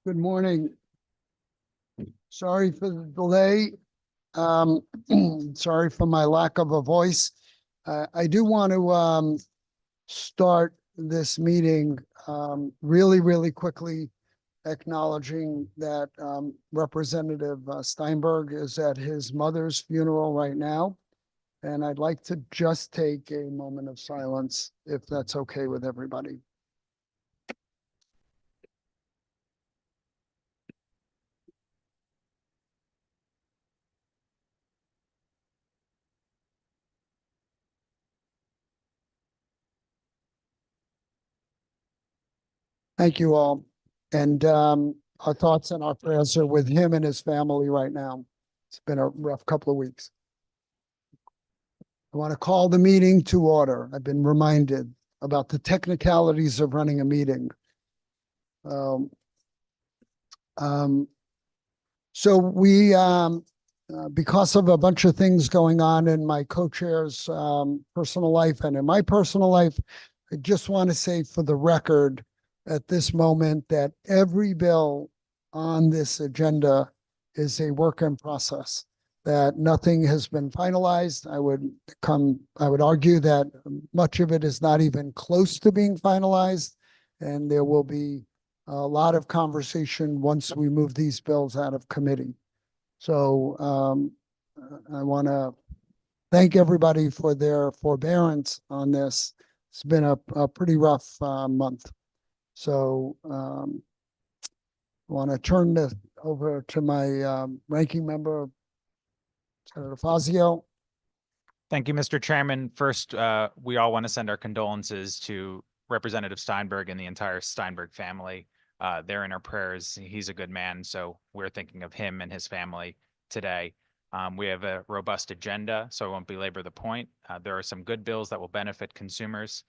Good morning. Sorry for the delay. Sorry for my lack of a voice. I do want to start this meeting really quickly, acknowledging that Representative Steinberg is at his mother's funeral right now. And I'd like to just take a moment of silence, if that's okay with everybody. Thank you all. And our thoughts and our prayers are with him and his family right now. It's been a rough couple of weeks. I want to call the meeting to order. I've been reminded about the technicalities of running a meeting. So we, because of a bunch of things going on in my co-chair's personal life and in my personal life, I just want to say for the record at this moment that every bill on this agenda is a work in process, that nothing has been finalized. I would argue that much of it is not even close to being finalized, and there will be a lot of conversation once we move these bills out of committee. So I want to thank everybody for their forbearance on this. It's been a pretty rough month. So I want to turn this over to my ranking member, Senator Fazio. Thank you, Mr. Chairman. First, we all want to send our condolences to Representative Steinberg and the entire Steinberg family. They're in our prayers. He's a good man, so we're thinking of him and his family today. We have a robust agenda, so I won't belabor the point. There are some good bills that will benefit consumers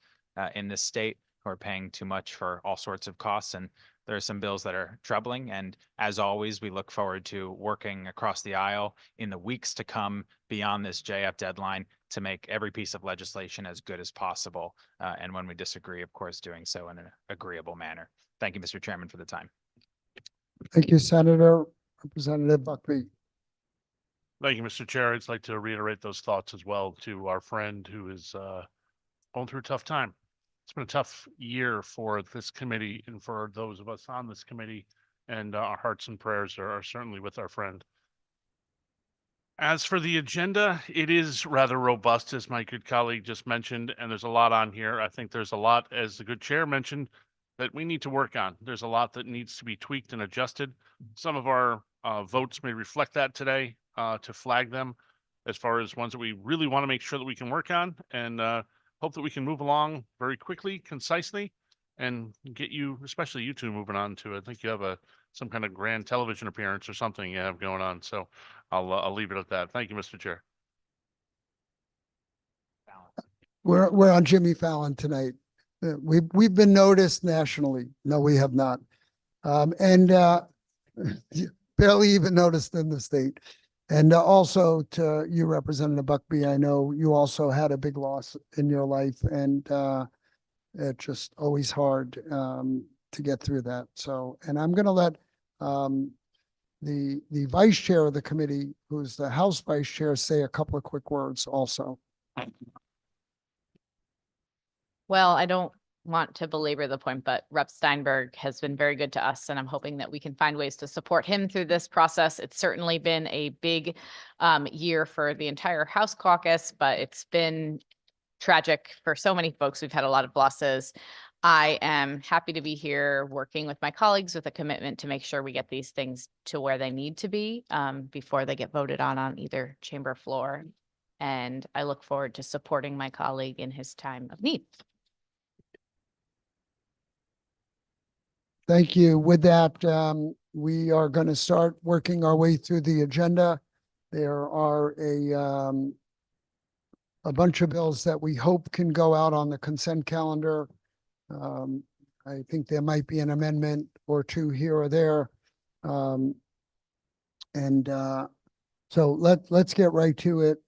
in this state who are paying too much for all sorts of costs, and there are some bills that are troubling. And as always, we look forward to working across the aisle in the weeks to come beyond this JF deadline to make every piece of legislation as good as possible. And when we disagree, of course, doing so in an agreeable manner. Thank you, Mr. Chairman, for the time. Thank you, Senator. Representative Buckby. Thank you, Mr. Chair. I'd like to reiterate those thoughts as well to our friend who is going through a tough time. It's been a tough year for this committee and for those of us on this committee, and our hearts and prayers are certainly with our friend. As for the agenda, it is rather robust, as my good colleague just mentioned, and there's a lot on here. I think there's a lot, as the good chair mentioned, that we need to work on. There's a lot that needs to be tweaked and adjusted. Some of our votes may reflect that today to flag them as far as ones that we really want to make sure that we can work on, and hope that we can move along very quickly, concisely, and get you, especially you two, moving on to, I think you have some kind of grand television appearance or something you have going on. So I'll leave it at that. Thank you, Mr. Chair. We're on Jimmy Fallon tonight. We've been noticed nationally. No, we have not. And barely even noticed in the state. And also to you, Representative Buckby, I know you also had a big loss in your life, and it's just always hard to get through that. So, and I'm going to let the vice chair of the committee, who's the House vice chair, say a couple of quick words also. Well, I don't want to belabor the point, but Rep. Steinberg has been very good to us, and I'm hoping that we can find ways to support him through this process. It's certainly been a big year for the entire House caucus, but it's been tragic for so many folks. We've had a lot of losses. I am happy to be here working with my colleagues with a commitment to make sure we get these things to where they need to be before they get voted on either chamber floor. And I look forward to supporting my colleague in his time of need. Thank you. With that, we are going to start working our way through the agenda. There are a bunch of bills that we hope can go out on the consent calendar. I think there might be an amendment or two here or there. So let's get right to it.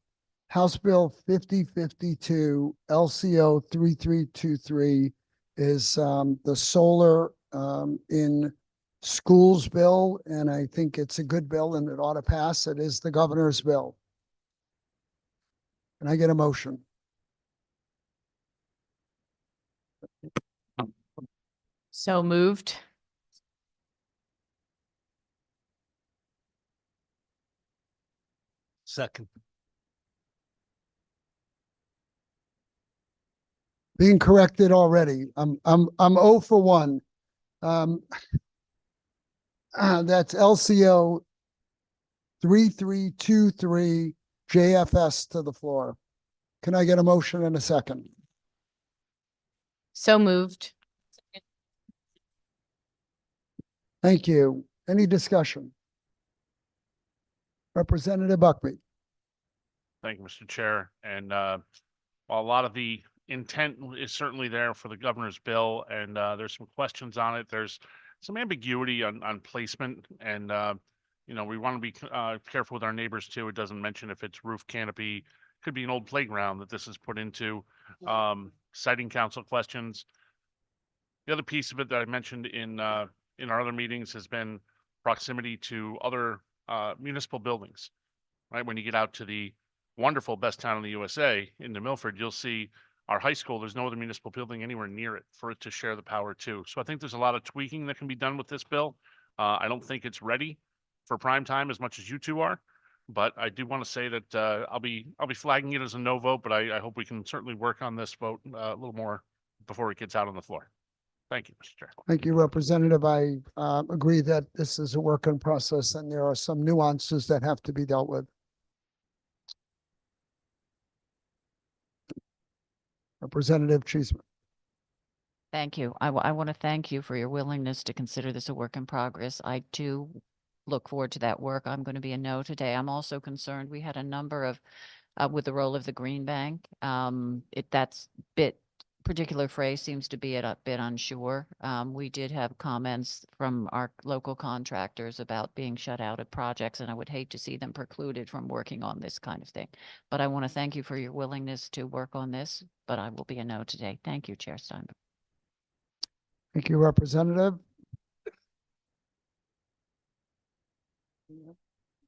House Bill 5052, LCO 3323 is the solar in schools bill, and I think it's a good bill and it ought to pass. It is the governor's bill. Can I get a motion? So moved. Second. Being corrected already. I'm 0 for 1. That's LCO 3323 JFS to the floor. Can I get a motion in a second? So moved. Thank you. Any discussion? Representative Buckby. Thank you, Mr. Chair. And while a lot of the intent is certainly there for the governor's bill, and there's some questions on it, there's some ambiguity on placement. And, we want to be careful with our neighbors too. It doesn't mention if it's roof canopy, could be an old playground that this is put into, siting council questions. The other piece of it that I mentioned in our other meetings has been proximity to other municipal buildings, right? When you get out to the wonderful best town in the USA in New Milford, you'll see our high school. There's no other municipal building anywhere near it for it to share the power too. So I think there's a lot of tweaking that can be done with this bill. I don't think it's ready for prime time as much as you two are, but I do want to say that I'll be flagging it as a no vote, but I hope we can certainly work on this vote a little more before it gets out on the floor. Thank you, Mr. Chair. Thank you, Representative. I agree that this is a work in process and there are some nuances that have to be dealt with. Representative Cheeseman. Thank you. I want to thank you for your willingness to consider this a work in progress. I do look forward to that work. I'm going to be a no today. I'm also concerned. We had a number of, with the role of the Green Bank. That's particular phrase seems to be a bit unsure. We did have comments from our local contractors about being shut out of projects, and I would hate to see them precluded from working on this kind of thing. But I want to thank you for your willingness to work on this, but I will be a no today. Thank you, Chair Steinberg. Thank you, Representative.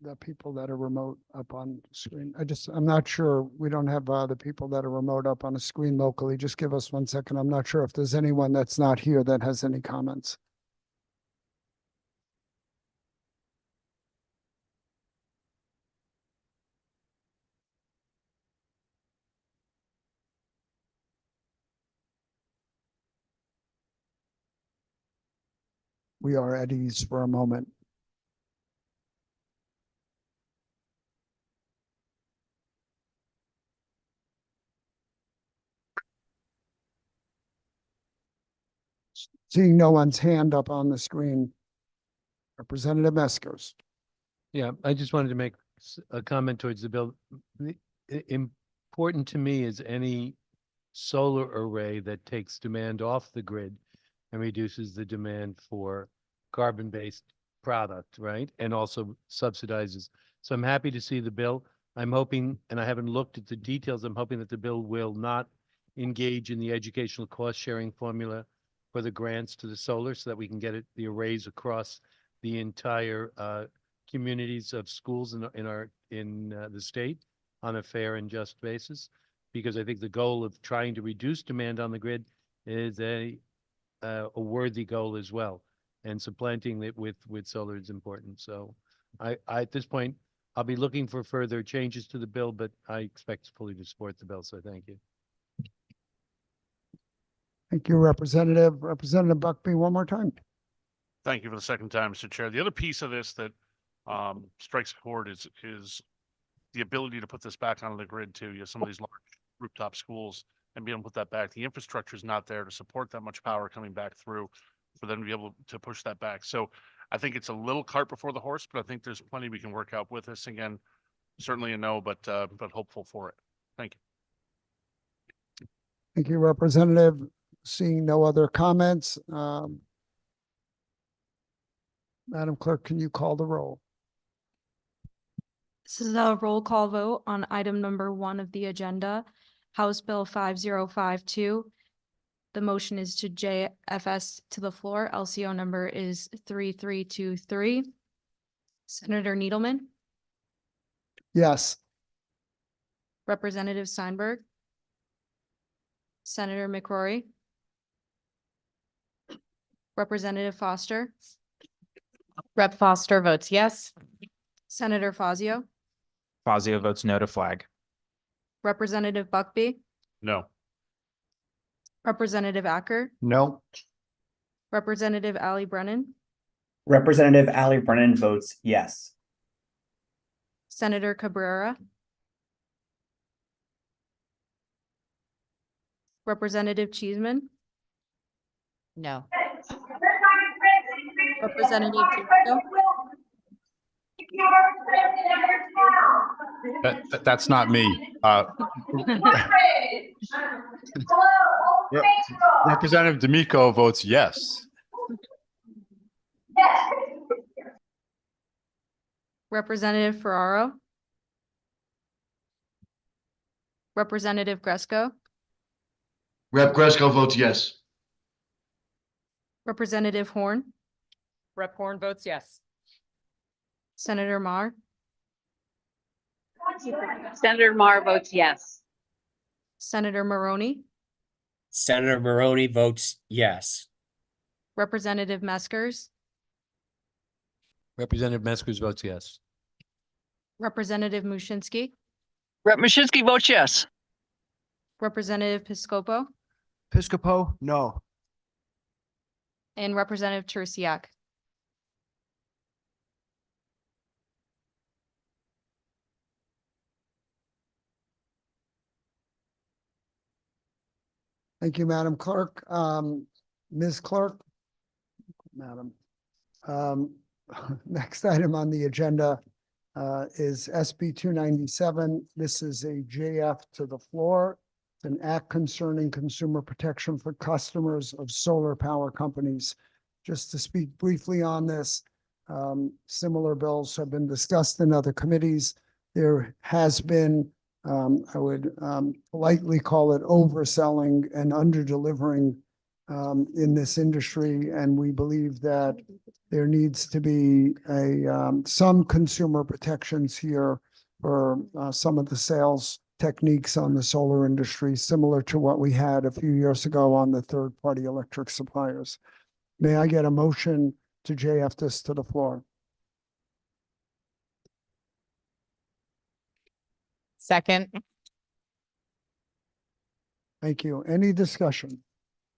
The people that are remote up on screen. I'm not sure. We don't have the people that are remote up on a screen locally. Just give us 1 second. I'm not sure if there's anyone that's not here that has any comments. We are at ease for a moment. Seeing no one's hand up on the screen. Representative Meskers. Yeah, I just wanted to make a comment towards the bill. Important to me is any solar array that takes demand off the grid and reduces the demand for carbon-based product, right? And also subsidizes. So I'm happy to see the bill. I'm hoping, and I haven't looked at the details, I'm hoping that the bill will not engage in the educational cost sharing formula for the grants to the solar so that we can get the arrays across the entire communities of schools in the state on a fair and just basis. Because I think the goal of trying to reduce demand on the grid is a worthy goal as well. And supplanting it with solar is important. So I at this point, I'll be looking for further changes to the bill, but I expect fully to support the bill. So thank you. Thank you, Representative. Representative Buckby, one more time. Thank you for the second time, Mr. Chair. The other piece of this that strikes a chord is the ability to put this back onto the grid too. You have some of these large rooftop schools and be able to put that back. The infrastructure is not there to support that much power coming back through for them to be able to push that back. So I think it's a little cart before the horse, but I think there's plenty we can work out with this. Again, certainly a no, but hopeful for it. Thank you. Thank you, Representative. Seeing no other comments, Madam Clerk, can you call the roll? This is a roll call vote on item number 1 of the agenda, House Bill 5052. The motion is to JFS to the floor. LCO number is 3323. Senator Needleman, Yes. Representative Steinberg, Senator McCrory, Representative Foster, Rep. Foster votes yes. Senator Fazio, Fazio votes no to flag. Representative Buckby, No. Representative Acker, No. Representative Ali Brennan, Representative Ali Brennan votes yes. Senator Cabrera, Representative Cheeseman, No. Representative Tito, That's not me. Representative D'Amico votes yes. Representative Ferraro, Representative Gresco, Rep. Gresco votes yes. Representative Horn, Rep. Horn votes yes. Senator Mar, Senator Mar votes yes. Senator Maroney, Senator Maroney votes yes. Representative Meskers, Representative Meskers votes yes. Representative Mushinski, Rep. Mashinsky votes yes. Representative Piscopo, Piscopo, no. and Representative Teresiak. Thank you, Madam Clerk. Ms. Clerk? Madam. Next item on the agenda is SB 297. This is a JF to the floor. It's an act concerning consumer protection for customers of solar power companies. Just to speak briefly on this, similar bills have been discussed in other committees. There has been, I would politely call it overselling and under-delivering in this industry, and we believe that there needs to be some consumer protections here for some of the sales techniques on the solar industry, similar to what we had a few years ago on the third-party electric suppliers. May I get a motion to JF this to the floor? Second. Thank you. Any discussion?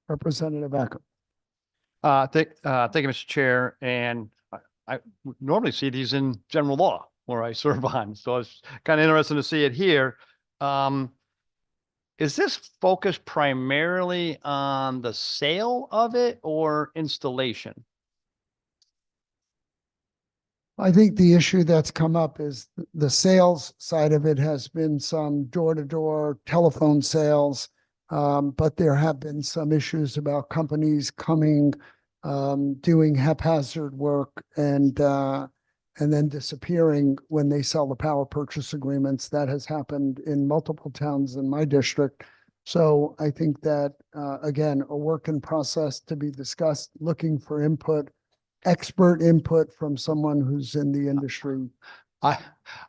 Representative Acker. Thank you, Mr. Chair. And I would normally see these in general law where I serve on, so it's kind of interesting to see it here. Is this focused primarily on the sale of it or installation? I think the issue that's come up is the sales side of it has been some door-to-door telephone sales. But there have been some issues about companies coming, doing haphazard work and then disappearing when they sell the power purchase agreements. That has happened in multiple towns in my district. So I think that, again, a work in process to be discussed, looking for input, expert input from someone who's in the industry. I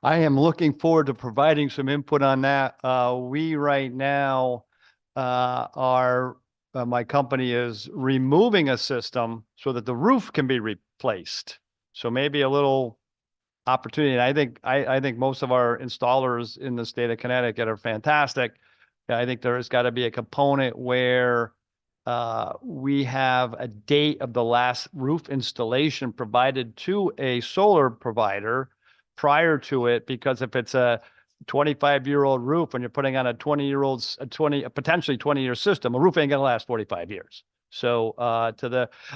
am looking forward to providing some input on that. We right now, my company is removing a system so that the roof can be replaced. So maybe a little opportunity. And I think most of our installers in the state of Connecticut are fantastic. I think there's got to be a component where we have a date of the last roof installation provided to a solar provider prior to it, because if it's a 25-year-old roof and you're putting on a potentially 20-year system, a roof ain't gonna last 45 years. So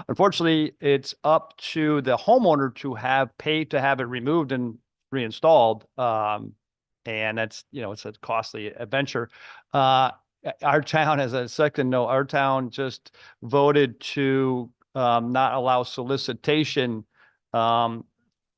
unfortunately, it's up to the homeowner to have paid to have it removed and reinstalled. And that's, it's a costly adventure. Our town, as a second note, our town just voted to not allow solicitation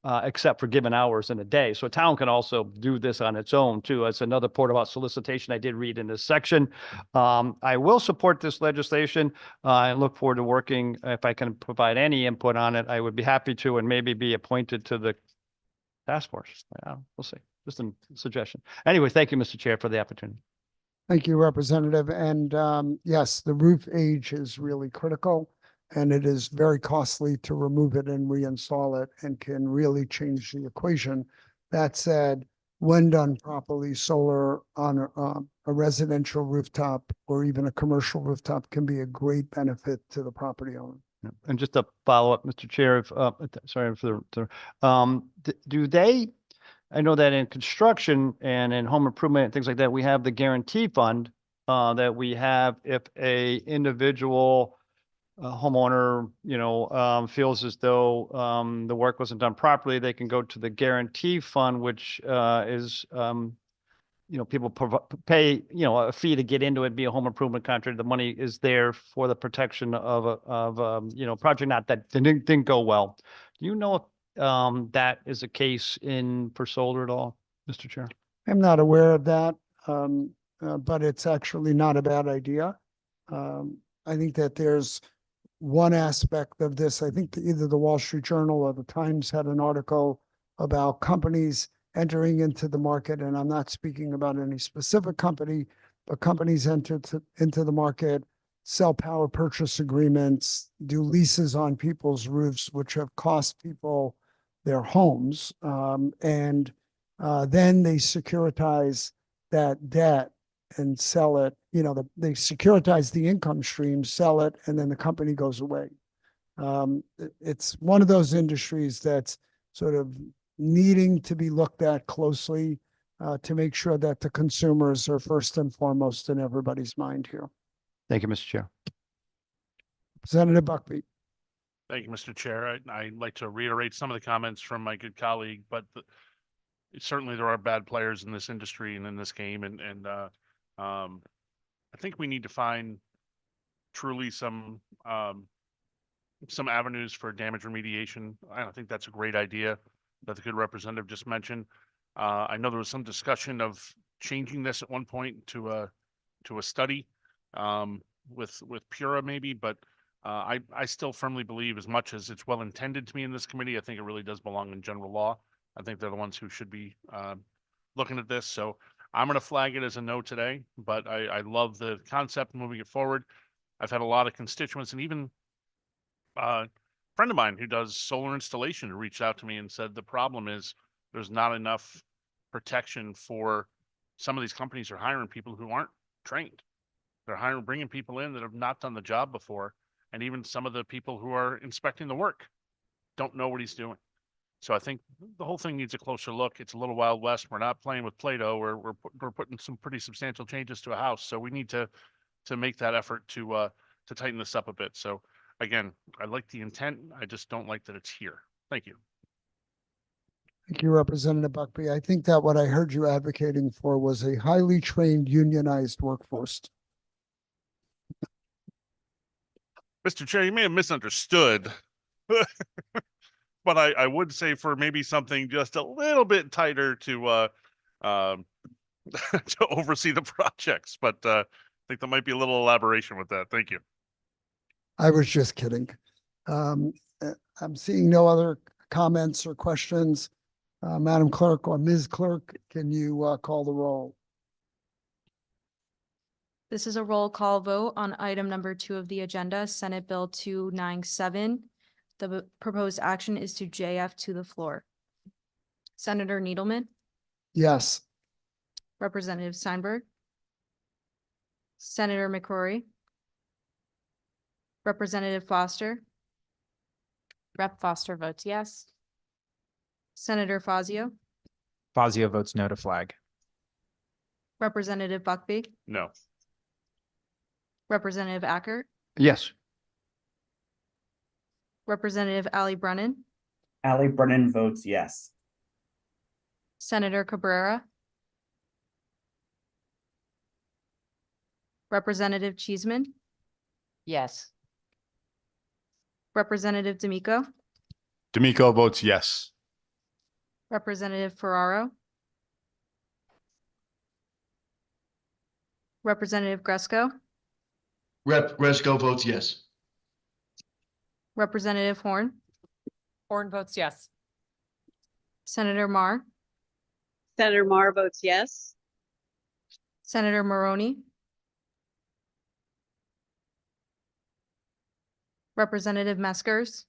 except for given hours in a day. So a town can also do this on its own too. That's another part about solicitation I did read in this section. I will support this legislation. I look forward to working. If I can provide any input on it, I would be happy to, and maybe be appointed to the task force. We'll see. Just a suggestion. Anyway, thank you, Mr. Chair, for the opportunity. Thank you, Representative. And yes, the roof age is really critical, and it is very costly to remove it and reinstall it, and can really change the equation. That said, when done properly, solar on a residential rooftop or even a commercial rooftop can be a great benefit to the property owner. And just a follow-up, Mr. Chair, if, sorry for do they, I know that in construction and in home improvement and things like that, we have the guarantee fund that we have if a individual homeowner, feels as though the work wasn't done properly, they can go to the guarantee fund, which is people pay, a fee to get into it, be a home improvement contractor. The money is there for the protection of project not that didn't go well. Do you know if that is a case for solar at all, Mr. Chair? I'm not aware of that, but it's actually not a bad idea. I think that there's one aspect of this. I think either the Wall Street Journal or the Times had an article about companies entering into the market, and I'm not speaking about any specific company, but companies enter into the market, sell power purchase agreements, do leases on people's roofs, which have cost people their homes, and then they securitize that debt and sell it. They securitize the income stream, sell it, and then the company goes away. It's one of those industries that's sort of needing to be looked at closely to make sure that the consumers are first and foremost in everybody's mind here. Thank you, Mr. Chair. Representative Buckby. Thank you, Mr. Chair. I'd like to reiterate some of the comments from my good colleague, but certainly there are bad players in this industry and in this game. And I think we need to find truly some avenues for damage remediation. I don't think that's a great idea that the good representative just mentioned. I know there was some discussion of changing this at one point to a study with Pura maybe, but I still firmly believe, as much as it's well intended to me in this committee, I think it really does belong in general law. I think they're the ones who should be looking at this. So I'm going to flag it as a no today, but I love the concept moving it forward. I've had a lot of constituents and even a friend of mine who does solar installation who reached out to me and said the problem is there's not enough protection for some of these companies are hiring people who aren't trained. They're bringing people in that have not done the job before. And even some of the people who are inspecting the work don't know what he's doing. So I think the whole thing needs a closer look. It's a little Wild West. We're not playing with Play-Doh. We're putting some pretty substantial changes to a house. So we need to make that effort to tighten this up a bit. So again, I like the intent. I just don't like that it's here. Thank you. Thank you, Representative Buckby. I think that what I heard you advocating for was a highly trained unionized workforce. Mr. Chair, you may have misunderstood, but I would say for maybe something just a little bit tighter to to oversee the projects. But I think there might be a little elaboration with that. Thank you. I was just kidding. I'm seeing no other comments or questions. Madam Clerk or Ms. Clerk, can you call the roll? This is a roll call vote on item number 2 of the agenda, Senate Bill 297. The proposed action is to JF to the floor. Senator Needleman, Yes. Representative Steinberg, Senator McCrory, Representative Foster, Rep. Foster votes yes. Senator Fazio, Fazio votes no to flag. Representative Buckby, No. Representative Acker, Yes. Representative Ali Brennan, Ali Brennan votes yes. Senator Cabrera, Representative Cheeseman, Yes. Representative D'Amico, D'Amico votes yes. Representative Ferraro, Representative Gresco, Rep. Gresco votes yes. Representative Horn, Horn votes yes. Senator Mar, Senator Mar votes yes. Senator Maroney, Representative Meskers,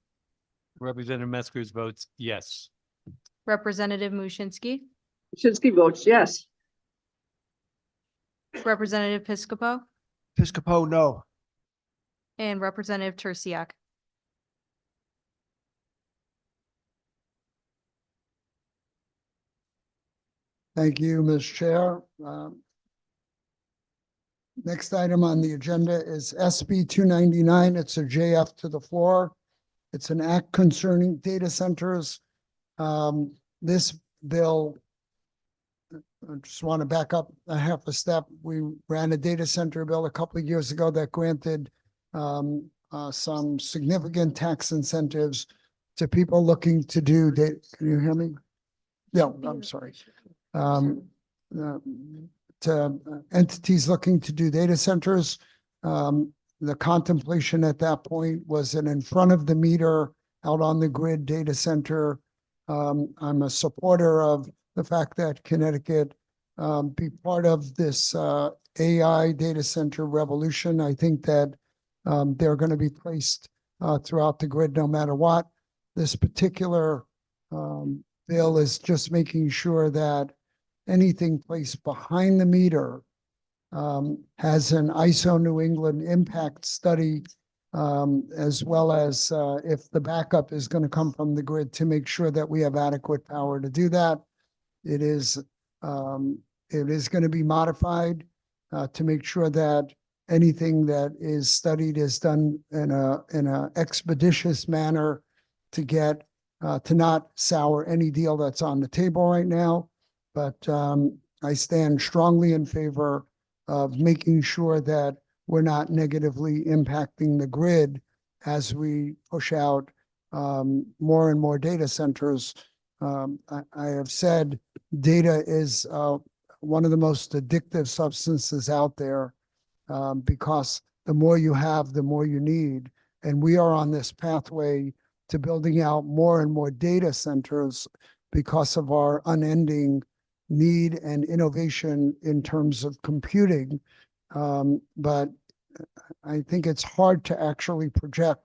Representative Meskers votes yes. Representative Mushinski, Mushinski votes yes. Representative Piscopo, Piscopo, no. and Representative Tursiak. Thank you, Ms. Chair. Next item on the agenda is SB 299. It's a JF to the floor. It's an act concerning data centers. This bill, I just want to back up a half a step. We ran a data center bill a couple of years ago that granted some significant tax incentives to people looking to do data. Can you hear me? Yeah, I'm sorry. To entities looking to do data centers. The contemplation at that point was an in front of the meter, out on the grid data center. I'm a supporter of the fact that Connecticut be part of this AI data center revolution. I think that they're going to be placed throughout the grid no matter what. This particular bill is just making sure that anything placed behind the meter has an ISO New England impact study, as well as if the backup is going to come from the grid, to make sure that we have adequate power to do that. It is going to be modified to make sure that anything that is studied is done in a expeditious manner to get to not sour any deal that's on the table right now. But I stand strongly in favor of making sure that we're not negatively impacting the grid as we push out more and more data centers. I have said data is one of the most addictive substances out there because the more you have, the more you need. And we are on this pathway to building out more and more data centers because of our unending need and innovation in terms of computing. But I think it's hard to actually project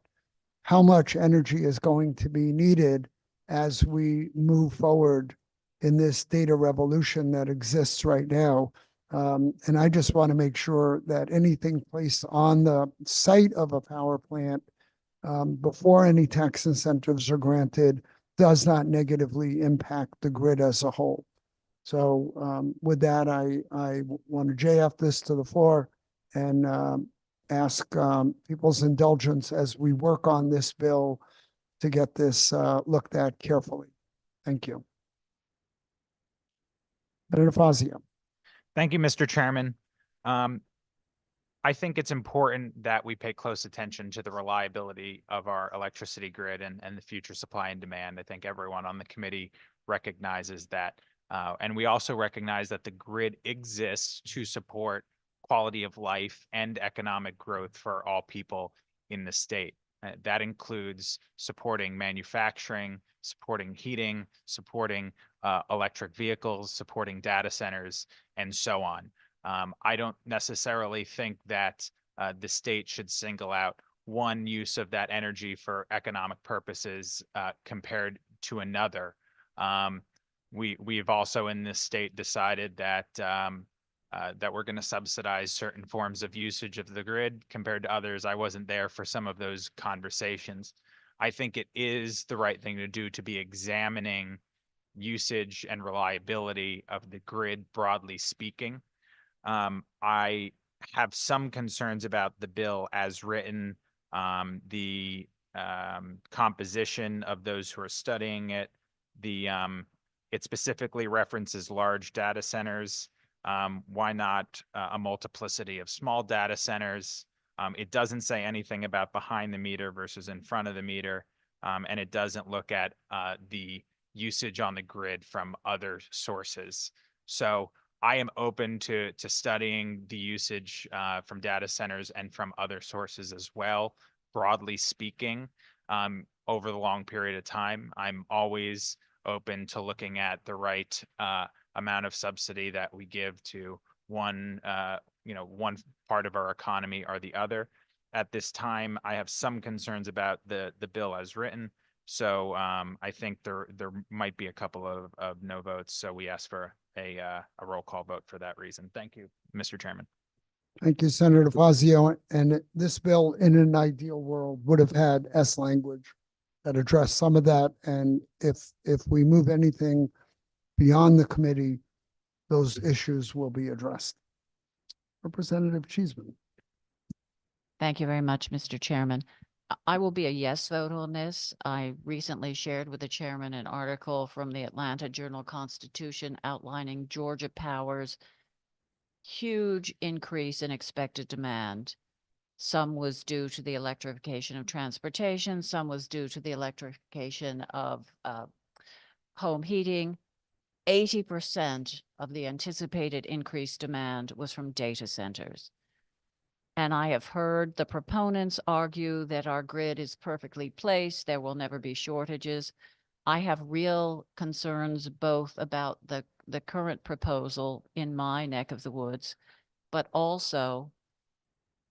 how much energy is going to be needed as we move forward in this data revolution that exists right now. And I just want to make sure that anything placed on the site of a power plant before any tax incentives are granted does not negatively impact the grid as a whole. So with that, I want to JF this to the floor and ask people's indulgence as we work on this bill to get this looked at carefully. Thank you. Senator Fazio. Thank you, Mr. Chairman. I think it's important that we pay close attention to the reliability of our electricity grid and the future supply and demand. I think everyone on the committee recognizes that. And we also recognize that the grid exists to support quality of life and economic growth for all people in the state. That includes supporting manufacturing, supporting heating, supporting electric vehicles, supporting data centers, and so on. I don't necessarily think that the state should single out one use of that energy for economic purposes compared to another. We've also in this state decided that that we're going to subsidize certain forms of usage of the grid compared to others. I wasn't there for some of those conversations. I think it is the right thing to do to be examining usage and reliability of the grid, broadly speaking. I have some concerns about the bill as written, the composition of those who are studying it. It specifically references large data centers. Why not a multiplicity of small data centers? It doesn't say anything about behind the meter versus in front of the meter. And it doesn't look at the usage on the grid from other sources. So I am open to studying the usage from data centers and from other sources as well. Broadly speaking, over the long period of time, I'm always open to looking at the right amount of subsidy that we give to one one part of our economy or the other. At this time, I have some concerns about the bill as written. So I think there might be a couple of no votes. So we ask for a roll call vote for that reason. Thank you, Mr. Chairman. Thank you, Senator Fazio. And this bill, in an ideal world, would have had S language that addressed some of that. And if we move anything beyond the committee, those issues will be addressed. Representative Cheeseman. Thank you very much, Mr. Chairman. I will be a yes vote on this. I recently shared with the chairman an article from the Atlanta Journal-Constitution outlining Georgia Power's huge increase in expected demand. Some was due to the electrification of transportation, some was due to the electrification of home heating. 80% of the anticipated increased demand was from data centers. And I have heard the proponents argue that our grid is perfectly placed, there will never be shortages. I have real concerns both about the current proposal in my neck of the woods, but also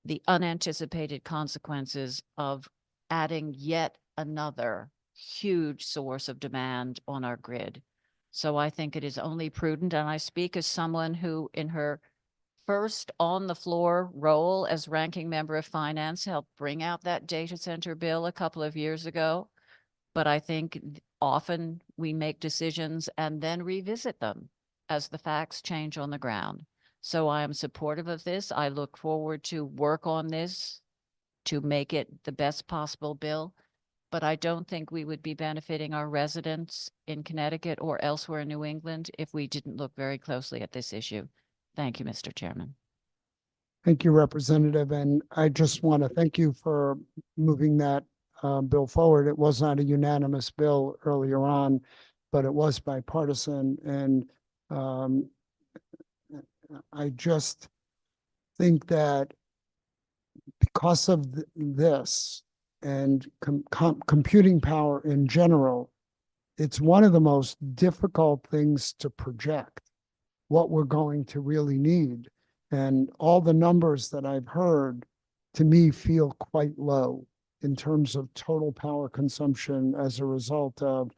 the unanticipated consequences of adding yet another huge source of demand on our grid. So I think it is only prudent, and I speak as someone who in her first on the floor role as ranking member of finance helped bring out that data center bill a couple of years ago. But I think often we make decisions and then revisit them as the facts change on the ground. So I am supportive of this. I look forward to work on this to make it the best possible bill. But I don't think we would be benefiting our residents in Connecticut or elsewhere in New England if we didn't look very closely at this issue. Thank you, Mr. Chairman. Thank you, Representative. And I just want to thank you for moving that bill forward. It was not a unanimous bill earlier on, but it was bipartisan. And I just think that because of this and computing power in general, it's one of the most difficult things to project what we're going to really need. And all the numbers that I've heard, to me, feel quite low in terms of total power consumption as a result of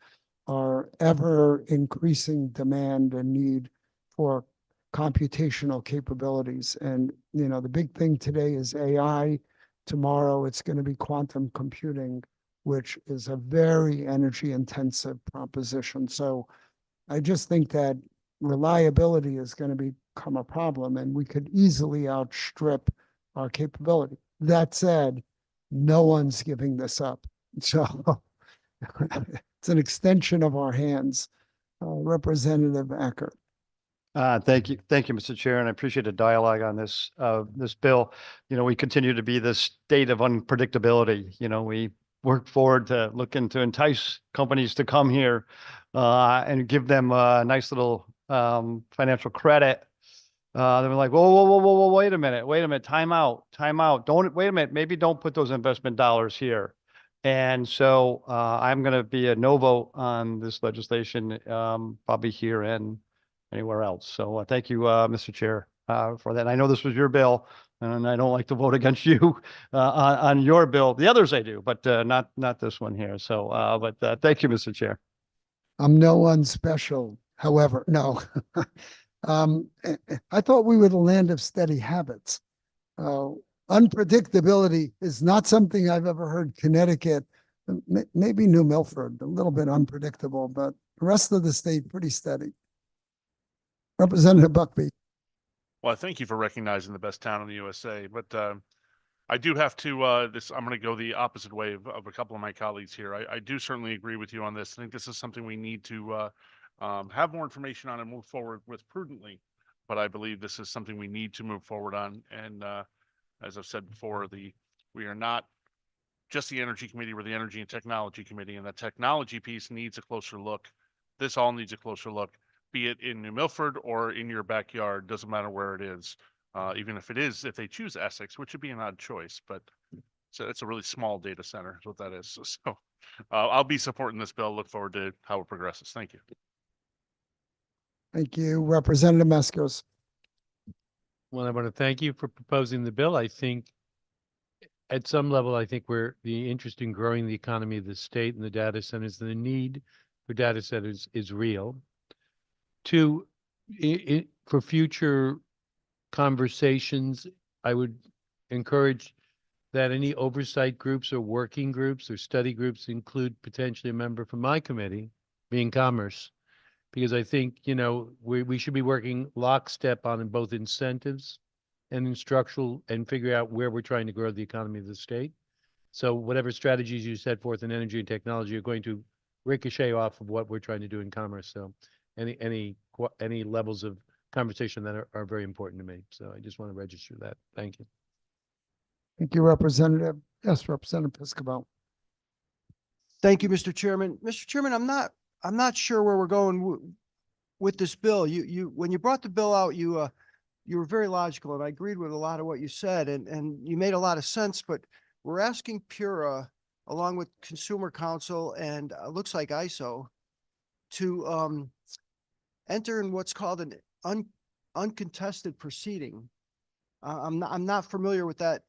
our ever increasing demand and need for computational capabilities. And, you know, the big thing today is AI. Tomorrow, it's going to be quantum computing, which is a very energy intensive proposition. So I just think that reliability is going to become a problem, and we could easily outstrip our capability. That said, no one's giving this up. So it's an extension of our hands. Representative Eckert. Thank you, Mr. Chair, and I appreciate the dialogue on this bill. You know, we continue to be this state of unpredictability. You know, we work forward to looking to entice companies to come here and give them a nice little financial credit. They were like, whoa, wait a minute, time out. Wait a minute, maybe don't put those investment dollars here. And so I'm going to be a no vote on this legislation, probably here and anywhere else. So thank you, Mr. Chair, for that. I know this was your bill, and I don't like to vote against you on your bill. The others I do, but not this one here. So, but thank you, Mr. Chair. I'm no one special. However, no. I thought we were the land of steady habits. Unpredictability is not something I've ever heard Connecticut, maybe New Milford, a little bit unpredictable, but the rest of the state pretty steady. Representative Buckby. Well, thank you for recognizing the best town in the USA, but I do have to, I'm going to go the opposite way of a couple of my colleagues here. I do certainly agree with you on this. I think this is something we need to have more information on and move forward with prudently. But I believe this is something we need to move forward on. And as I've said before, we are not just the Energy Committee, we're the Energy and Technology Committee, and the technology piece needs a closer look this all needs a closer look, be it in New Milford or in your backyard, doesn't matter where it is. Even if they choose Essex, which would be an odd choice, but so it's a really small data center is what that is. So I'll be supporting this bill. Look forward to how it progresses. Thank you. Thank you, Representative Meskos. Well, I want to thank you for proposing the bill. I think at some level, I think the interest in growing the economy of the state and the data centers and the need for data centers is real. Two, for future conversations, I would encourage that any oversight groups or working groups or study groups include potentially a member from my committee, being Commerce, because I think, we should be working lockstep on both incentives and instructional and figure out where we're trying to grow the economy of the state. So whatever strategies you set forth in energy and technology are going to ricochet off of what we're trying to do in commerce. So any levels of conversation that are very important to me. So I just want to register that. Thank you. Thank you, Representative. Yes, Representative Piscopo. Thank you, Mr. Chairman. Mr. Chairman, I'm not sure where we're going with this bill. When you brought the bill out, you were very logical, and I agreed with a lot of what you said, and you made a lot of sense. But we're asking PURA, along with Consumer Council and looks like ISO, to enter in what's called an uncontested proceeding. I'm not familiar with that.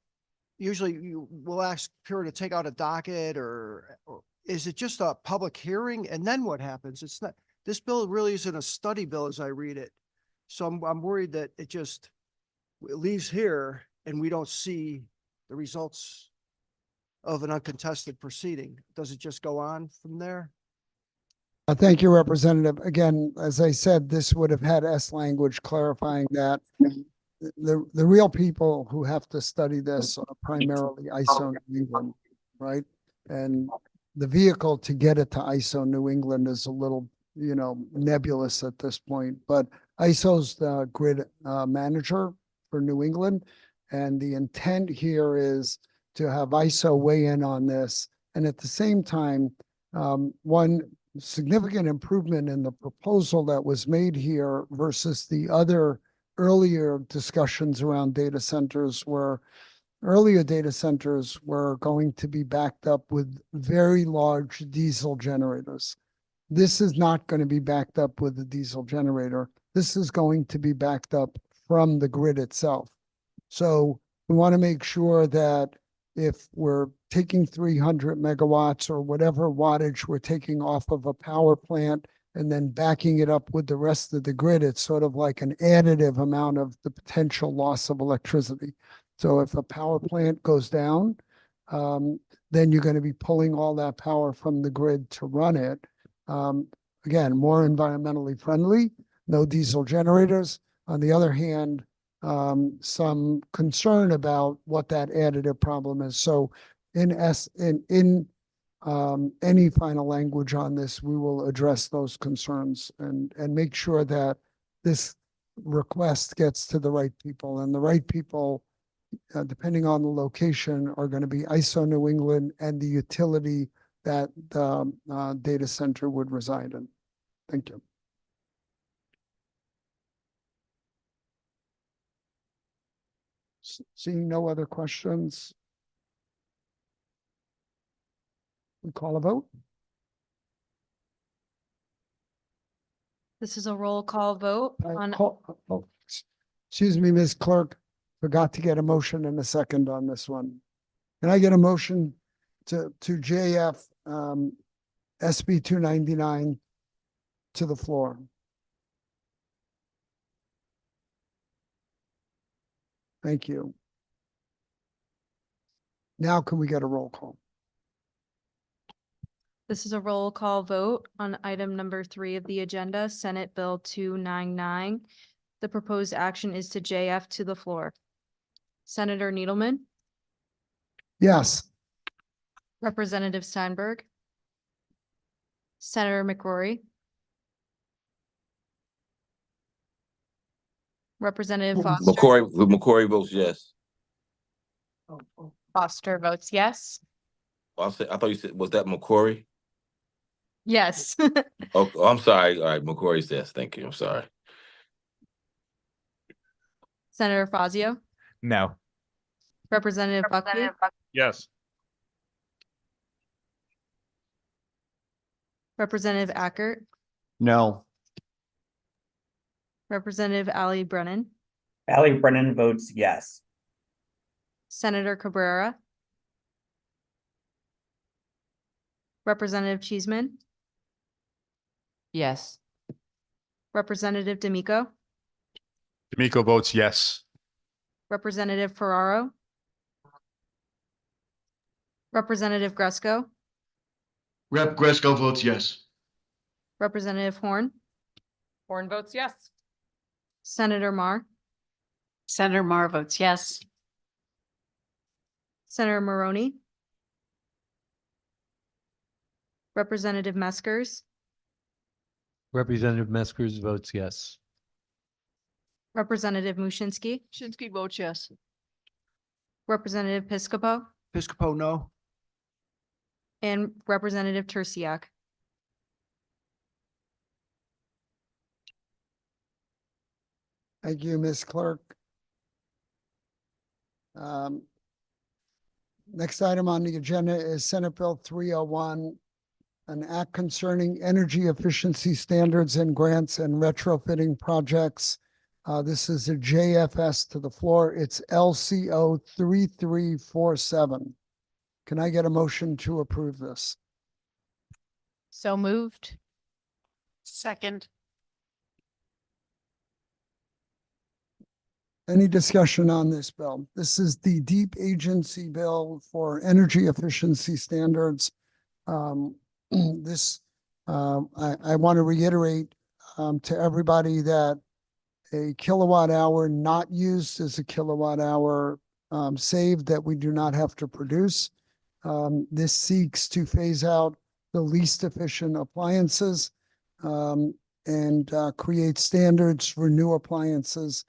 Usually, we'll ask PURA to take out a docket, or is it just a public hearing? And then what happens? It's not. This bill really isn't a study bill as I read it. So I'm worried that it leaves here and we don't see the results of an uncontested proceeding. Does it just go on from there? Thank you, Representative. Again, as I said, this would have had S language clarifying that the real people who have to study this are primarily ISO New England, right? And the vehicle to get it to ISO New England is a little, nebulous at this point, but ISO's the grid manager for New England. And the intent here is to have ISO weigh in on this. And at the same time, one significant improvement in the proposal that was made here versus the other earlier discussions around data centers were earlier data centers were going to be backed up with very large diesel generators. This is not going to be backed up with a diesel generator. This is going to be backed up from the grid itself. So we want to make sure that if we're taking 300 megawatts or whatever wattage we're taking off of a power plant and then backing it up with the rest of the grid, it's sort of like an additive amount of the potential loss of electricity. So if a power plant goes down, then you're going to be pulling all that power from the grid to run it. Again, more environmentally friendly, no diesel generators. On the other hand, some concern about what that additive problem is. So in any final language on this, we will address those concerns and make sure that this request gets to the right people, and the right people, depending on the location, are going to be ISO New England and the utility that the data center would reside in. Thank you. Seeing no other questions, we call a vote. This is a roll call vote on. Excuse me, Ms. Clerk, forgot to get a motion and a second on this one. Can I get a motion to JF SB 299 to the floor? Thank you. Now can we get a roll call? This is a roll call vote on item number 3 of the agenda, Senate Bill 299. The proposed action is to JF to the floor. Senator Needleman, Yes. Representative Steinberg, Senator McCrory, Representative Foster. McCrory votes yes. Foster votes yes. I thought you said, was that McCrory? Yes. Oh, I'm sorry. All right, McCory says, thank you. I'm sorry. Senator Fazio, No. Representative Buckley, Yes. Representative Ackert, No. Representative Ali Brennan, Ali Brennan votes yes. Senator Cabrera, Representative Cheeseman, Yes. Representative D'Amico, D'Amico votes yes. Representative Ferraro, Representative Gresco, Rep. Gresco votes yes. Representative Horn, Horn votes yes. Senator Mar, Senator Mar votes yes. Senator Maroney, Representative Meskers, Representative Meskers votes yes. Representative Mushinski, Shinsky votes yes. Representative Piscopo, Piscopo, no. and Representative Tersiak. Thank you, Ms. Clerk. Next item on the agenda is Senate Bill 301, an act concerning energy efficiency standards and grants and retrofitting projects. This is a JFS to the floor. It's LCO 3347. Can I get a motion to approve this? So moved. Second. Any discussion on this bill? This is the deep agency bill for energy efficiency standards. This, I want to reiterate to everybody that a kilowatt hour not used is a kilowatt hour saved that we do not have to produce. This seeks to phase out the least efficient appliances and create standards for new appliances.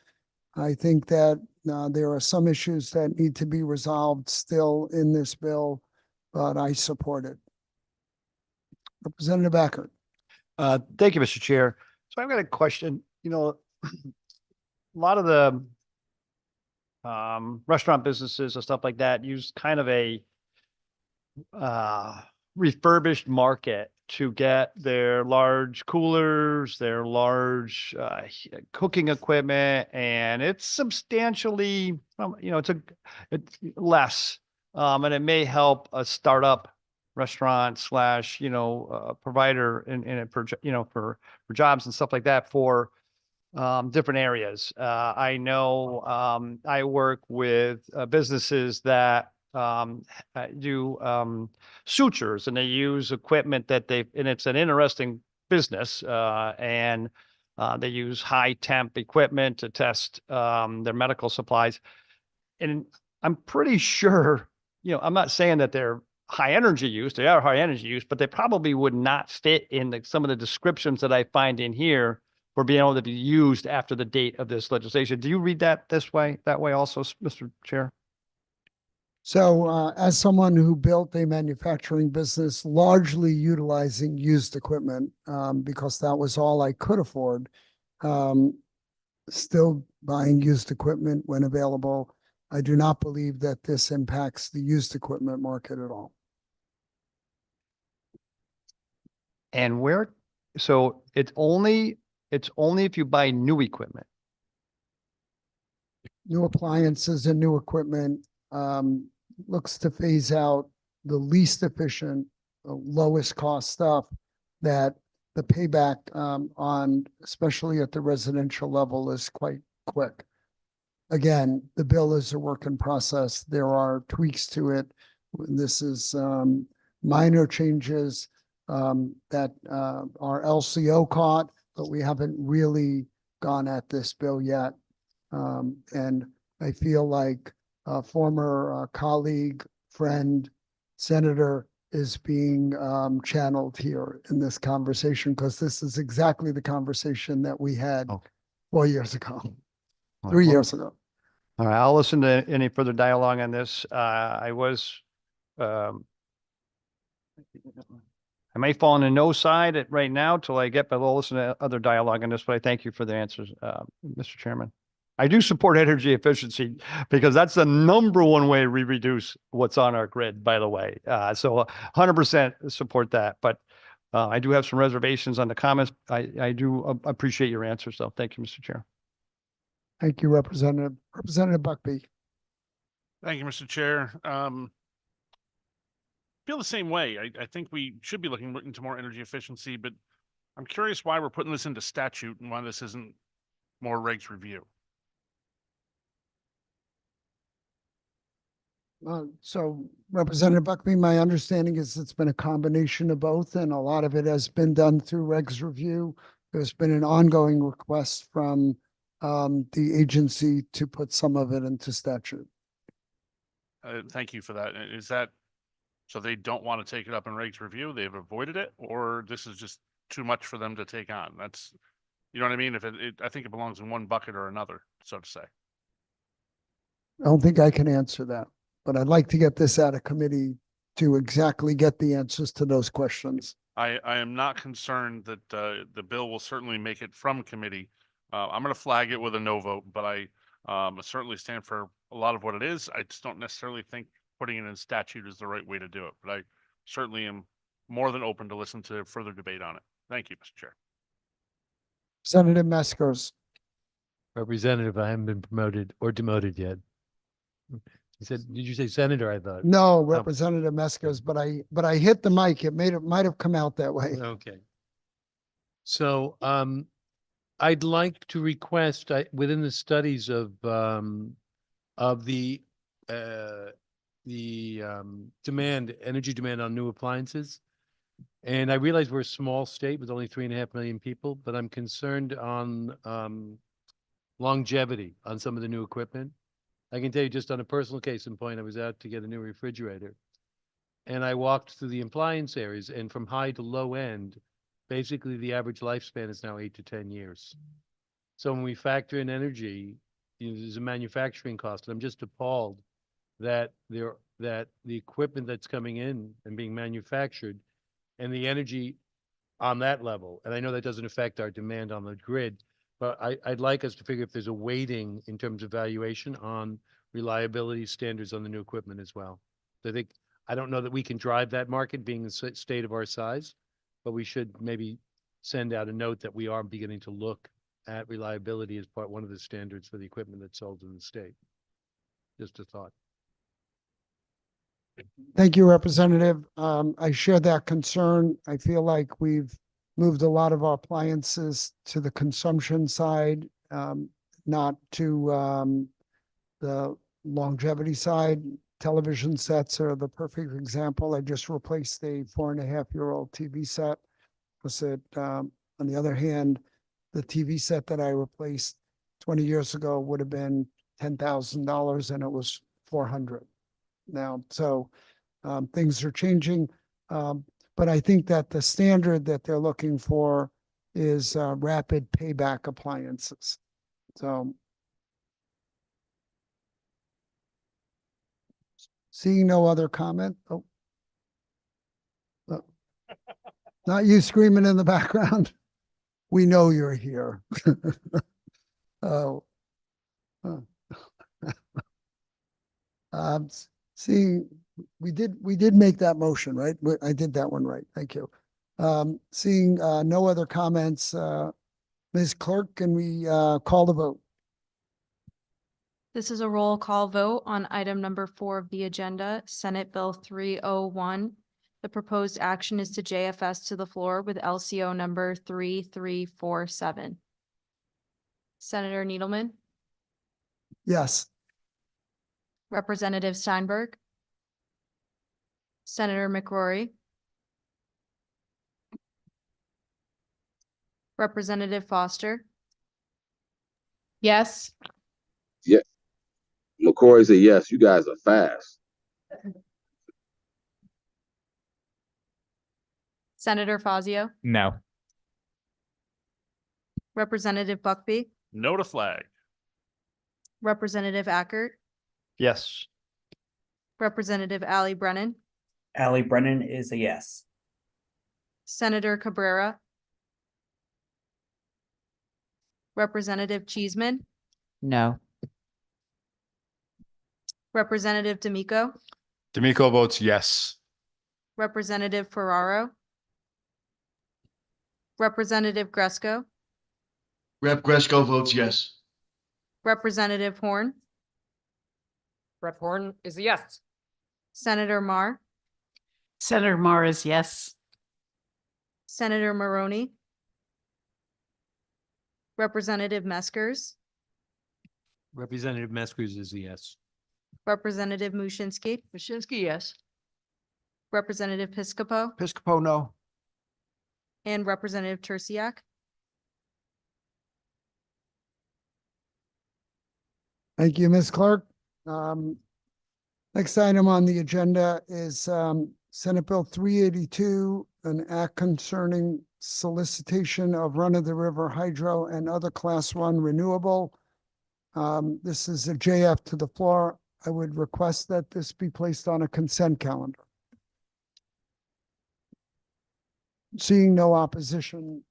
I think that there are some issues that need to be resolved still in this bill, but I support it. Representative Ackert. Thank you, Mr. Chair. So I've got a question. You know, a lot of the restaurant businesses and stuff like that use kind of a refurbished market to get their large coolers, their large cooking equipment, and it's substantially, it's less, and it may help a startup restaurant slash, provider in it for, for jobs and stuff like that for different areas. I know I work with businesses that do sutures, and they use equipment that and it's an interesting business, and they use high temp equipment to test their medical supplies. And I'm pretty sure, I'm not saying that they're high energy use, they are high energy use, but they probably would not fit in some of the descriptions that I find in here for being able to be used after the date of this legislation. Do you read that that way also, Mr. Chair? So as someone who built a manufacturing business largely utilizing used equipment, because that was all I could afford, still buying used equipment when available, I do not believe that this impacts the used equipment market at all. And so it's only if you buy new equipment. New appliances and new equipment looks to phase out the least efficient, lowest cost stuff that the payback on, especially at the residential level, is quite quick. Again, the bill is a work in process. There are tweaks to it. This is minor changes that our LCO caught, but we haven't really gone at this bill yet. And I feel like a former colleague, friend, senator is being channeled here in this conversation, because this is exactly the conversation that we had 4 years ago, 3 years ago. All right, I'll listen to any further dialogue on this. I was I may fall on the no side at right now till I get, but we'll listen to other dialogue on this, but I thank you for the answers, Mr. Chairman. I do support energy efficiency because that's the number one way we reduce what's on our grid, by the way. So 100% support that, but I do have some reservations on the comments. I do appreciate your answers, though. Thank you, Mr. Chair. Thank you, Representative. Representative Buckby. Thank you, Mr. Chair. Feel the same way. I think we should be looking into more energy efficiency, but I'm curious why we're putting this into statute and why this isn't more regs review. So Representative Buckby, my understanding is it's been a combination of both, and a lot of it has been done through regs review. There's been an ongoing request from the agency to put some of it into statute. Thank you for that. Is that, so they don't want to take it up in regs review? They've avoided it, or this is just too much for them to take on? That's, you know what I mean? If I think it belongs in one bucket or another, so to say. I don't think I can answer that, but I'd like to get this out of committee to exactly get the answers to those questions. I am not concerned that the bill will certainly make it from committee. I'm going to flag it with a no vote, but I certainly stand for a lot of what it is. I just don't necessarily think putting it in statute is the right way to do it, but I certainly am more than open to listen to further debate on it. Thank you, Mr. Chair. Senator Meskers. Representative, I haven't been promoted or demoted yet. You said, did you say senator? I thought. No, Representative Meskers, but I hit the mic. It might have come out that way. Okay. So, I'd like to request, within the studies of the energy demand on new appliances. And I realize we're a small state with only 3.5 million people, but I'm concerned on longevity on some of the new equipment. I can tell you just on a personal case in point, I was out to get a new refrigerator. And I walked through the appliance areas, and from high to low end, basically the average lifespan is now 8 to 10 years. So when we factor in energy, there's a manufacturing cost. And I'm just appalled that the equipment that's coming in and being manufactured and the energy on that level. And I know that doesn't affect our demand on the grid, but I'd like us to figure if there's a weighting in terms of valuation on reliability standards on the new equipment as well. I don't know that we can drive that market being the state of our size, but we should maybe send out a note that we are beginning to look at reliability as one of the standards for the equipment that's sold in the state. Just a thought. Thank you, Representative. I share that concern. I feel like we've moved a lot of our appliances to the consumption side, not to the longevity side. Television sets are the perfect example. I just replaced a 4.5-year-old TV set. On the other hand, the TV set that I replaced 20 years ago would have been $10,000 and it was $400 now. So things are changing. But I think that the standard that they're looking for is rapid payback appliances. So seeing no other comment. Oh. Not you screaming in the background. We know you're here. Oh. Seeing, we did make that motion, right? I did that one right. Thank you. Seeing no other comments, Ms. Clerk, can we call the vote? This is a roll call vote on item number 4 of the agenda, Senate Bill 301. The proposed action is to JFS to the floor with LCO number 3347. Senator Needleman, Yes. Representative Steinberg, Senator McCrory, Representative Foster, Yes. Yeah. McCoy said, yes, you guys are fast. Senator Fazio, No. Representative Buckby, No to flag. Representative Ackert, Yes. Representative Ali Brennan, Ali Brennan is a yes. Senator Cabrera, Representative Cheeseman, No. Representative D'Amico, D'Amico votes yes. Representative Ferraro, Representative Gresco, Rep. Gresco votes yes. Representative Horn, Rep. Horn is a yes. Senator Mar, Senator Mar is yes. Senator Maroney, Representative Meskers, Representative Meskers is a yes. Representative Mushinski, Mushinski, yes. Representative Piscopo, Piscopo, no. and Representative Tursiak. Thank you, Ms. Clerk. Next item on the agenda is Senate Bill 382, an act concerning solicitation of run-of-the-river hydro and other Class 1 renewable. This is a JF to the floor. I would request that this be placed on a consent calendar. Seeing no opposition.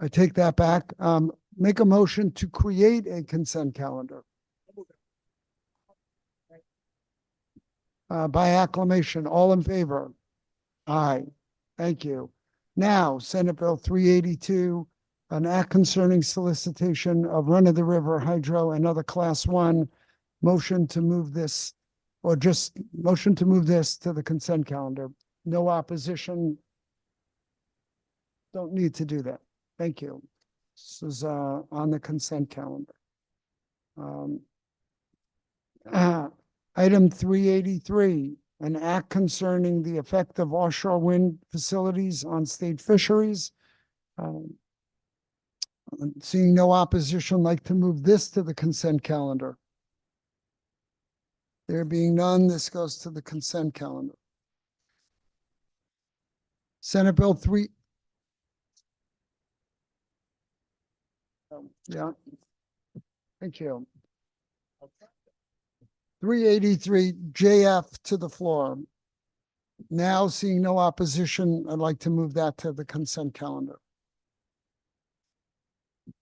I take that back. Make a motion to create a consent calendar. By acclamation, all in favor? Aye. Thank you. Now, Senate Bill 382, an act concerning solicitation of run-of-the-river hydro and other Class 1. Motion to move this, or just motion to move this to the consent calendar. No opposition. Don't need to do that. Thank you. This is on the consent calendar. Item 383, an act concerning the effect of offshore wind facilities on state fisheries. Seeing no opposition, like to move this to the consent calendar. There being none, this goes to the consent calendar. Senate Bill 3. Yeah. Thank you. 383 JF to the floor. Now, seeing no opposition, I'd like to move that to the consent calendar.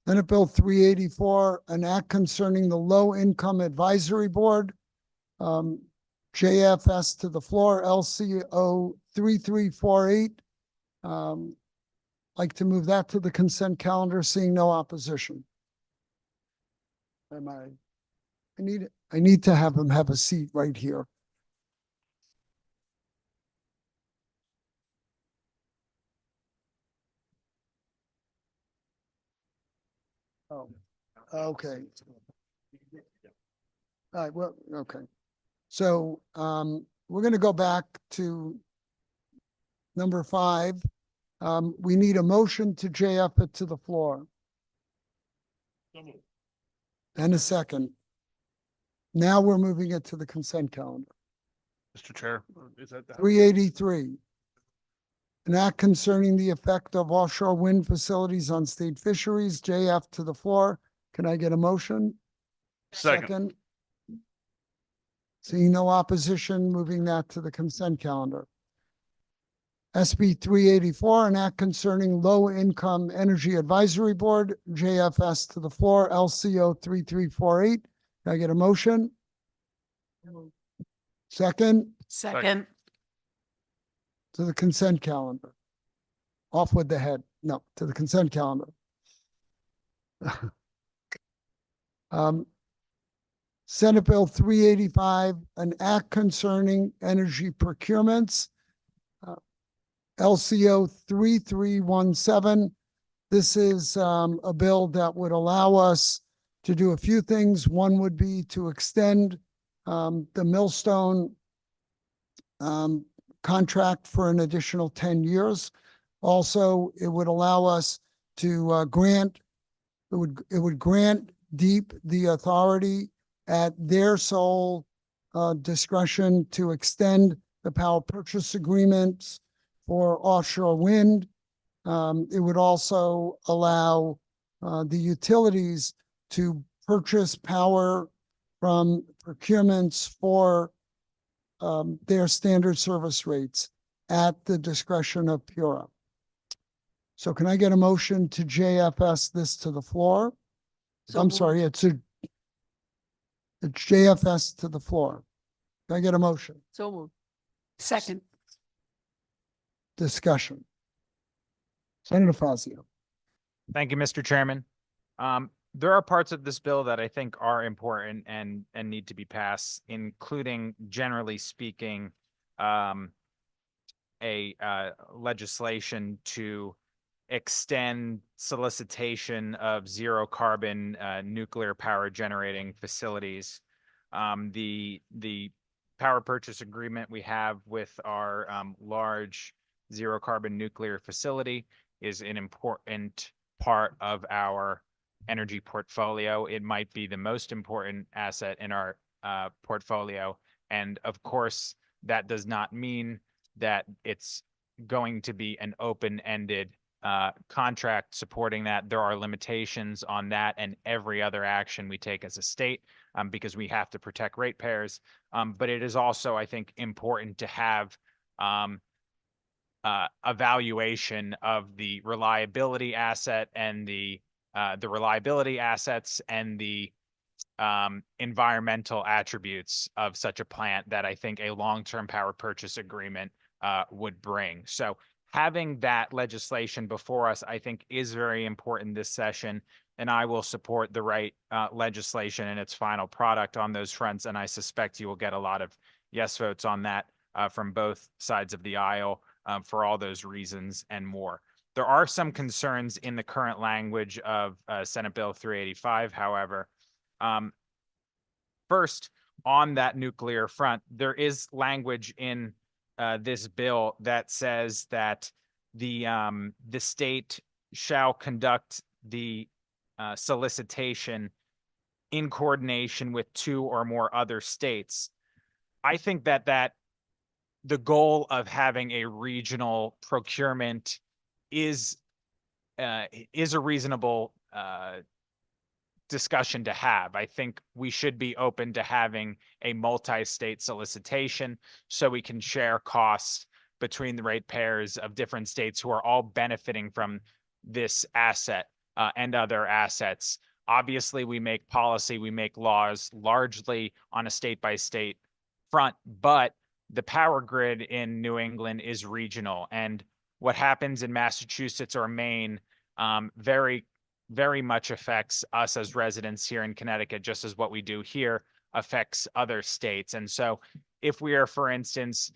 Senate Bill 384, an act concerning the Low Income Advisory Board. JFS to the floor, LCO 3348. Like to move that to the consent calendar, seeing no opposition. I need to have him have a seat right here. Oh, okay. All right, well, okay. So, we're gonna go back to number 5. We need a motion to JF it to the floor. And a second. Now we're moving it to the consent calendar. Mr. Chair, is that? 383. An act concerning the effect of offshore wind facilities on state fisheries, JF to the floor. Can I get a motion? Second. Seeing no opposition, moving that to the consent calendar. SB 384, an act concerning Low Income Energy Advisory Board, JFS to the floor, LCO 3348. Can I get a motion? Second, Second. to the consent calendar. Off with the head. No, to the consent calendar. Senate Bill 385, an act concerning energy procurements. LCO 3317. This is a bill that would allow us to do a few things. One would be to extend the Millstone contract for an additional 10 years. Also, it would allow us to grant, it would grant DEEP the authority at their sole discretion to extend the power purchase agreements for offshore wind. It would also allow the utilities to purchase power from procurements for their standard service rates at the discretion of Pura. So can I get a motion to JFS this to the floor? So I'm moved. sorry, it's JFS to the floor. Can I get a motion? So moved. Second. Discussion. Senator Fazio. Thank you, Mr. Chairman. There are parts of this bill that I think are important and need to be passed, including, generally speaking, legislation to extend solicitation of zero carbon nuclear power generating facilities. The power purchase agreement we have with our large zero carbon nuclear facility is an important part of our energy portfolio. It might be the most important asset in our portfolio. And of course, that does not mean that it's going to be an open-ended contract supporting that. There are limitations on that and every other action we take as a state because we have to protect ratepayers. But it is also, I think, important to have evaluation of the reliability asset and the reliability assets and the environmental attributes of such a plant that I think a long-term power purchase agreement would bring. So having that legislation before us, I think, is very important this session, and I will support the right legislation and its final product on those fronts. And I suspect you will get a lot of yes votes on that from both sides of the aisle for all those reasons and more. There are some concerns in the current language of Senate Bill 385, however. First, on that nuclear front, there is language in this bill that says that the state shall conduct the solicitation in coordination with 2 or more other states. I think that the goal of having a regional procurement is a reasonable discussion to have. I think we should be open to having a multi-state solicitation so we can share costs between the ratepayers of different states who are all benefiting from this asset and other assets. Obviously, we make policy, we make laws largely on a state-by-state front, but the power grid in New England is regional, and what happens in Massachusetts or Maine very much affects us as residents here in Connecticut, just as what we do here affects other states. And so if we are, for instance,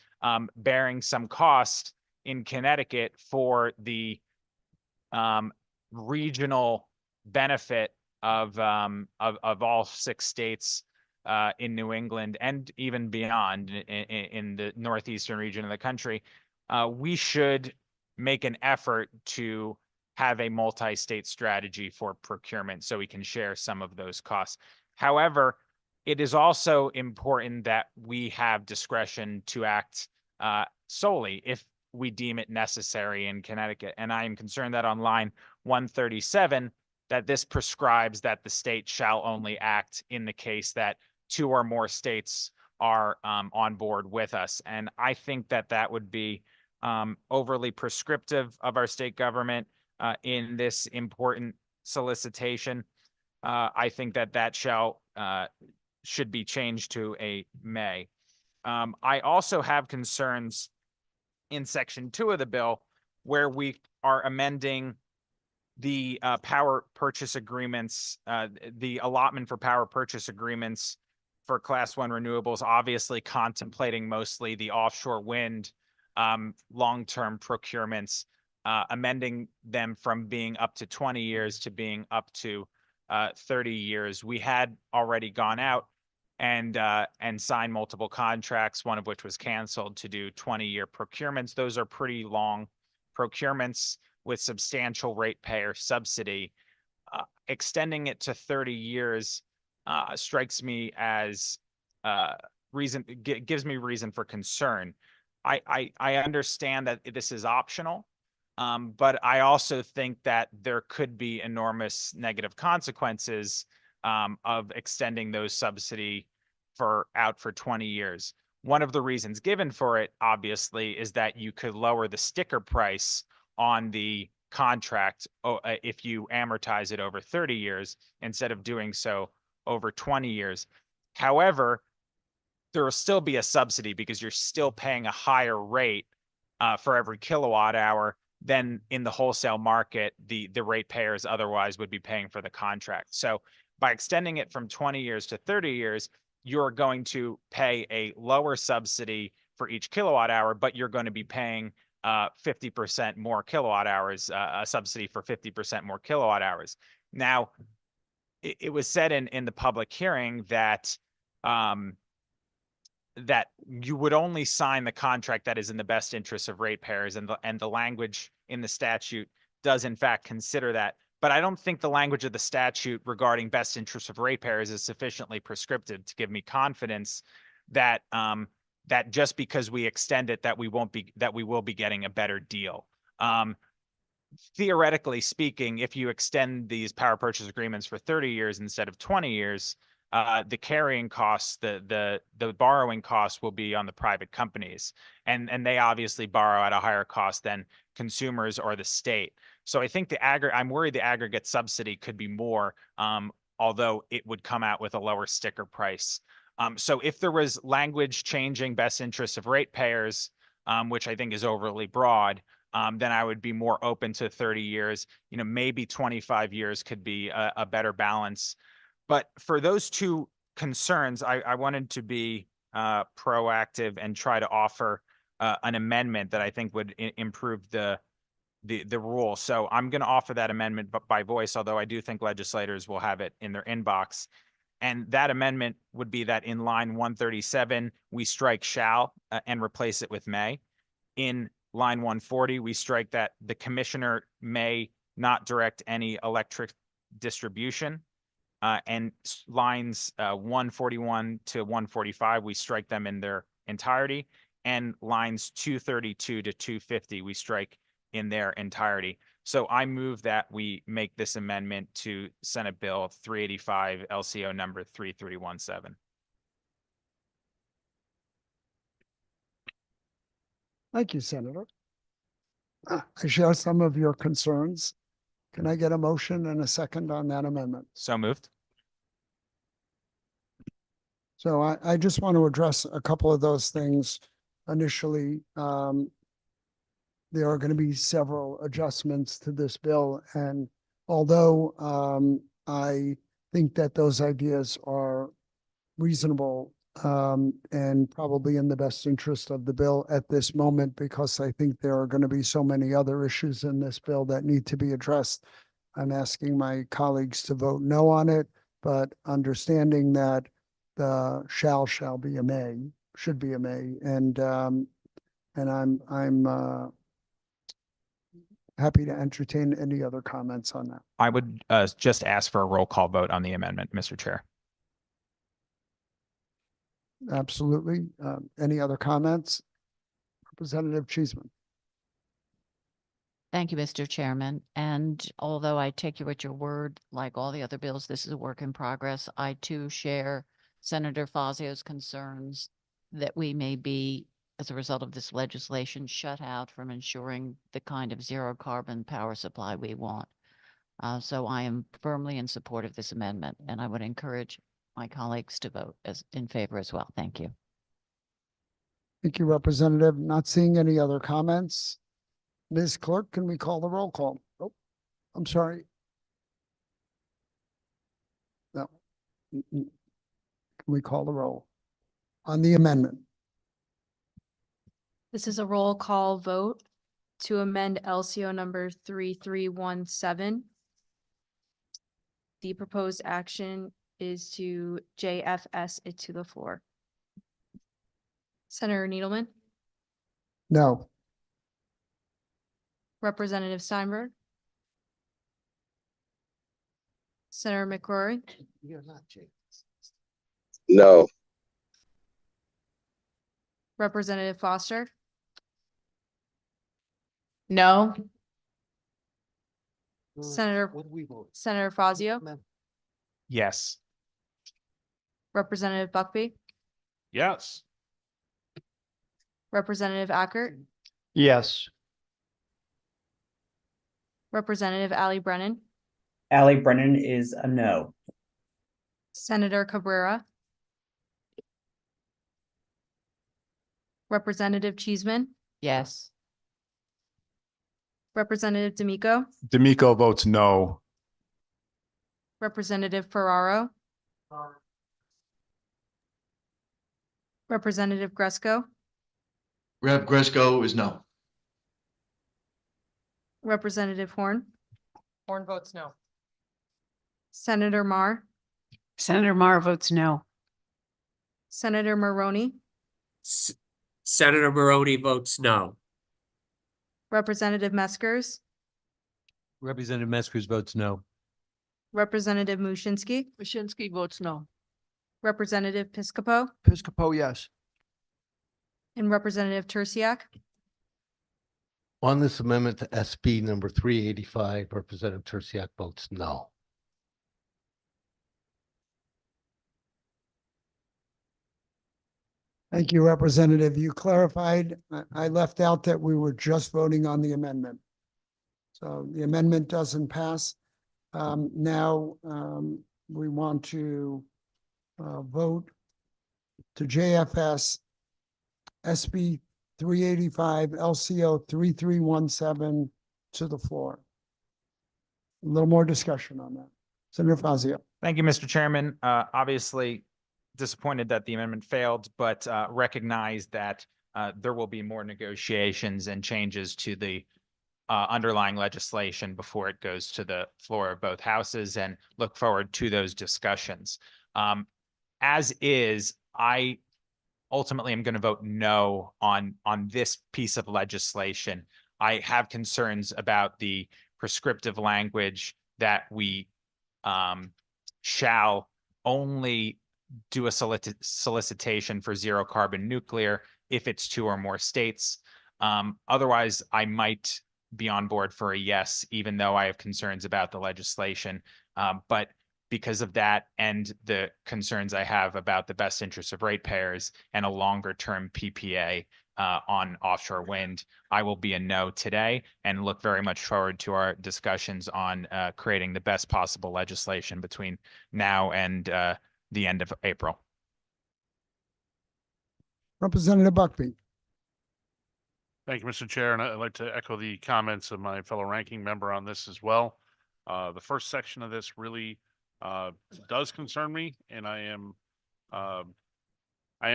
bearing some cost in Connecticut for the regional benefit of all 6 states in New England and even beyond in the northeastern region of the country, we should make an effort to have a multi-state strategy for procurement so we can share some of those costs. However, it is also important that we have discretion to act solely if we deem it necessary in Connecticut. And I am concerned that on line 137, that this prescribes that the state shall only act in the case that 2 or more states are on board with us. And I think that would be overly prescriptive of our state government in this important solicitation. I think that should be changed to a may. I also have concerns in section 2 of the bill where we are amending the power purchase agreements, the allotment for power purchase agreements for Class 1 renewables, obviously contemplating mostly the offshore wind long-term procurements, amending them from being up to 20 years to being up to 30 years. We had already gone out and signed multiple contracts, one of which was canceled, to do 20-year procurements. Those are pretty long procurements with substantial ratepayer subsidy. Extending it to 30 years strikes me as gives me reason for concern. I understand that this is optional, but I also think that there could be enormous negative consequences of extending those subsidy out for 20 years. one of the reasons given for it, obviously, is that you could lower the sticker price on the contract if you amortize it over 30 years instead of doing so over 20 years. However, there will still be a subsidy because you're still paying a higher rate for every kilowatt hour than in the wholesale market the ratepayers otherwise would be paying for the contract. So by extending it from 20 years to 30 years, you're going to pay a lower subsidy for each kilowatt hour, but you're going to be paying 50% more kilowatt hours, a subsidy for 50% more kilowatt hours. Now, it was said in the public hearing that that you would only sign the contract that is in the best interest of ratepayers, and the language in the statute does in fact consider that. But I don't think the language of the statute regarding best interest of ratepayers is sufficiently prescriptive to give me confidence that that just because we extend it, that we will be getting a better deal. Theoretically speaking, if you extend these power purchase agreements for 30 years instead of 20 years, the carrying costs, the borrowing costs will be on the private companies, and they obviously borrow at a higher cost than consumers or the state. So I think I'm worried the aggregate subsidy could be more, although it would come out with a lower sticker price. So if there was language changing best interest of ratepayers, which I think is overly broad, then I would be more open to 30 years. Maybe 25 years could be a better balance. But for those two concerns, I wanted to be proactive and try to offer an amendment that I think would improve the rule. So I'm going to offer that amendment by voice, although I do think legislators will have it in their inbox. And that amendment would be that in line 137, we strike shall and replace it with may. In line 140, we strike that the commissioner may not direct any electric distribution. And lines 141 to 145, we strike them in their entirety. And lines 232 to 250, we strike in their entirety. So I move that we make this amendment to Senate Bill 385, LCO number 3317. Thank you, Senator. I share some of your concerns. Can I get a motion and a second on that amendment? So moved. So I just want to address a couple of those things. Initially, there are going to be several adjustments to this bill. And although I think that those ideas are reasonable and probably in the best interest of the bill at this moment, because I think there are going to be so many other issues in this bill that need to be addressed, I'm asking my colleagues to vote no on it, but understanding that the shall be a may, should be a may, and I'm happy to entertain any other comments on that. I would just ask for a roll call vote on the amendment, Mr. Chair. Absolutely. Any other comments? Representative Cheeseman. Thank you, Mr. Chairman. And although I take you at your word, like all the other bills, this is a work in progress. I too share Senator Fazio's concerns that we may be, as a result of this legislation, shut out from ensuring the kind of zero carbon power supply we want. So I am firmly in support of this amendment, and I would encourage my colleagues to vote in favor as well. Thank you. Thank you, Representative. Not seeing any other comments. Ms. Clerk, can we call the roll call? Oh, I'm sorry. No. Can we call the roll on the amendment? This is a roll call vote to amend LCO number 3317. The proposed action is to JFS it to the floor. Senator Needleman, No. Representative Steinberg, Senator McCrory, No. Representative Foster, No. Senator Fazio, Yes. Representative Buckby, Yes. Representative Ackert, Yes. Representative Ali Brennan, Ali Brennan is a no. Senator Cabrera, Representative Cheeseman, Yes. Representative D'Amico, D'Amico votes no. Representative Ferraro, Representative Gresco, Rep. Gresco is no. Representative Horn, Horn votes no. Senator Mar, Senator Mar votes no. Senator Maroney, Senator Maroney votes no. Representative Meskers, Representative Meskers votes no. Representative Mushinski, Waschinsky votes no. Representative Piscopo, Piscopo, yes. and Representative Tursiak. On this amendment to SB number 385, Representative Tursiak votes no. Thank you, Representative. You clarified. I left out that we were just voting on the amendment. So the amendment doesn't pass. Now, we want to vote to JFS SB 385 LCO 3317 to the floor. A little more discussion on that. Senator Fazio. Thank you, Mr. Chairman. Obviously disappointed that the amendment failed, but recognize that there will be more negotiations and changes to the underlying legislation before it goes to the floor of both houses, and look forward to those discussions. As is, I ultimately am going to vote no on this piece of legislation. I have concerns about the prescriptive language that we shall only do a solicitation for zero carbon nuclear if it's 2 or more states. Otherwise, I might be on board for a yes, even though I have concerns about the legislation. But because of that and the concerns I have about the best interests of ratepayers and a longer term PPA on offshore wind, I will be a no today and look very much forward to our discussions on creating the best possible legislation between now and the end of April. Representative Buckby. Thank you, Mr. Chair, and I'd like to echo the comments of my fellow ranking member on this as well. The first section of this really does concern me, and I am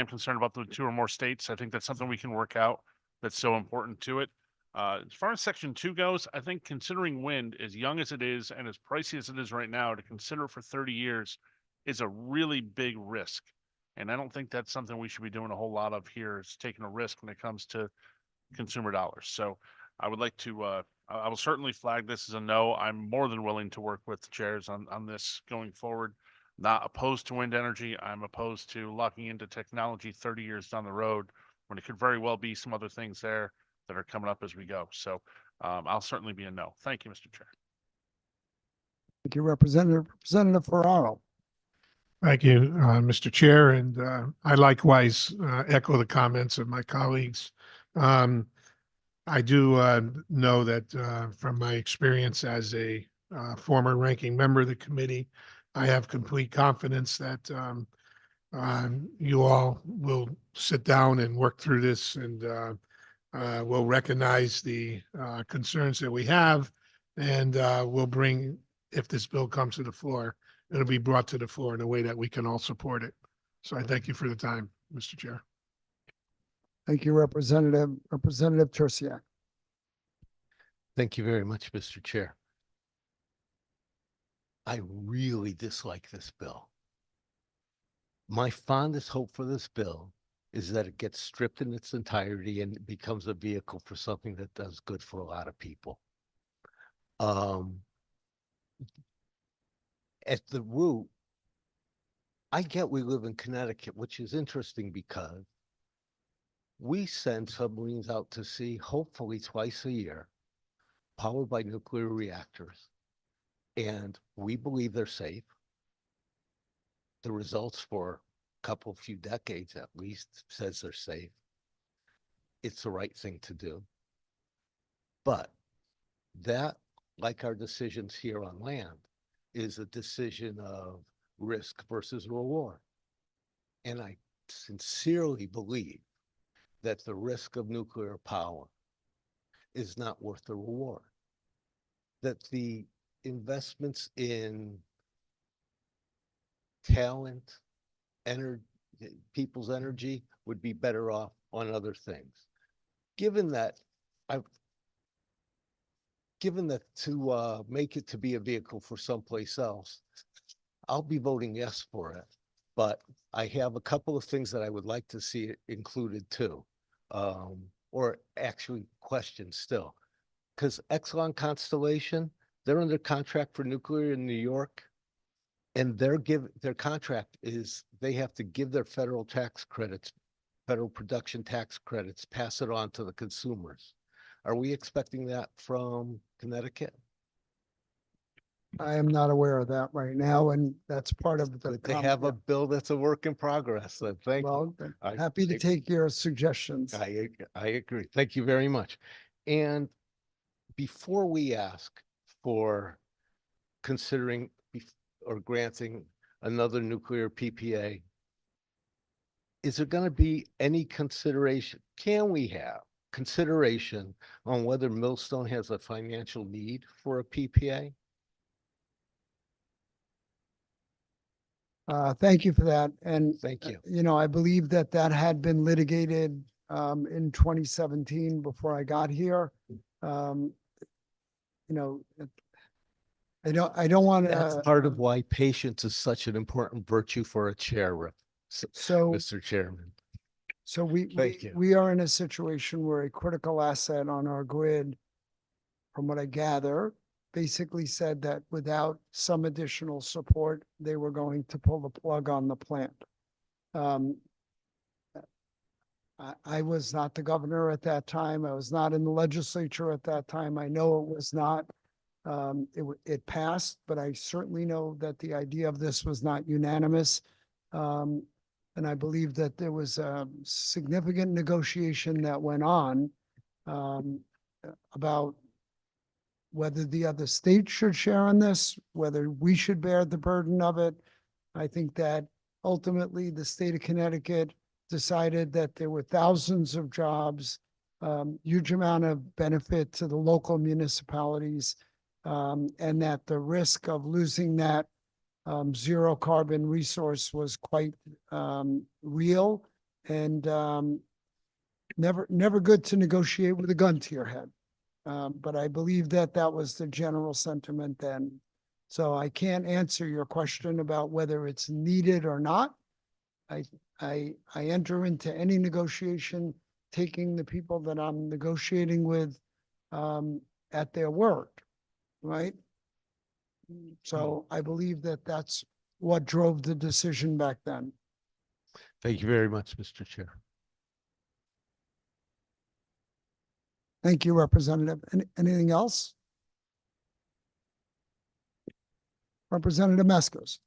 concerned about the 2 or more states. I think that's something we can work out that's so important to it. As far as section 2 goes, I think considering wind, as young as it is and as pricey as it is right now, to consider for 30 years is a really big risk. And I don't think that's something we should be doing a whole lot of here, is taking a risk when it comes to consumer dollars. So I would like to, I will certainly flag this as a no. I'm more than willing to work with the chairs on this going forward. Not opposed to wind energy. I'm opposed to locking into technology 30 years down the road when it could very well be some other things there that are coming up as we go. So I'll certainly be a no. Thank you, Mr. Chair. Thank you, Representative Ferraro. Thank you, Mr. Chair, and I likewise echo the comments of my colleagues. I do know that from my experience as a former ranking member of the committee, I have complete confidence that you all will sit down and work through this, and will recognize the concerns that we have, and will bring, if this bill comes to the floor, it'll be brought to the floor in a way that we can all support it. So I thank you for the time, Mr. Chair. Thank you, Representative Tursiak. Thank you very much, Mr. Chair. I really dislike this bill. My fondest hope for this bill is that it gets stripped in its entirety and it becomes a vehicle for something that does good for a lot of people. At the root, I get we live in Connecticut, which is interesting because we send submarines out to sea, hopefully twice a year, powered by nuclear reactors. And we believe they're safe. The results for a few decades at least says they're safe. it's the right thing to do. But that, like our decisions here on land, is a decision of risk versus reward. And I sincerely believe that the risk of nuclear power is not worth the reward. That the investments in talent, energy, people's energy would be better off on other things. Given that to make it to be a vehicle for someplace else, I'll be voting yes for it. But I have a couple of things that I would like to see included too, or actually questions still. Because Exelon Constellation, they're under contract for nuclear in New York. And their contract is they have to give their federal tax credits, federal production tax credits, pass it on to the consumers. Are we expecting that from Connecticut? I am not aware of that right now, and that's part of the. They have a bill that's a work in progress. So thank you. Well, I- happy to take your suggestions. I agree. Thank you very much. And before we ask for considering or granting another nuclear PPA, is there going to be any consideration? Can we have consideration on whether Millstone has a financial need for a PPA? Thank you for that. And Thank you. you know, I believe that had been litigated in 2017 before I got here. You know, I don't want That's to. part of why patience is such an important virtue for a chair, So, Mr. Chairman. so we Thank you. we are in a situation where a critical asset on our grid, from what I gather, basically said that without some additional support, they were going to pull the plug on the plant. I was not the governor at that time. I was not in the legislature at that time. I know it was not. It passed, but I certainly know that the idea of this was not unanimous. And I believe that there was a significant negotiation that went on about whether the other states should share in this, whether we should bear the burden of it. I think that ultimately the state of Connecticut decided that there were thousands of jobs, huge amount of benefit to the local municipalities, and that the risk of losing that zero carbon resource was quite real and never good to negotiate with a gun to your head. But I believe that was the general sentiment then. So I can't answer your question about whether it's needed or not. I enter into any negotiation taking the people that I'm negotiating with at their word, right? So I believe that that's what drove the decision back then. Thank you very much, Mr. Chair. Thank you, Representative. Anything else? Representative Meskos.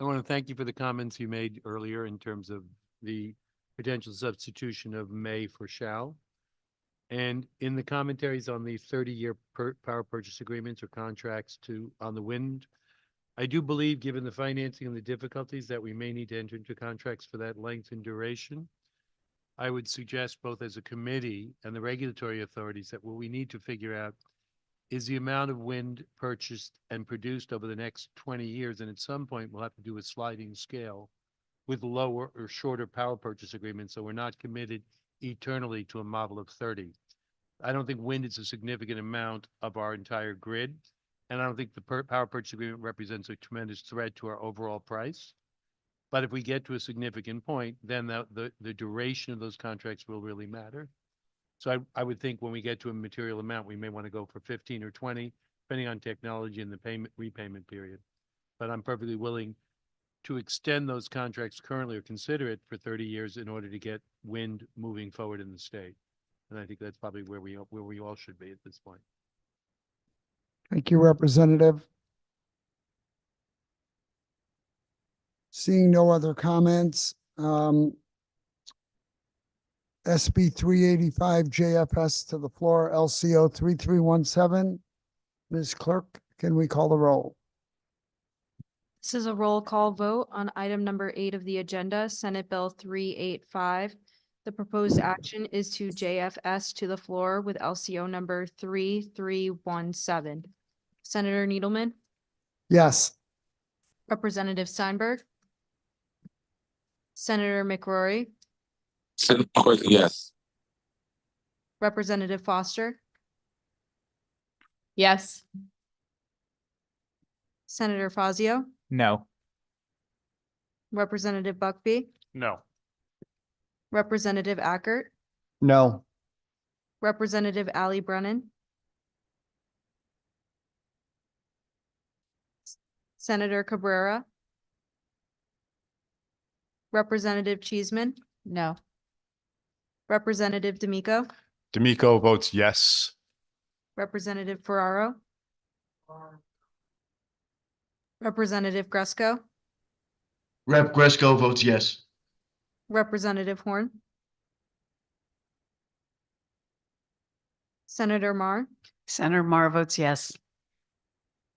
I want to thank you for the comments you made earlier in terms of the potential substitution of may for shall. And in the commentaries on the 30-year power purchase agreements or contracts on the wind, I do believe, given the financing and the difficulties, that we may need to enter into contracts for that length and duration. I would suggest both as a committee and the regulatory authorities that what we need to figure out is the amount of wind purchased and produced over the next 20 years. And at some point, we'll have to do a sliding scale with lower or shorter power purchase agreements. So we're not committed eternally to a model of 30. I don't think wind is a significant amount of our entire grid. And I don't think the power purchase agreement represents a tremendous threat to our overall price. But if we get to a significant point, then the duration of those contracts will really matter. So I would think when we get to a material amount, we may want to go for 15 or 20, depending on technology and the repayment period. But I'm perfectly willing to extend those contracts currently or consider it for 30 years in order to get wind moving forward in the state. And I think that's probably where we all should be at this point. Thank you, Representative. Seeing no other comments, SB 385 JFS to the floor, LCO 3317. Ms. Clerk, can we call the roll? This is a roll call vote on item number 8 of the agenda, Senate Bill 385. The proposed action is to JFS to the floor with LCO number 3317. Senator Needleman, Yes. Representative Steinberg, Senator McCrory, Senator McCoy, yes. Representative Foster, Yes. Senator Fazio, No. Representative Buckby, No. Representative Ackert, No. Representative Ali Brennan, Senator Cabrera, Representative Cheeseman, No. Representative D'Amico, D'Amico votes yes. Representative Ferraro, Representative Gresco, Rep. Gresco votes yes. Representative Horn, Senator Mar, Senator Mar votes yes.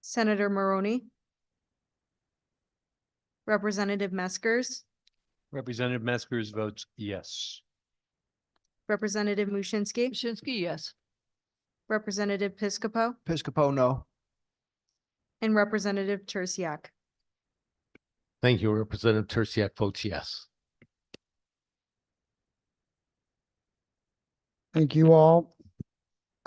Senator Maroney, Representative Meskers, Representative Meskers votes yes. Representative Mushinski, Mushinski, yes. Representative Piscopo, Piscopo, no. and Representative Tersiak. Thank you. Representative Tersiak votes yes. Thank you all.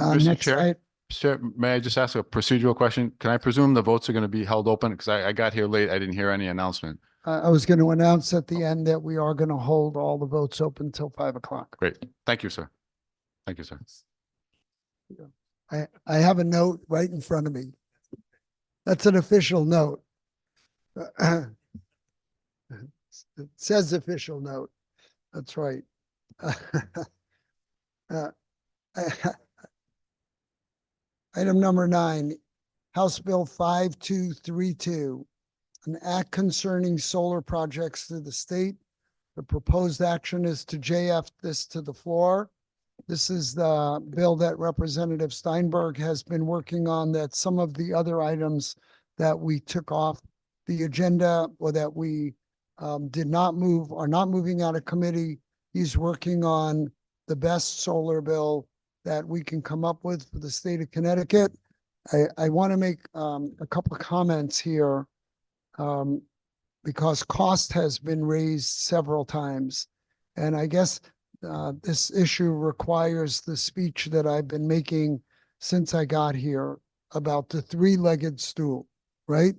Mr. Next, Chair? Sir, may I just ask a procedural question? Can I presume the votes are going to be held open? Because I got here late. I didn't hear any announcement. I was going to announce at the end that we are going to hold all the votes open till 5 o'clock. Great. Thank you, sir. Thank you, sir. I have a note right in front of me. That's an official note. It says official note. That's right. Item number 9, House Bill 5232, an act concerning solar projects to the state. The proposed action is to JF this to the floor. This is the bill that Representative Steinberg has been working on, that some of the other items that we took off the agenda or that we did not move are not moving out of committee. He's working on the best solar bill that we can come up with for the state of Connecticut. I want to make a couple of comments here because cost has been raised several times. And I guess this issue requires the speech that I've been making since I got here about the three-legged stool, right?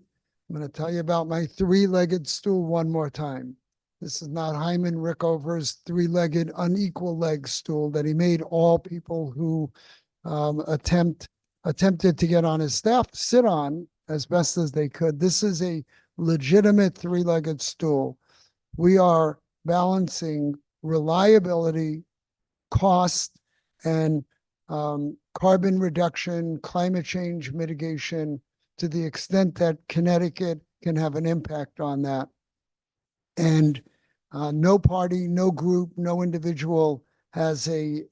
I'm going to tell you about my three-legged stool one more time. This is not Hyman Rickover's three-legged unequal leg stool that he made all people who attempted to get on his staff sit on as best as they could. This is a legitimate three-legged stool. We are balancing reliability, cost, and carbon reduction, climate change mitigation to the extent that Connecticut can have an impact on that. And no party, no group, no individual has a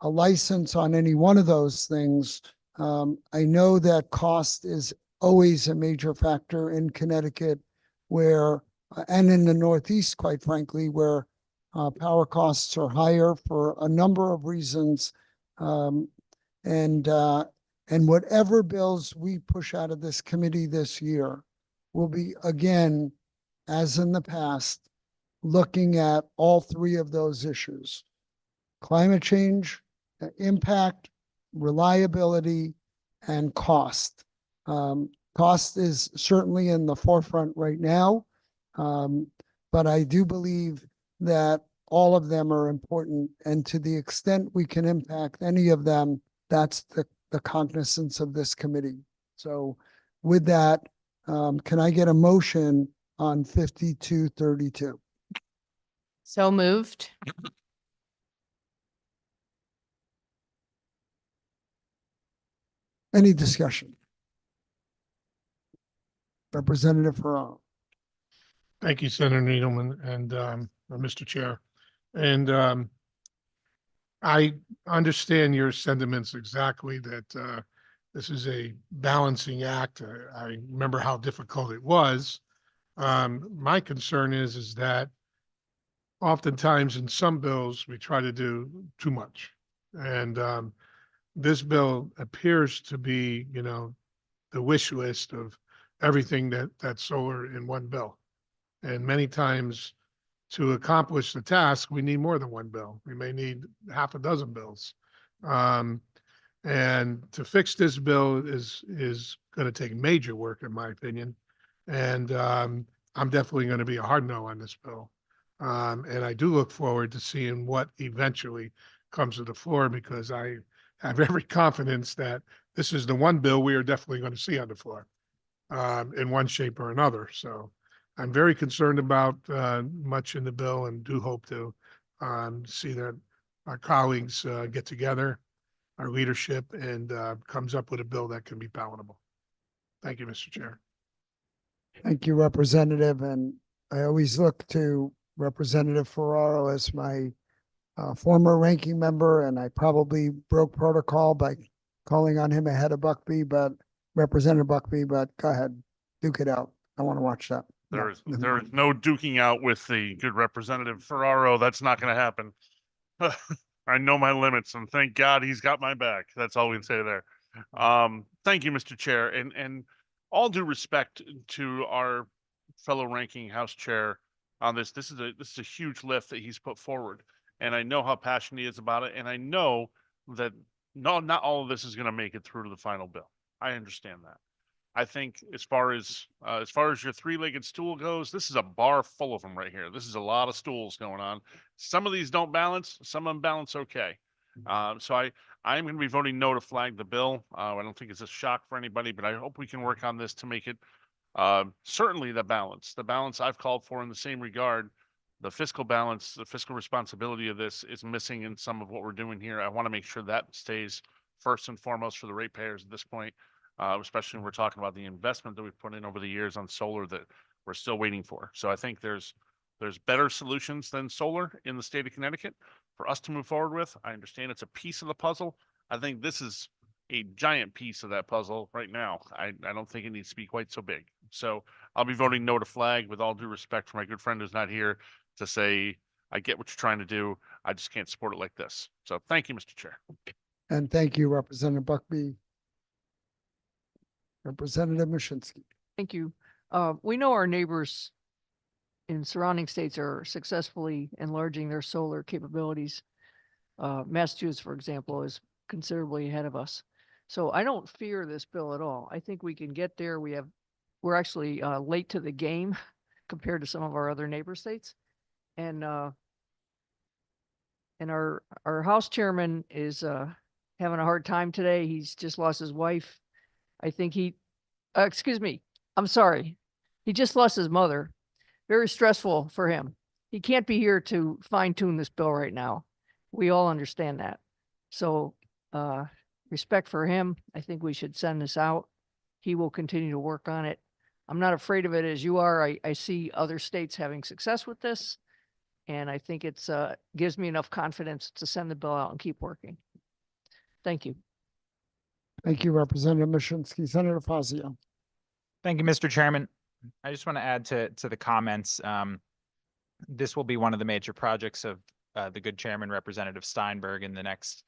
license on any one of those things. I know that cost is always a major factor in Connecticut, where and in the Northeast, quite frankly, where power costs are higher for a number of reasons. And whatever bills we push out of this committee this year will be, again, as in the past, looking at all three of those issues: climate change, impact, reliability, and cost. Cost is certainly in the forefront right now, but I do believe that all of them are important, and to the extent we can impact any of them, that's the cognizance of this committee. So with that, can I get a motion on 5232? So moved. Any discussion? Representative Ferraro. Thank you, Senator Needleman and Mr. Chair. And I understand your sentiments exactly that this is a balancing act. I remember how difficult it was. My concern is that oftentimes in some bills, we try to do too much. And this bill appears to be, you know, the wish list of everything that's solar in one bill. And many times to accomplish the task, we need more than one bill. We may need half a dozen bills. And to fix this bill is going to take major work, in my opinion. And I'm definitely going to be a hard no on this bill. And I do look forward to seeing what eventually comes to the floor, because I have every confidence that this is the one bill we are definitely going to see on the floor in one shape or another. So I'm very concerned about much in the bill, and do hope to see that our colleagues get together, our leadership, and comes up with a bill that can be palatable. Thank you, Mr. Chair. Thank you, Representative. And I always look to Representative Ferraro as my former ranking member, and I probably broke protocol by calling on him ahead of Buckby, but Representative Buckby, but go ahead, duke it out. I want to watch that. There is no duking out with the good Representative Ferraro. That's not going to happen. I know my limits, and thank God he's got my back. That's all we can say there. Thank you, Mr. Chair, and all due respect to our fellow ranking House Chair on this. This is a huge lift that he's put forward, and I know how passionate he is about it, and I know that not all of this is going to make it through to the final bill. I understand that. I think as far as your three-legged stool goes, this is a bar full of them right here. This is a lot of stools going on. Some of these don't balance, some of them balance okay. So I'm going to be voting no to flag the bill. I don't think it's a shock for anybody, but I hope we can work on this to make it certainly the balance I've called for in the same regard. The fiscal balance, the fiscal responsibility of this is missing in some of what we're doing here. I want to make sure that stays first and foremost for the ratepayers at this point. Especially when we're talking about the investment that we've put in over the years on solar that we're still waiting for. So I think there's better solutions than solar in the state of Connecticut for us to move forward with. I understand it's a piece of the puzzle. I think this is a giant piece of that puzzle right now. I don't think it needs to be quite so big. So I'll be voting no to flag, with all due respect for my good friend who's not here to say, I get what you're trying to do. I just can't support it like this. So thank you, Mr. Chair. And thank you, Representative Buckby. Representative Mashinsky. Thank you. We know our neighbors in surrounding states are successfully enlarging their solar capabilities. Massachusetts, for example, is considerably ahead of us. So I don't fear this bill at all. I think we can get there. We're actually late to the game compared to some of our other neighbor states. And our House chairman is having a hard time today. He's just lost his wife. I think excuse me, I'm sorry. He just lost his mother. Very stressful for him. He can't be here to fine tune this bill right now. We all understand that. So respect for him. I think we should send this out. He will continue to work on it. I'm not afraid of it as you are. I see other states having success with this. And I think it's gives me enough confidence to send the bill out and keep working. Thank you. Thank you, Representative Mashinsky. Senator Fazio. Thank you, Mr. Chairman. I just want to add to the comments. This will be one of the major projects of the good chairman, Representative Steinberg, in the next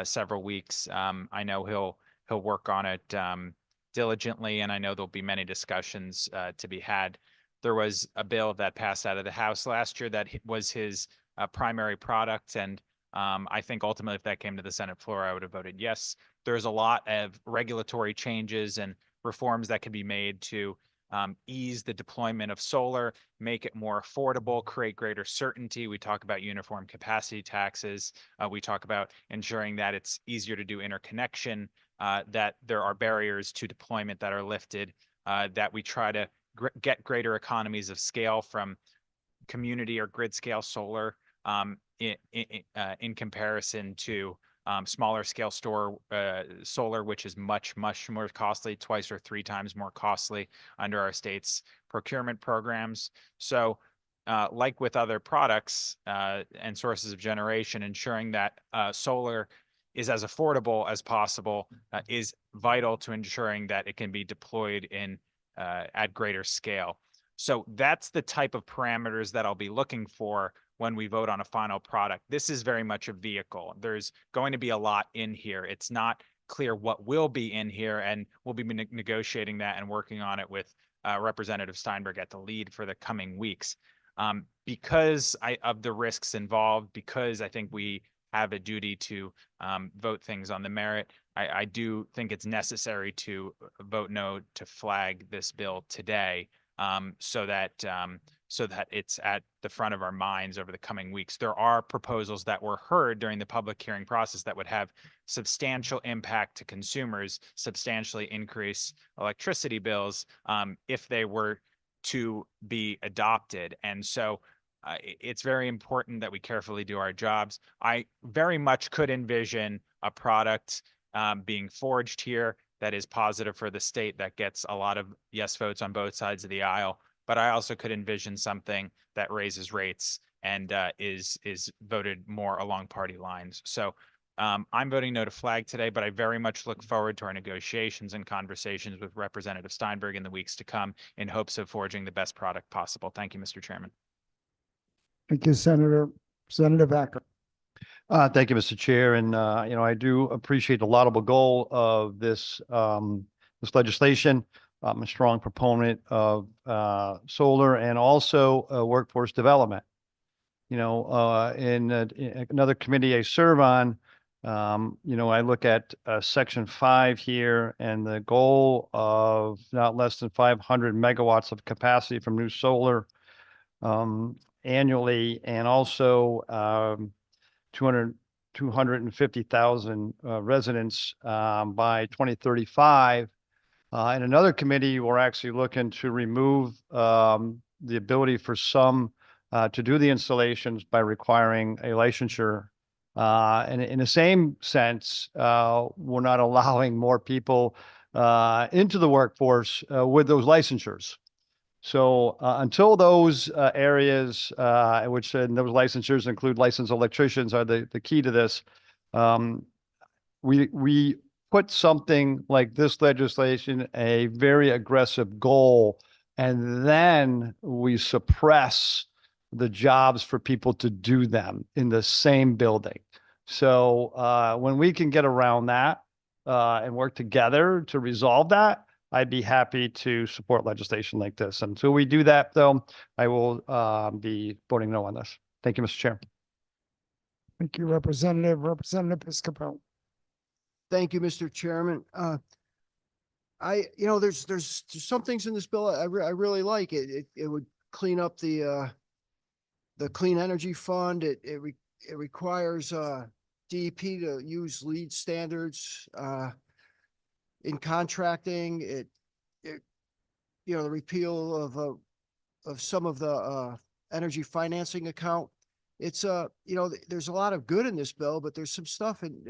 several weeks. I know he'll work on it diligently, and I know there'll be many discussions to be had. There was a bill that passed out of the House last year that was his primary product, and I think ultimately if that came to the Senate floor, I would have voted yes. There's a lot of regulatory changes and reforms that can be made to ease the deployment of solar, make it more affordable, create greater certainty. We talk about uniform capacity taxes. We talk about ensuring that it's easier to do interconnection, that there are barriers to deployment that are lifted, that we try to get greater economies of scale from community or grid scale solar in comparison to smaller scale solar, which is much more costly, 2 or 3 times more costly under our state's procurement programs. So like with other products and sources of generation, ensuring that solar is as affordable as possible is vital to ensuring that it can be deployed in at greater scale. So that's the type of parameters that I'll be looking for when we vote on a final product. This is very much a vehicle. There's going to be a lot in here. It's not clear what will be in here, and we'll be negotiating that and working on it with Representative Steinberg at the lead for the coming weeks. Because of the risks involved, because I think we have a duty to vote things on the merit, I do think it's necessary to vote no to flag this bill today, so that it's at the front of our minds over the coming weeks. There are proposals that were heard during the public hearing process that would have substantial impact to consumers, substantially increase electricity bills if they were to be adopted. And so it's very important that we carefully do our jobs. I very much could envision a product being forged here that is positive for the state, that gets a lot of yes votes on both sides of the aisle. But I also could envision something that raises rates and is voted more along party lines. So I'm voting no to flag today, but I very much look forward to our negotiations and conversations with Representative Steinberg in the weeks to come in hopes of forging the best product possible. Thank you, Mr. Chairman. Thank you, Senator. Representative Acker. Thank you, Mr. Chair. And, I do appreciate the laudable goal of this, this legislation. I'm a strong proponent of solar and also workforce development. In another committee I serve on, I look at Section 5 here and the goal of not less than 500 megawatts of capacity from new solar annually, and also 250,000 residents by 2035. In another committee, we're actually looking to remove the ability for some to do the installations by requiring a licensure. And in the same sense, we're not allowing more people into the workforce with those licensures. So until those areas, which those licensures include licensed electricians, are the key to this, we put something like this legislation, a very aggressive goal, and then we suppress the jobs for people to do them in the same building. So when we can get around that and work together to resolve that, I'd be happy to support legislation like this. Until we do that, though, I will be voting no on this. Thank you, Mr. Chair. Thank you, Representative Piscopo. Thank you, Mr. Chairman. There's some things in this bill I really like. It would clean up the Clean Energy Fund. It requires DEP to use LEED standards in contracting. The repeal of some of the energy financing account. It's there's a lot of good in this bill, but there's some stuff in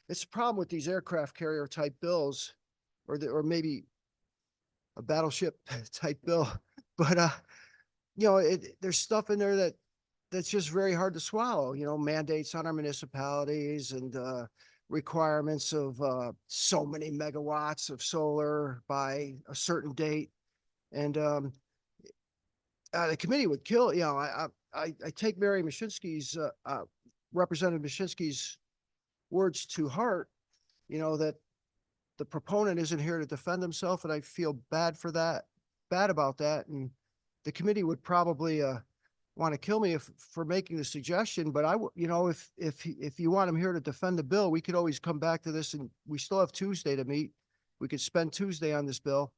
it's a problem with these aircraft carrier type bills, or maybe a battleship type bill. But there's stuff in there that's just very hard to swallow. Mandates on our municipalities and requirements of so many megawatts of solar by a certain date, and the committee would kill. I take Mary Mashinsky's Representative Mashinsky's words to heart. That the proponent isn't here to defend himself, and I feel bad about that. And the committee would probably want to kill me for making the suggestion. But if you want him here to defend the bill, we could always come back to this, and we still have Tuesday to meet. We could spend Tuesday on this bill,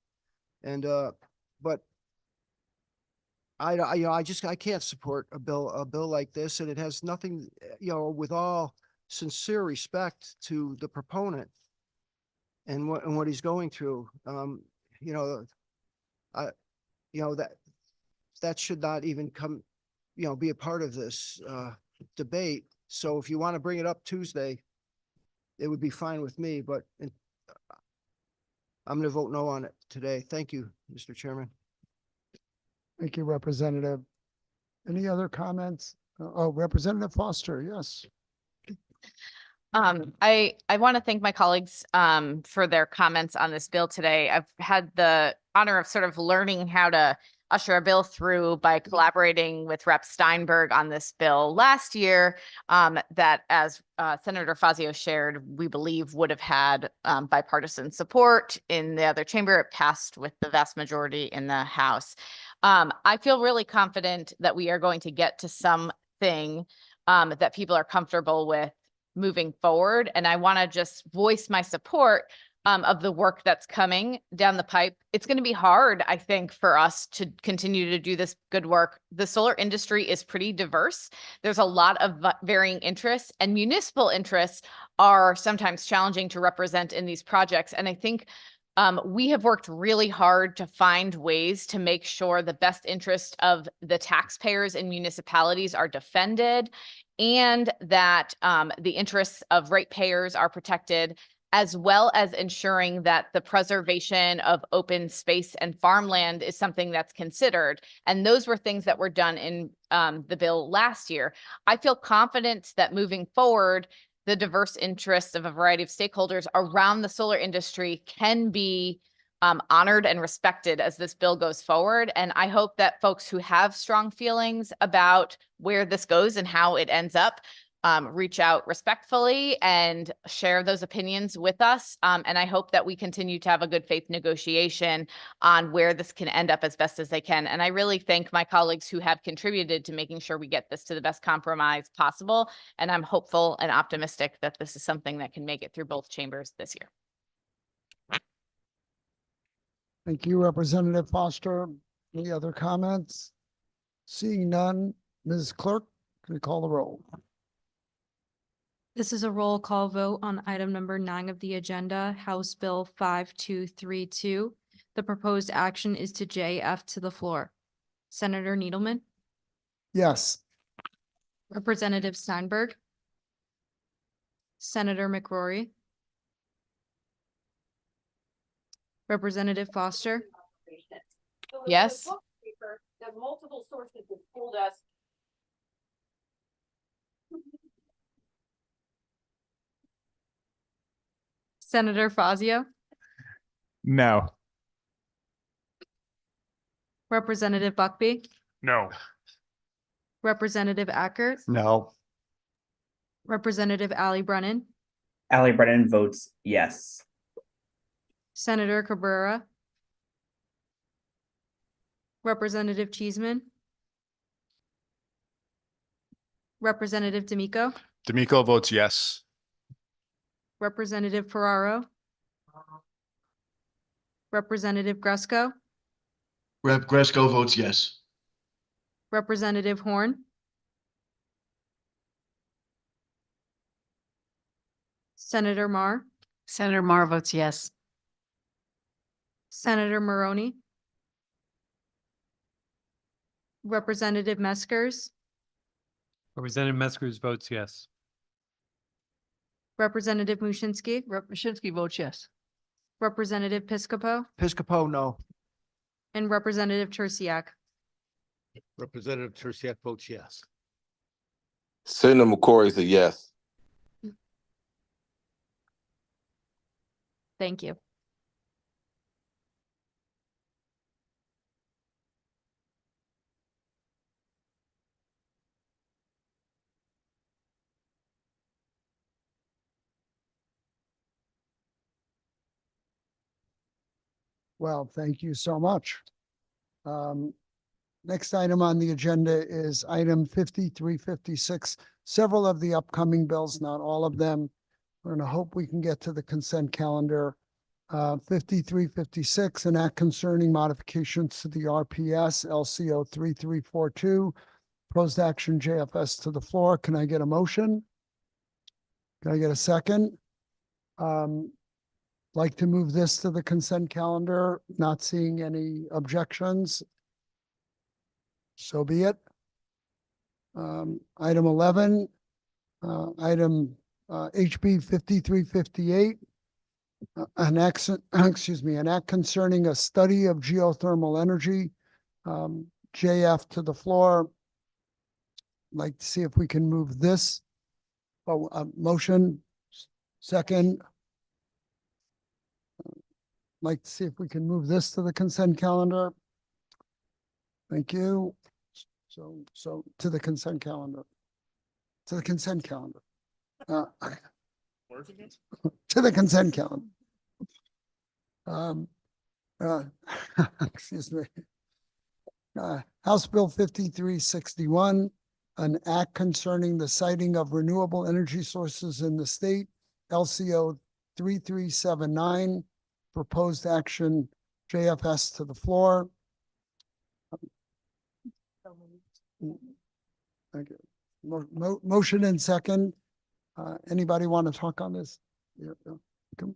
and but I can't support a bill like this, and it has nothing. With all sincere respect to the proponent and what he's going through, that should not even come, be a part of this debate. So if you want to bring it up Tuesday, it would be fine with me, but I'm going to vote no on it today. Thank you, Mr. Chairman. Thank you, Representative. Any other comments? Oh, Representative Foster, yes. I want to thank my colleagues for their comments on this bill today. I've had the honor of sort of learning how to usher a bill through by collaborating with Rep. Steinberg on this bill last year, that, as Senator Fazio shared, we believe would have had bipartisan support in the other chamber. It passed with the vast majority in the House. I feel really confident that we are going to get to something that people are comfortable with moving forward. And I want to just voice my support of the work that's coming down the pipe. It's going to be hard, I think, for us to continue to do this good work. The solar industry is pretty diverse. There's a lot of varying interests, and municipal interests are sometimes challenging to represent in these projects. And I think we have worked really hard to find ways to make sure the best interest of the taxpayers in municipalities are defended, and that the interests of ratepayers are protected, as well as ensuring that the preservation of open space and farmland is something that's considered. And those were things that were done in the bill last year. I feel confident that moving forward, the diverse interests of a variety of stakeholders around the solar industry can be honored and respected as this bill goes forward. And I hope that folks who have strong feelings about where this goes and how it ends up reach out respectfully and share those opinions with us. And I hope that we continue to have a good faith negotiation on where this can end up as best as they can. And I really thank my colleagues who have contributed to making sure we get this to the best compromise possible. And I'm hopeful and optimistic that this is something that can make it through both chambers this year. Thank you, Representative Foster. Any other comments? Seeing none, Ms. Clerk, can you call the roll? This is a roll call vote on item number 9 of the agenda, House Bill 5232. The proposed action is to JF to the floor. Senator Needleman, Yes. Representative Steinberg, Senator McCrory, Representative Foster, Yes. Multiple sources have told us. Senator Fazio, No. Representative Buckby, No. Representative Ackert, No. Representative Ali Brennan, Ali Brennan votes yes. Senator Cabrera, Representative Cheeseman, Representative D'Amico, D'Amico votes yes. Representative Ferraro, Representative Gresco, Rep. Gresco votes yes. Representative Horn, Senator Marr, Senator Marr votes yes. Senator Maroney, Representative Meskers, Representative Meskers votes yes. Representative Mushinski, Mushinski votes yes. Representative Piscopo, Piscopo, no. and Representative Tersiak. Representative Tersiak votes yes. Senator McCory is a yes. Thank you. Well, thank you so much. Next item on the agenda is item 5356. Several of the upcoming bills, not all of them. We're going to hope we can get to the consent calendar. 5356, an act concerning modifications to the RPS LCO 3342. Proposed action JFS to the floor. Can I get a motion? Can I get a second? Like to move this to the consent calendar, not seeing any objections. So be it. Item 11, item HB 5358. An act, an act concerning a study of geothermal energy. JF to the floor. like to see if we can move this. Oh, motion, second. Like to see if we can move this to the consent calendar. Thank you. So to the consent calendar. To the consent calendar. To the consent calendar. Excuse me. House Bill 5361, an act concerning the siting of renewable energy sources in the state, LCO 3379, proposed action, JFS to the floor. Thank you. Motion and second. Anybody want to talk on this? Yeah, yeah. Come.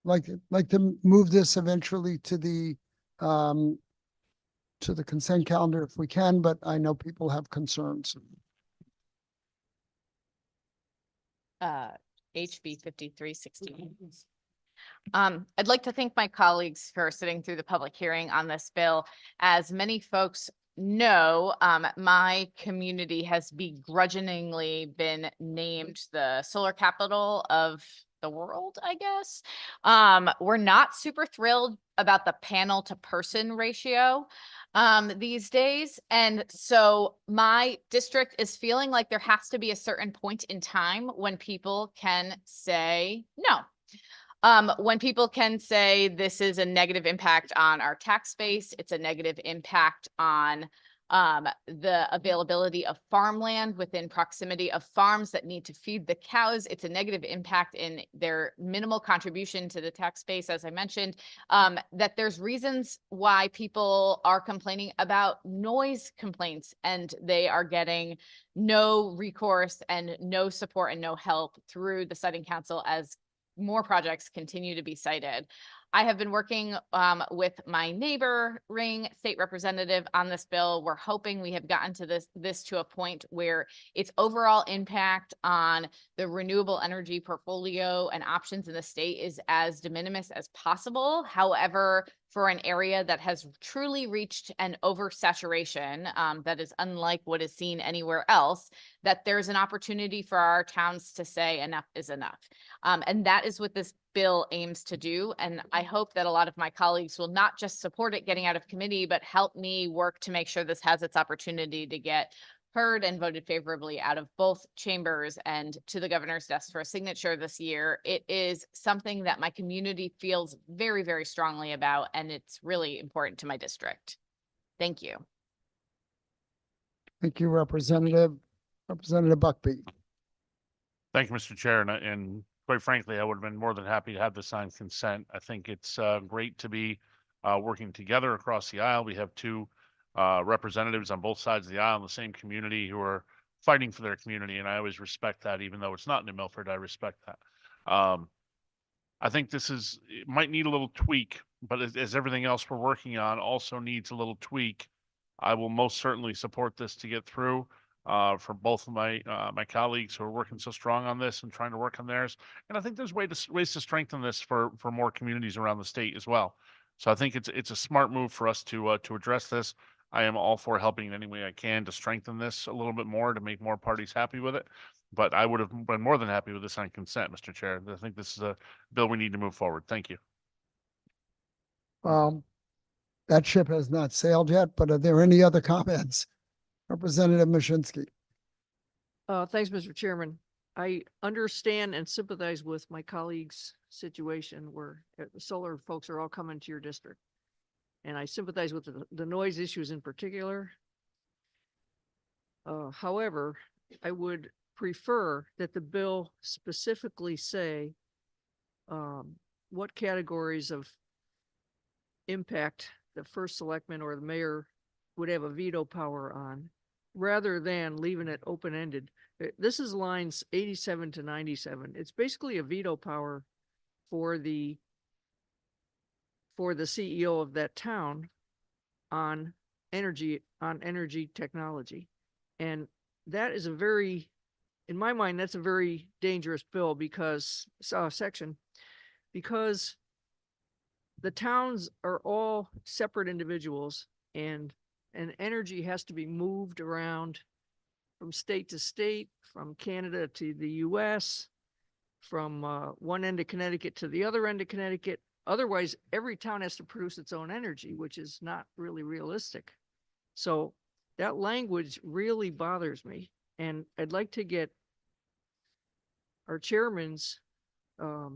Like to move this eventually to the consent calendar if we can, but I know people have concerns. HB 5360. I'd like to thank my colleagues for sitting through the public hearing on this bill. As many folks know, my community has begrudgingly been named the solar capital of the world, I guess. We're not super thrilled about the panel to person ratio these days. And so my district is feeling like there has to be a certain point in time when people can say no. When people can say this is a negative impact on our tax base, it's a negative impact on the availability of farmland within proximity of farms that need to feed the cows. It's a negative impact in their minimal contribution to the tax base, as I mentioned, that there's reasons why people are complaining about noise complaints and they are getting no recourse and no support and no help through the siting council as more projects continue to be cited. I have been working with my neighboring state representative on this bill. We're hoping we have gotten to this to a point where its overall impact on the renewable energy portfolio and options in the state is as de minimis as possible. However, for an area that has truly reached an oversaturation that is unlike what is seen anywhere else, that there's an opportunity for our towns to say enough is enough. And that is what this bill aims to do. And I hope that a lot of my colleagues will not just support it getting out of committee, but help me work to make sure this has its opportunity to get heard and voted favorably out of both chambers and to the governor's desk for a signature this year. It is something that my community feels very, very strongly about, and it's really important to my district. Thank you. Thank you, Representative Buckby. Thank you, Mr. Chair. And quite frankly, I would have been more than happy to have this on consent. I think it's great to be working together across the aisle. We have two representatives on both sides of the aisle in the same community who are fighting for their community. And I always respect that, even though it's not New Milford, I respect that. I think it might need a little tweak, but as everything else we're working on also needs a little tweak, I will most certainly support this to get through for both of my colleagues who are working so strong on this and trying to work on theirs. And I think there's ways to strengthen this for more communities around the state as well. So I think it's a smart move for us to address this. I am all for helping in any way I can to strengthen this a little bit more to make more parties happy with it. But I would have been more than happy with this on consent, Mr. Chair. I think this is a bill we need to move forward. Thank you. That ship has not sailed yet, but are there any other comments? Representative Mashinsky. Thanks, Mr. Chairman. I understand and sympathize with my colleagues' situation where the solar folks are all coming to your district. And I sympathize with the noise issues in particular. However, I would prefer that the bill specifically say what categories of impact the first selectman or the mayor would have a veto power on, rather than leaving it open-ended. This is lines 87 to 97. It's basically a veto power for the CEO of that town on energy technology. And that is in my mind, that's a very dangerous bill because the towns are all separate individuals and and energy has to be moved around from state to state, from Canada to the US, from one end of Connecticut to the other end of Connecticut. Otherwise, every town has to produce its own energy, which is not really realistic. So that language really bothers me. And I'd like to get our chairman's, I'd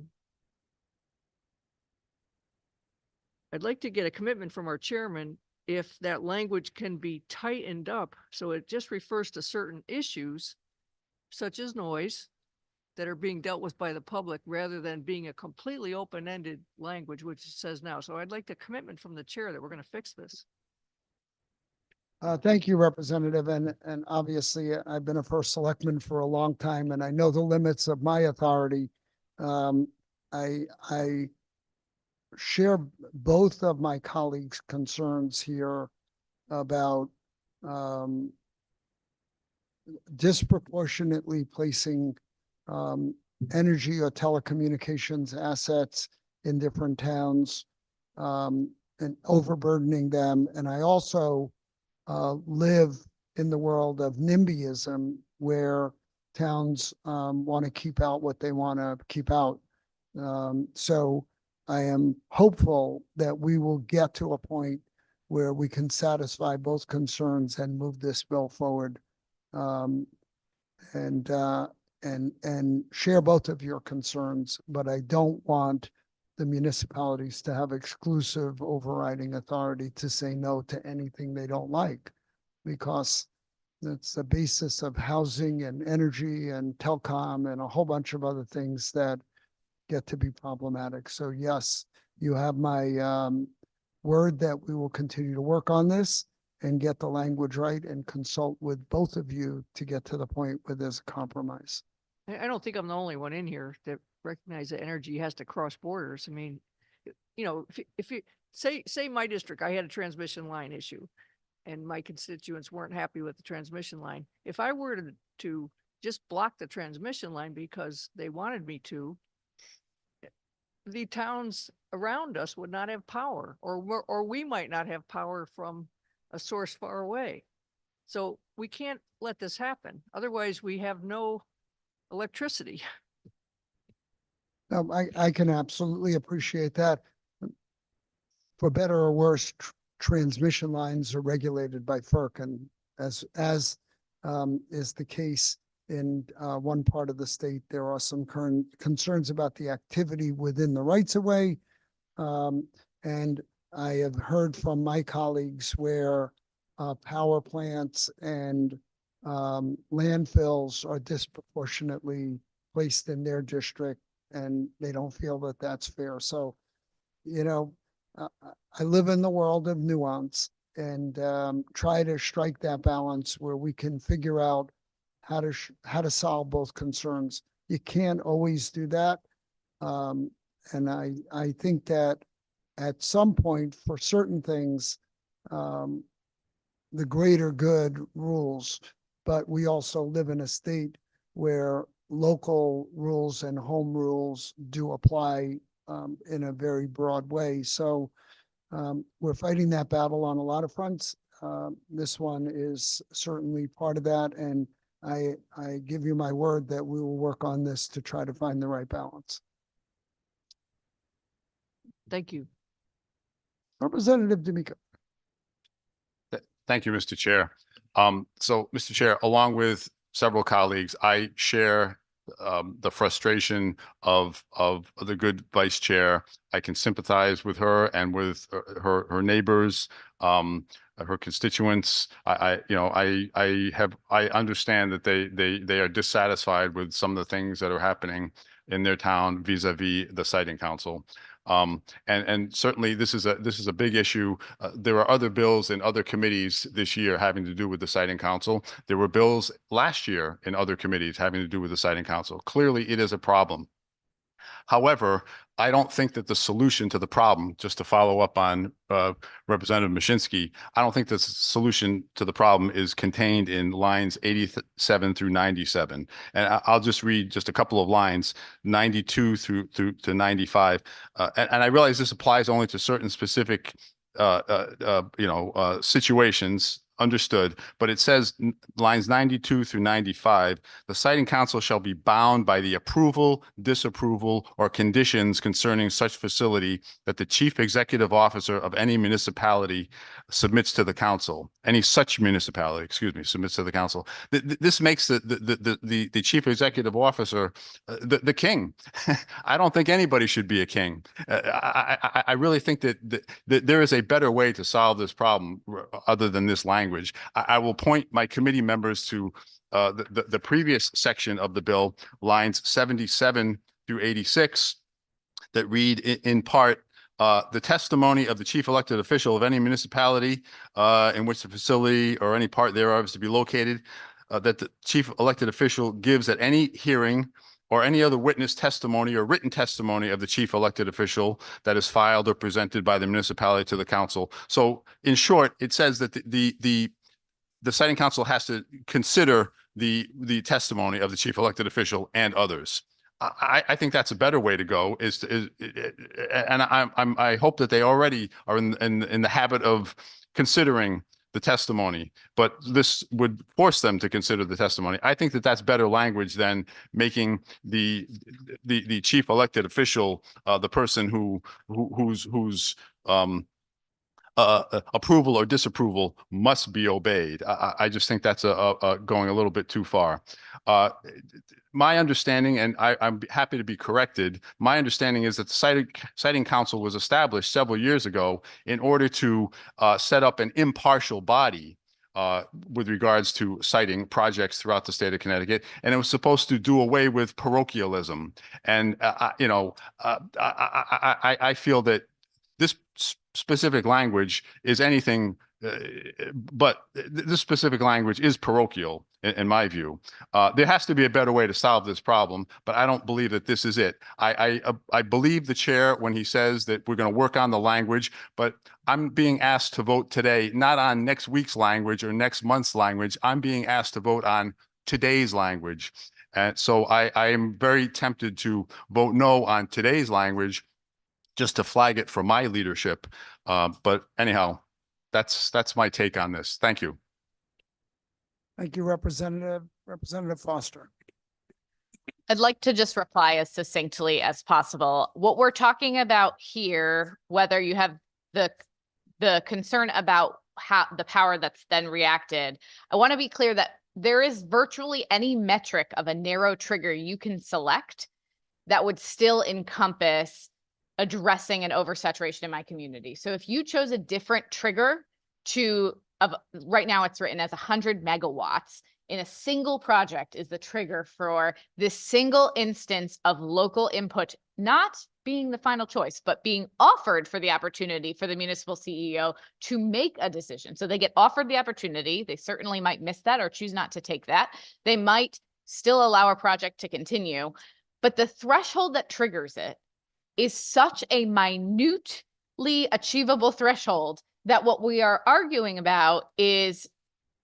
like to get a commitment from our chairman if that language can be tightened up so it just refers to certain issues such as noise that are being dealt with by the public rather than being a completely open-ended language, which it says now. So I'd like the commitment from the chair that we're going to fix this. Thank you, Representative. And obviously, I've been a first selectman for a long time, and I know the limits of my authority. I share both of my colleagues' concerns here about disproportionately placing energy or telecommunications assets in different towns and overburdening them. And I also live in the world of NIMBYism, where towns want to keep out what they want to keep out. So I am hopeful that we will get to a point where we can satisfy both concerns and move this bill forward. And share both of your concerns, but I don't want the municipalities to have exclusive overriding authority to say no to anything they don't like, because that's the basis of housing and energy and telecom and a whole bunch of other things that get to be problematic. So yes, you have my word that we will continue to work on this and get the language right and consult with both of you to get to the point where there's a compromise. I don't think I'm the only one in here that recognize that energy has to cross borders. I mean, you know, if you say my district, I had a transmission line issue and my constituents weren't happy with the transmission line. If I were to just block the transmission line because they wanted me to, the towns around us would not have power, or we might not have power from a source far away. So we can't let this happen. Otherwise, we have no electricity. No, I can absolutely appreciate that. For better or worse, transmission lines are regulated by FERC, and as is the case in one part of the state, there are some current concerns about the activity within the rights of way. And I have heard from my colleagues where power plants and landfills are disproportionately placed in their district, and they don't feel that that's fair. So, you know, I live in the world of nuance and try to strike that balance where we can figure out how to solve both concerns. You can't always do that. And I think that at some point for certain things, the greater good rules, but we also live in a state where local rules and home rules do apply in a very broad way. So we're fighting that battle on a lot of fronts. This one is certainly part of that. And I give you my word that we will work on this to try to find the right balance. Thank you. Representative D'Amico. Thank you, Mr. Chair. So, Mr. Chair, along with several colleagues, I share the frustration of the good vice chair. I can sympathize with her and with her neighbors, her constituents. I understand that they are dissatisfied with some of the things that are happening in their town vis-a-vis the siting council. And certainly this is a big issue. There are other bills in other committees this year having to do with the siting council. There were bills last year in other committees having to do with the siting council. Clearly, it is a problem. However, I don't think that the solution to the problem, just to follow up on Representative Mashinsky, I don't think the solution to the problem is contained in lines 87 through 97. And I'll just read just a couple of lines, 92 through to 95. And I realize this applies only to certain specific situations, understood, but it says lines 92 through 95, the siting council shall be bound by the approval, disapproval, or conditions concerning such facility that the chief executive officer of any municipality submits to the council. Any such municipality, excuse me, submits to the council. This makes the chief executive officer the king. I don't think anybody should be a king. I really think that there is a better way to solve this problem other than this language. I will point my committee members to the previous section of the bill, lines 77 through 86, that read in part, the testimony of the chief elected official of any municipality in which the facility or any part thereof is to be located, that the chief elected official gives at any hearing or any other witness testimony or written testimony of the chief elected official that is filed or presented by the municipality to the council. So in short, it says that the siting council has to consider the testimony of the chief elected official and others. I think that's a better way to go, and I hope that they already are in the habit of considering the testimony, but this would force them to consider the testimony. I think that that's better language than making the chief elected official the person whose approval or disapproval must be obeyed. I just think that's going a little bit too far. My understanding, and I'm happy to be corrected, my understanding is that the siting council was established several years ago in order to set up an impartial body with regards to siting projects throughout the state of Connecticut, and it was supposed to do away with parochialism. And I feel that this specific language is anything but this specific language is parochial in my view. There has to be a better way to solve this problem, but I don't believe that this is it. I believe the chair when he says that we're going to work on the language, but I'm being asked to vote today, not on next week's language or next month's language. I'm being asked to vote on today's language. And so I am very tempted to vote no on today's language just to flag it for my leadership. But anyhow, that's my take on this. Thank you. Thank you, Representative Foster. I'd like to just reply as succinctly as possible. What we're talking about here, whether you have the concern about how the power that's then reacted, I want to be clear that there is virtually any metric of a narrow trigger you can select that would still encompass addressing an oversaturation in my community. So if you chose a different trigger right now it's written as 100 megawatts in a single project is the trigger for this single instance of local input, not being the final choice, but being offered for the opportunity for the municipal CEO to make a decision. So they get offered the opportunity. They certainly might miss that or choose not to take that. They might still allow a project to continue, but the threshold that triggers it is such a minutely achievable threshold that what we are arguing about is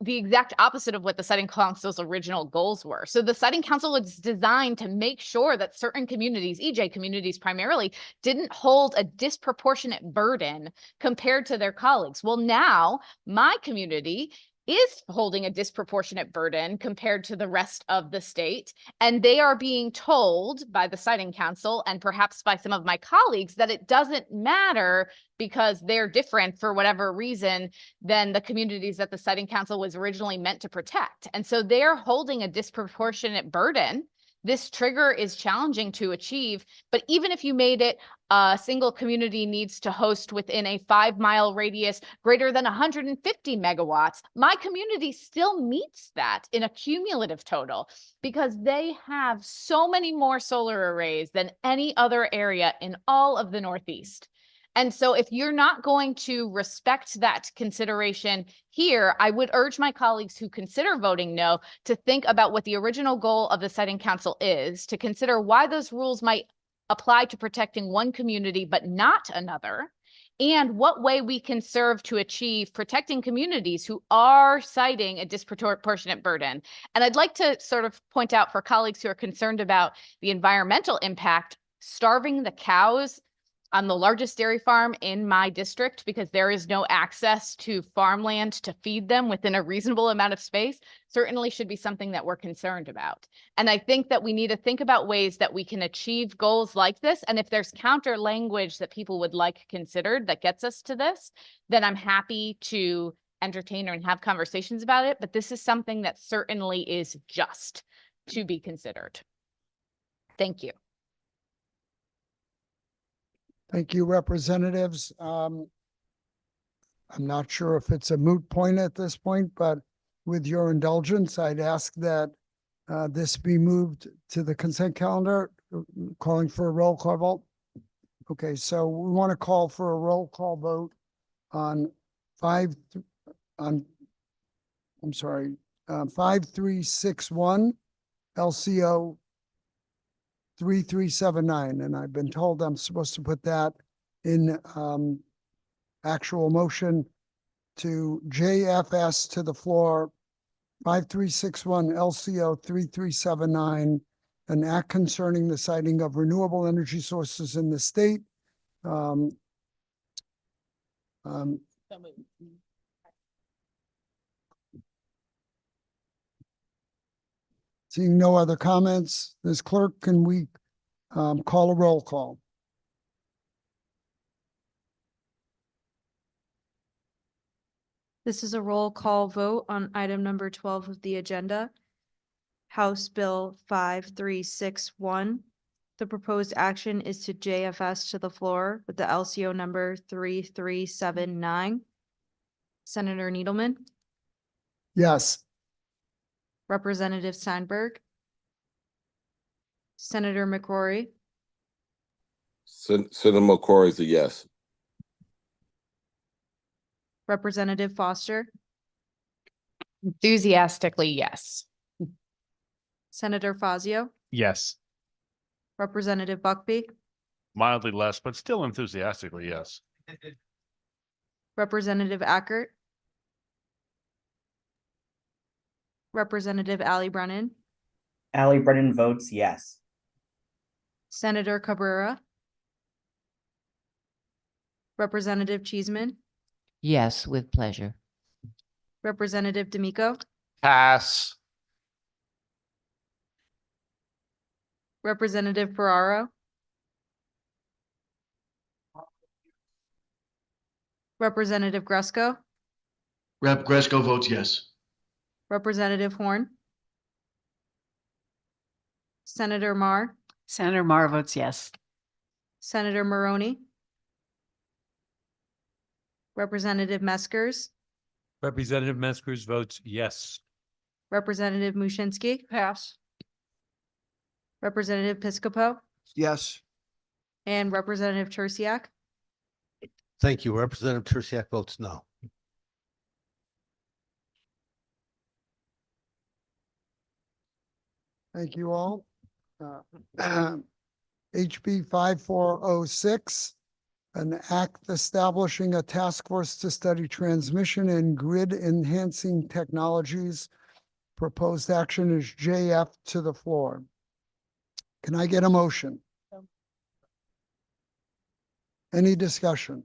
the exact opposite of what the siting council's original goals were. So the siting council was designed to make sure that certain communities, EJ communities primarily, didn't hold a disproportionate burden compared to their colleagues. Well, now my community is holding a disproportionate burden compared to the rest of the state. And they are being told by the siting council and perhaps by some of my colleagues that it doesn't matter because they're different for whatever reason than the communities that the siting council was originally meant to protect. And so they're holding a disproportionate burden. This trigger is challenging to achieve, but even if you made it a single community needs to host within a 5-mile radius greater than 150 megawatts, my community still meets that in a cumulative total because they have so many more solar arrays than any other area in all of the Northeast. And so if you're not going to respect that consideration here, I would urge my colleagues who consider voting no to think about what the original goal of the siting council is, to consider why those rules might apply to protecting one community but not another, and what way we can serve to achieve protecting communities who are citing a disproportionate burden. And I'd like to sort of point out for colleagues who are concerned about the environmental impact, starving the cows on the largest dairy farm in my district because there is no access to farmland to feed them within a reasonable amount of space, certainly should be something that we're concerned about. And I think that we need to think about ways that we can achieve goals like this. And if there's counter language that people would like considered that gets us to this, then I'm happy to entertain and have conversations about it. But this is something that certainly is just to be considered. Thank you. Thank you, representatives. I'm not sure if it's a moot point at this point, but with your indulgence, I'd ask that this be moved to the consent calendar, calling for a roll call vote. Okay, so we want to call for a roll call vote on 5361 LCO 3379, and I've been told I'm supposed to put that in actual motion to JFS to the floor, 5361 LCO 3379, an act concerning the siting of renewable energy sources in the state. Seeing no other comments, Ms. Clerk, can we call a roll call? This is a roll call vote on item number 12 of the agenda. House Bill 5361. The proposed action is to JFS to the floor with the LCO number 3379. Senator Needleman, Yes. Representative Steinberg, Senator McCrory, Senator McCrory is a yes. Representative Foster, Enthusiastically, yes. Senator Fazio, Yes. Representative Buckby, Mildly less, but still enthusiastically, yes. Representative Ackert, Representative Ali Brennan, Ali Brennan votes yes. Senator Cabrera, Representative Cheeseman, Yes, with pleasure. Representative D'Amico, Pass. Representative Ferraro, Representative Gresco, Rep. Gresco votes yes. Representative Horn, Senator Mar, Senator Mar votes yes. Senator Maroney, Representative Meskers, Representative Meskers votes yes. Representative Mushinski, Pass. Representative Piscopo, Yes. and Representative Tersiak. Thank you. Representative Tersiak votes no. Thank you all. HB 5406, an act establishing a task force to study transmission and grid enhancing technologies. Proposed action is JF to the floor. Can I get a motion? Any discussion?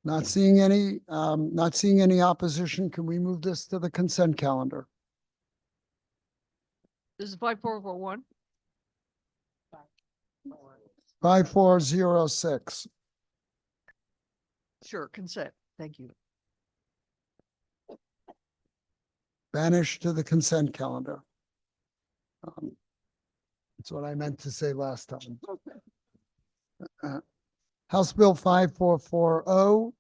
Not seeing any opposition. Can we move this to the consent calendar? This is 5441. 5406. Sure, consent. Thank you. Banished to the consent calendar. That's what I meant to say last time. House Bill 5440,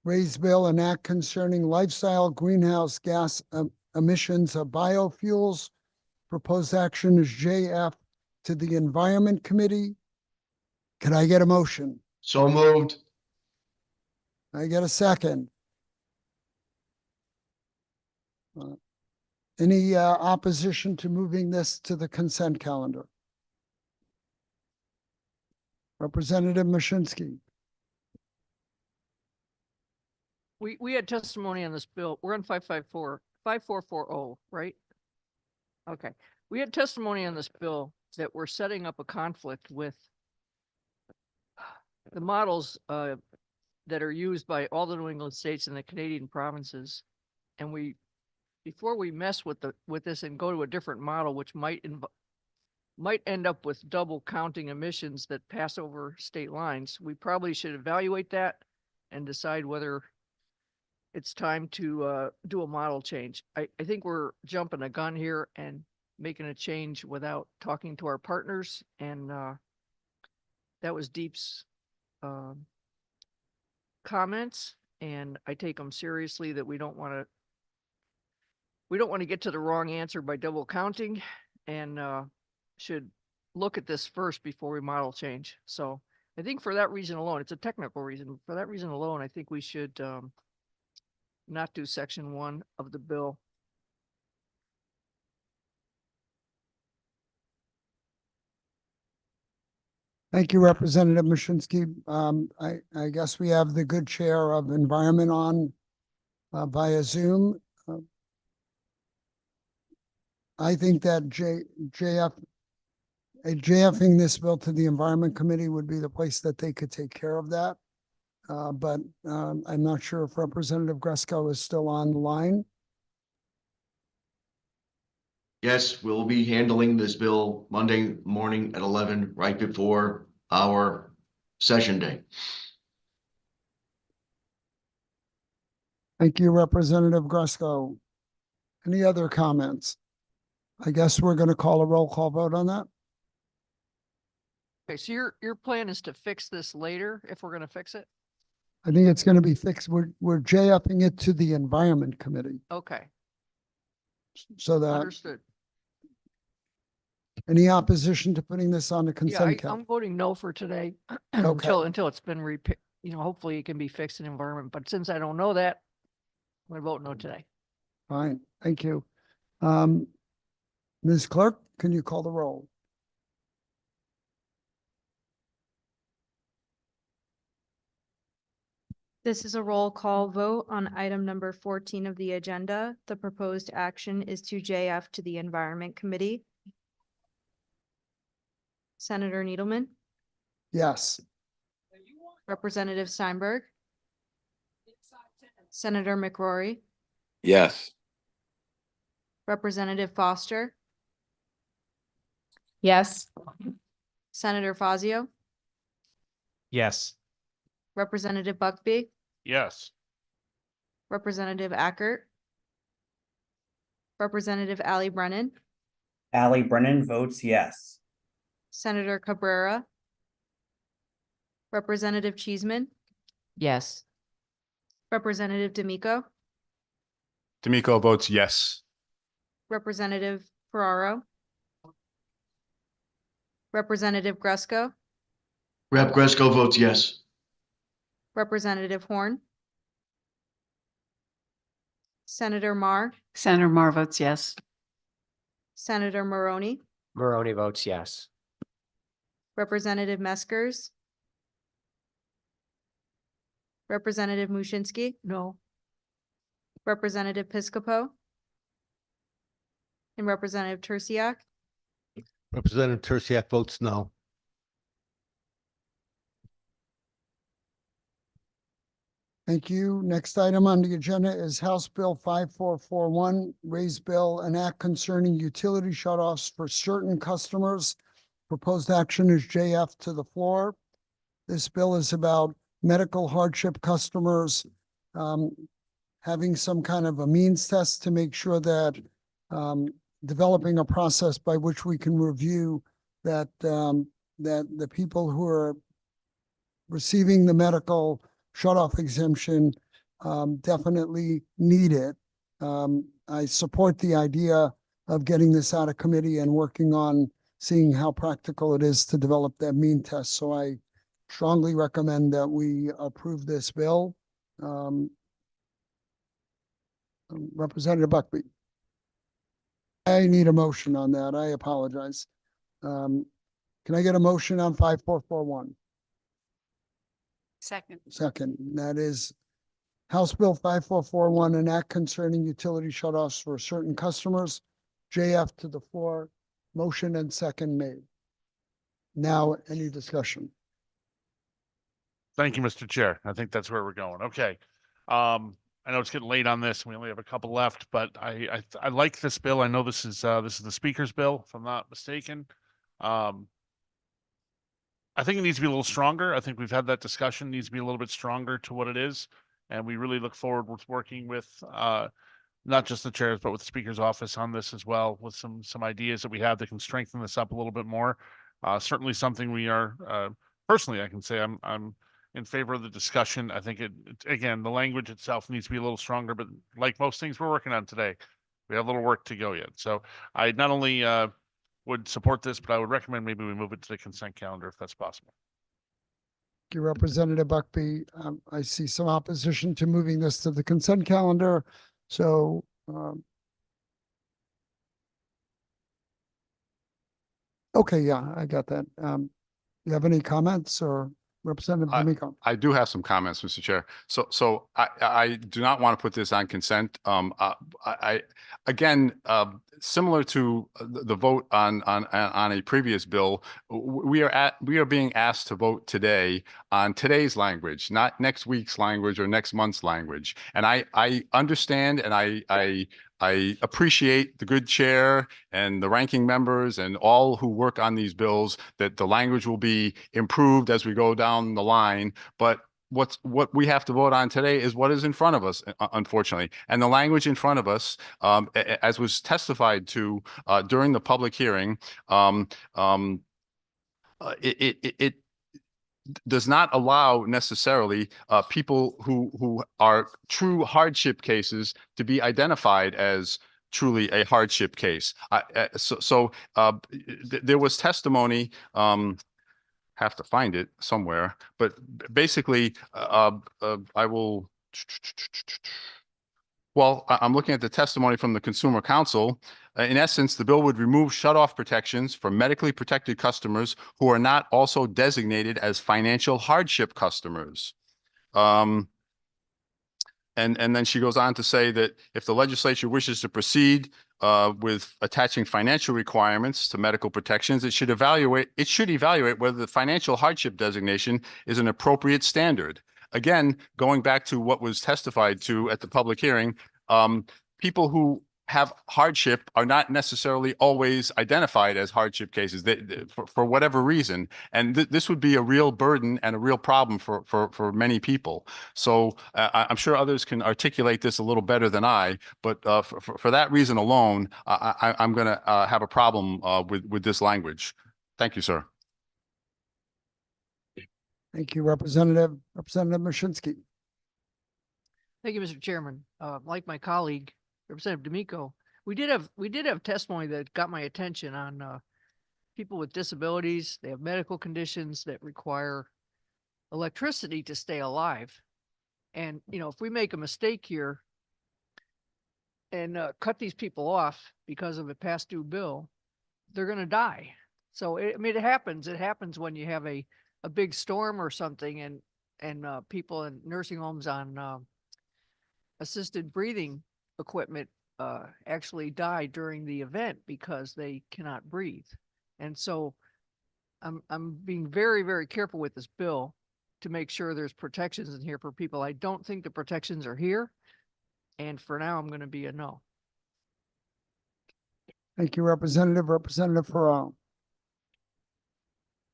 raise bill and act concerning lifestyle greenhouse gas emissions of biofuels. Proposed action is JF to the Environment Committee. Can I get a motion? So moved. Can I get a second? Any opposition to moving this to the consent calendar? Representative Mushinski. We had testimony on this bill. We're on 5440, right? Okay. We had testimony on this bill that we're setting up a conflict with the models that are used by all the New England states and the Canadian provinces. And before we mess with this and go to a different model, which might end up with double counting emissions that pass over state lines, we probably should evaluate that and decide whether it's time to do a model change. I think we're jumping a gun here and making a change without talking to our partners, and that was Deep's comments, and I take them seriously that we don't want to get to the wrong answer by double counting, and should look at this first before we model change. So I think for that reason alone, it's a technical reason. For that reason alone, I think we should not do section 1 of the bill. Thank you, Representative Mushinski. I guess we have the good chair of environment on via Zoom. I think that JFing this bill to the Environment Committee would be the place that they could take care of that. But I'm not sure if Representative Gresco is still on the line. Yes, we'll be handling this bill Monday morning at 11, right before our session day. Thank you, Representative Gresco. Any other comments? I guess we're going to call a roll call vote on that. Okay, so your plan is to fix this later if we're going to fix it? I think it's going to be fixed. We're JFing it to the Environment Committee Okay, so that understood. any opposition to putting this on the Yeah, consent I'm calendar. voting no for today Okay. until it's been hopefully it can be fixed in environment. But since I don't know that, I'm going to vote no today. Fine, thank you. Ms. Clerk, can you call the roll? This is a roll call vote on item number 14 of the agenda. The proposed action is to JF to the Environment Committee. Senator Needleman, Yes. Representative Steinberg, Senator McCrory, Yes. Representative Foster, Yes. Senator Fazio, Yes. Representative Buckby, Yes. Representative Ackert, Representative Ali Brennan, Ali Brennan votes yes. Senator Cabrera, Representative Cheeseman, Yes. Representative D'Amico, D'Amico votes yes. Representative Ferraro, Representative Gresco, Rep. Gresco votes yes. Representative Horn, Senator Marr, Senator Marr votes yes. Senator Maroney, Maroney votes yes. Representative Meskers, Representative Mushinski, No. Representative Piscopo, and Representative Tersiak. Representative Tersiak votes no. Thank you. Next item on the agenda is House Bill 5441, raise bill and act concerning utility shutoffs for certain customers. Proposed action is JF to the floor. This bill is about medical hardship customers having some kind of a means test to make sure that developing a process by which we can review that that the people who are receiving the medical shut-off exemption definitely need it. I support the idea of getting this out of committee and working on seeing how practical it is to develop that mean test. So I strongly recommend that we approve this bill. Representative Buckby. I need a motion on that. I apologize. Can I get a motion on 5441? Second. Second, that is House Bill 5441, an act concerning utility shutoffs for certain customers. JF to the floor. Motion and second made. Now, any discussion? Thank you, Mr. Chair. I think that's where we're going. Okay. I know it's getting late on this. We only have a couple left, but I like this bill. I know this is the speaker's bill, if I'm not mistaken. I think it needs to be a little stronger. I think we've had that discussion, needs to be a little bit stronger to what it is. And we really look forward with working with not just the chairs, but with the speaker's office on this as well, with some ideas that we have that can strengthen this up a little bit more. Certainly something we are personally, I can say I'm in favor of the discussion. I think again, the language itself needs to be a little stronger, but like most things we're working on today, we have a little work to go yet. So I not only would support this, but I would recommend maybe we move it to the consent calendar if that's possible. Thank you, Representative Buckby. I see some opposition to moving this to the consent calendar. So, okay, yeah, I got that. You have any comments or Representative D'Amico? I do have some comments, Mr. Chair. So I do not want to put this on consent. Again, similar to the vote on a previous bill, we are being asked to vote today on today's language, not next week's language or next month's language. And I understand and I appreciate the good chair and the ranking members and all who work on these bills, that the language will be improved as we go down the line. But what we have to vote on today is what is in front of us, unfortunately. And the language in front of us, as was testified to during the public hearing, it does not allow necessarily people who are true hardship cases to be identified as truly a hardship case. There was testimony, have to find it somewhere, but basically I will. Well, I'm looking at the testimony from the Consumer Council. In essence, the bill would remove shutoff protections for medically protected customers who are not also designated as financial hardship customers. And then she goes on to say that if the legislature wishes to proceed with attaching financial requirements to medical protections, it should evaluate whether the financial hardship designation is an appropriate standard. Again, going back to what was testified to at the public hearing, people who have hardship are not necessarily always identified as hardship cases for whatever reason. And this would be a real burden and a real problem for many people. So I'm sure others can articulate this a little better than I, but for that reason alone, I'm going to have a problem with this language. Thank you, sir. Thank you, Representative Mashinsky. Thank you, Mr. Chairman. Like my colleague, Representative D'Amico, we did have testimony that got my attention on people with disabilities. They have medical conditions that require electricity to stay alive. And, you know, if we make a mistake here and cut these people off because of a past due bill, they're going to die. So, I mean, it happens. It happens when you have a big storm or something and people in nursing homes on assisted breathing equipment actually die during the event because they cannot breathe. And so I'm being very, very careful with this bill to make sure there's protections in here for people. I don't think the protections are here. And for now, I'm going to be a no. Thank you, Representative Farrell.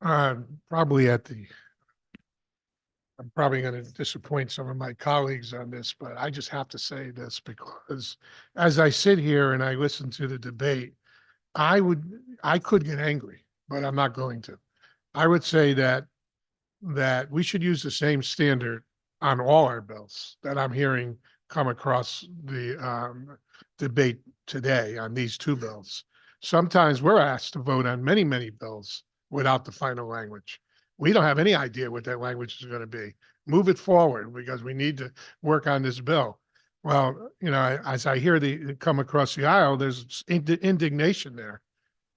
I'm probably going to disappoint some of my colleagues on this, but I just have to say this because as I sit here and I listen to the debate, I could get angry, but I'm not going to. I would say that we should use the same standard on all our bills that I'm hearing come across the debate today on these two bills. Sometimes we're asked to vote on many, many bills without the final language. We don't have any idea what that language is going to be. Move it forward because we need to work on this bill. Well, you know, as I hear come across the aisle, there's indignation there,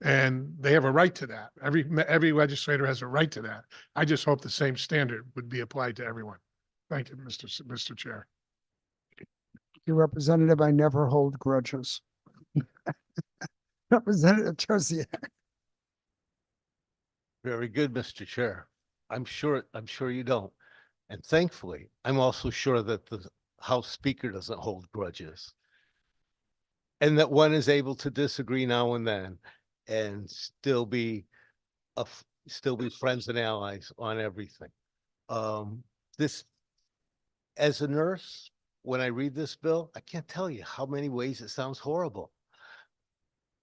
and they have a right to that. Every legislator has a right to that. I just hope the same standard would be applied to everyone. Thank you, Mr. Chair. Your Representative, I never hold grudges. Representative Josiak. Very good, Mr. Chair. I'm sure you don't. And thankfully, I'm also sure that the House Speaker doesn't hold grudges. And that one is able to disagree now and then and still be friends and allies on everything. This, as a nurse, when I read this bill, I can't tell you how many ways it sounds horrible.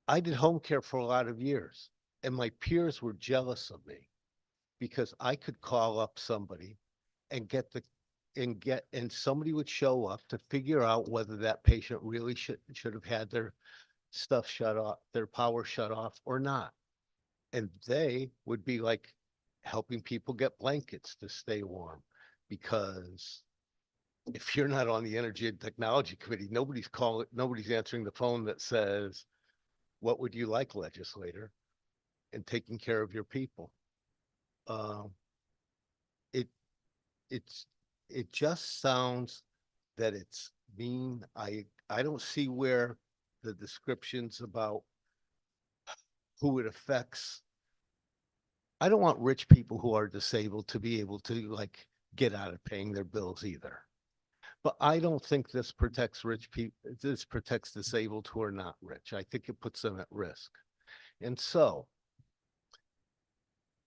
I did home care for a lot of years, and my peers were jealous of me because I could call up somebody and and somebody would show up to figure out whether that patient really should have had their stuff shut off, their power shut off or not. And they would be like helping people get blankets to stay warm, because if you're not on the Energy and Technology Committee, nobody's answering the phone that says, what would you like, legislator? And taking care of your people. It just sounds that it's mean. I don't see where the descriptions about who it affects. I don't want rich people who are disabled to be able to like get out of paying their bills either. But I don't think this protects rich people. This protects disabled who are not rich. I think it puts them at risk. And so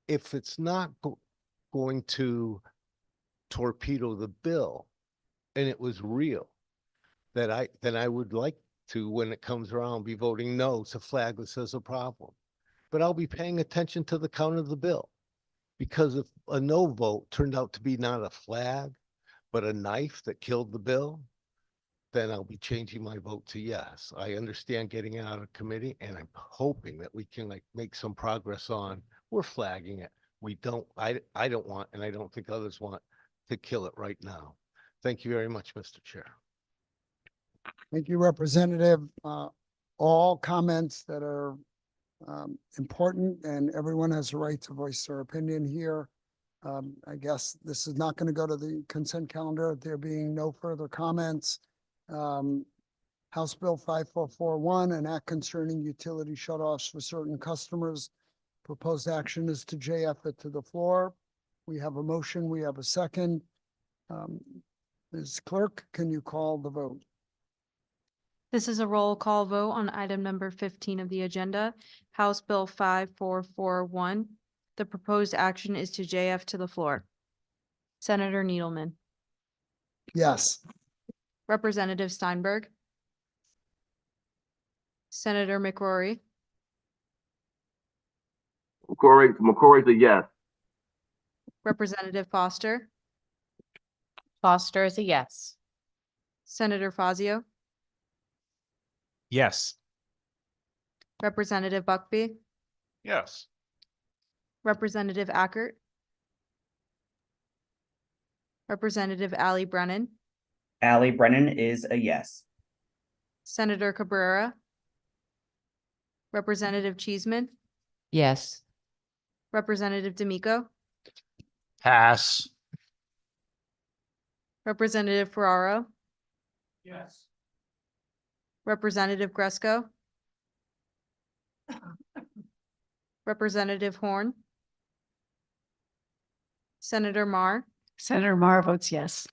if it's not going to torpedo the bill and it was real, then I would like to, when it comes around, be voting no to flag this as a problem. But I'll be paying attention to the count of the bill, because if a no vote turned out to be not a flag, but a knife that killed the bill, then I'll be changing my vote to yes. I understand getting it out of committee, and I'm hoping that we can like make some progress on, we're flagging it. I don't want, and I don't think others want to kill it right now. Thank you very much, Mr. Chair. Thank you, Representative. All comments that are important, and everyone has a right to voice their opinion here. I guess this is not going to go to the consent calendar. There being no further comments. House Bill 5441, an act concerning utility shutoffs for certain customers. Proposed action is to JF it to the floor. We have a motion. We have a second. Ms. Clerk, can you call the vote? This is a roll call vote on item number 15 of the agenda, House Bill 5441. The proposed action is to JF to the floor. Senator Needleman, Yes. Representative Steinberg, Senator McCrory, McCrory's a yes. Representative Foster, Foster is a yes. Senator Fazio, Yes. Representative Buckby, Yes. Representative Ackert, Representative Ali Brennan, Ali Brennan is a yes. Senator Cabrera, Representative Cheeseman, Yes. Representative D'Amico, Pass. Representative Ferraro, Yes. Representative Gresco, Representative Horn, Senator Marr, Senator Marr votes yes.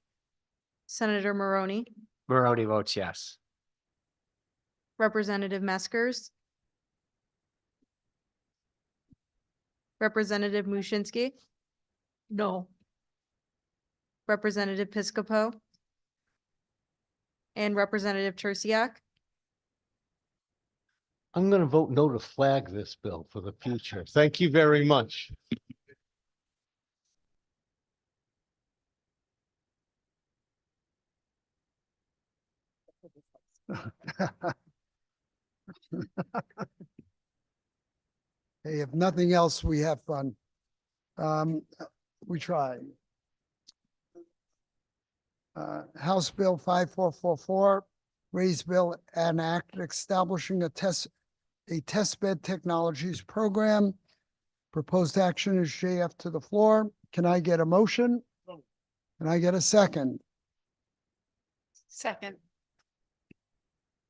Senator Maroney, Maroney votes yes. Representative Meskers, Representative Mushinski, No. Representative Piscopo, and Representative Tersiak. I'm going to vote no to flag this bill for the future. Thank you very much. Hey, if nothing else, we have fun. We try. House Bill 5444, raise bill and act establishing a test bed technologies program. Proposed action is JF to the floor. Can I get a motion? Can I get a second? Second.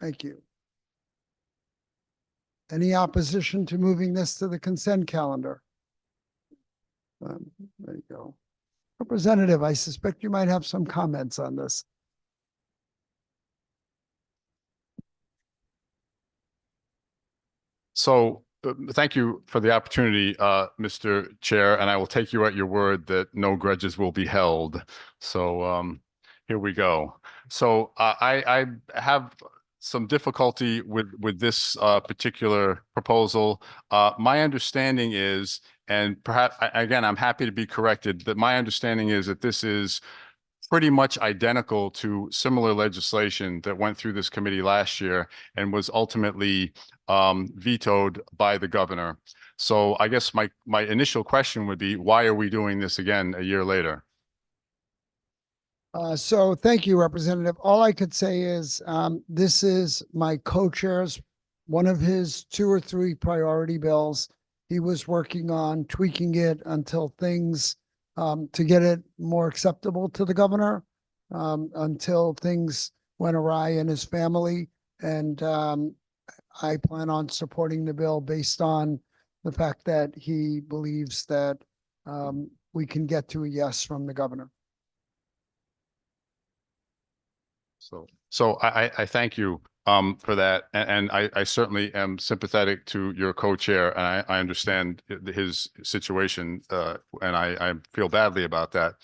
Thank you. Any opposition to moving this to the consent calendar? There you go. Representative, I suspect you might have some comments on this. So thank you for the opportunity, Mr. Chair, and I will take you at your word that no grudges will be held. So here we go. So I have some difficulty with this particular proposal. My understanding is, and perhaps again, I'm happy to be corrected, that my understanding is that this is pretty much identical to similar legislation that went through this committee last year and was ultimately vetoed by the governor. So I guess my initial question would be, why are we doing this again a year later? So thank you, Representative. All I could say is this is my co-chair's, one of his 2 or 3 priority bills. He was working on tweaking it until things to get it more acceptable to the governor until things went awry in his family. And I plan on supporting the bill based on the fact that he believes that we can get to a yes from the governor. So I thank you for that. And I certainly am sympathetic to your co-chair, and I understand his situation and I feel badly about that.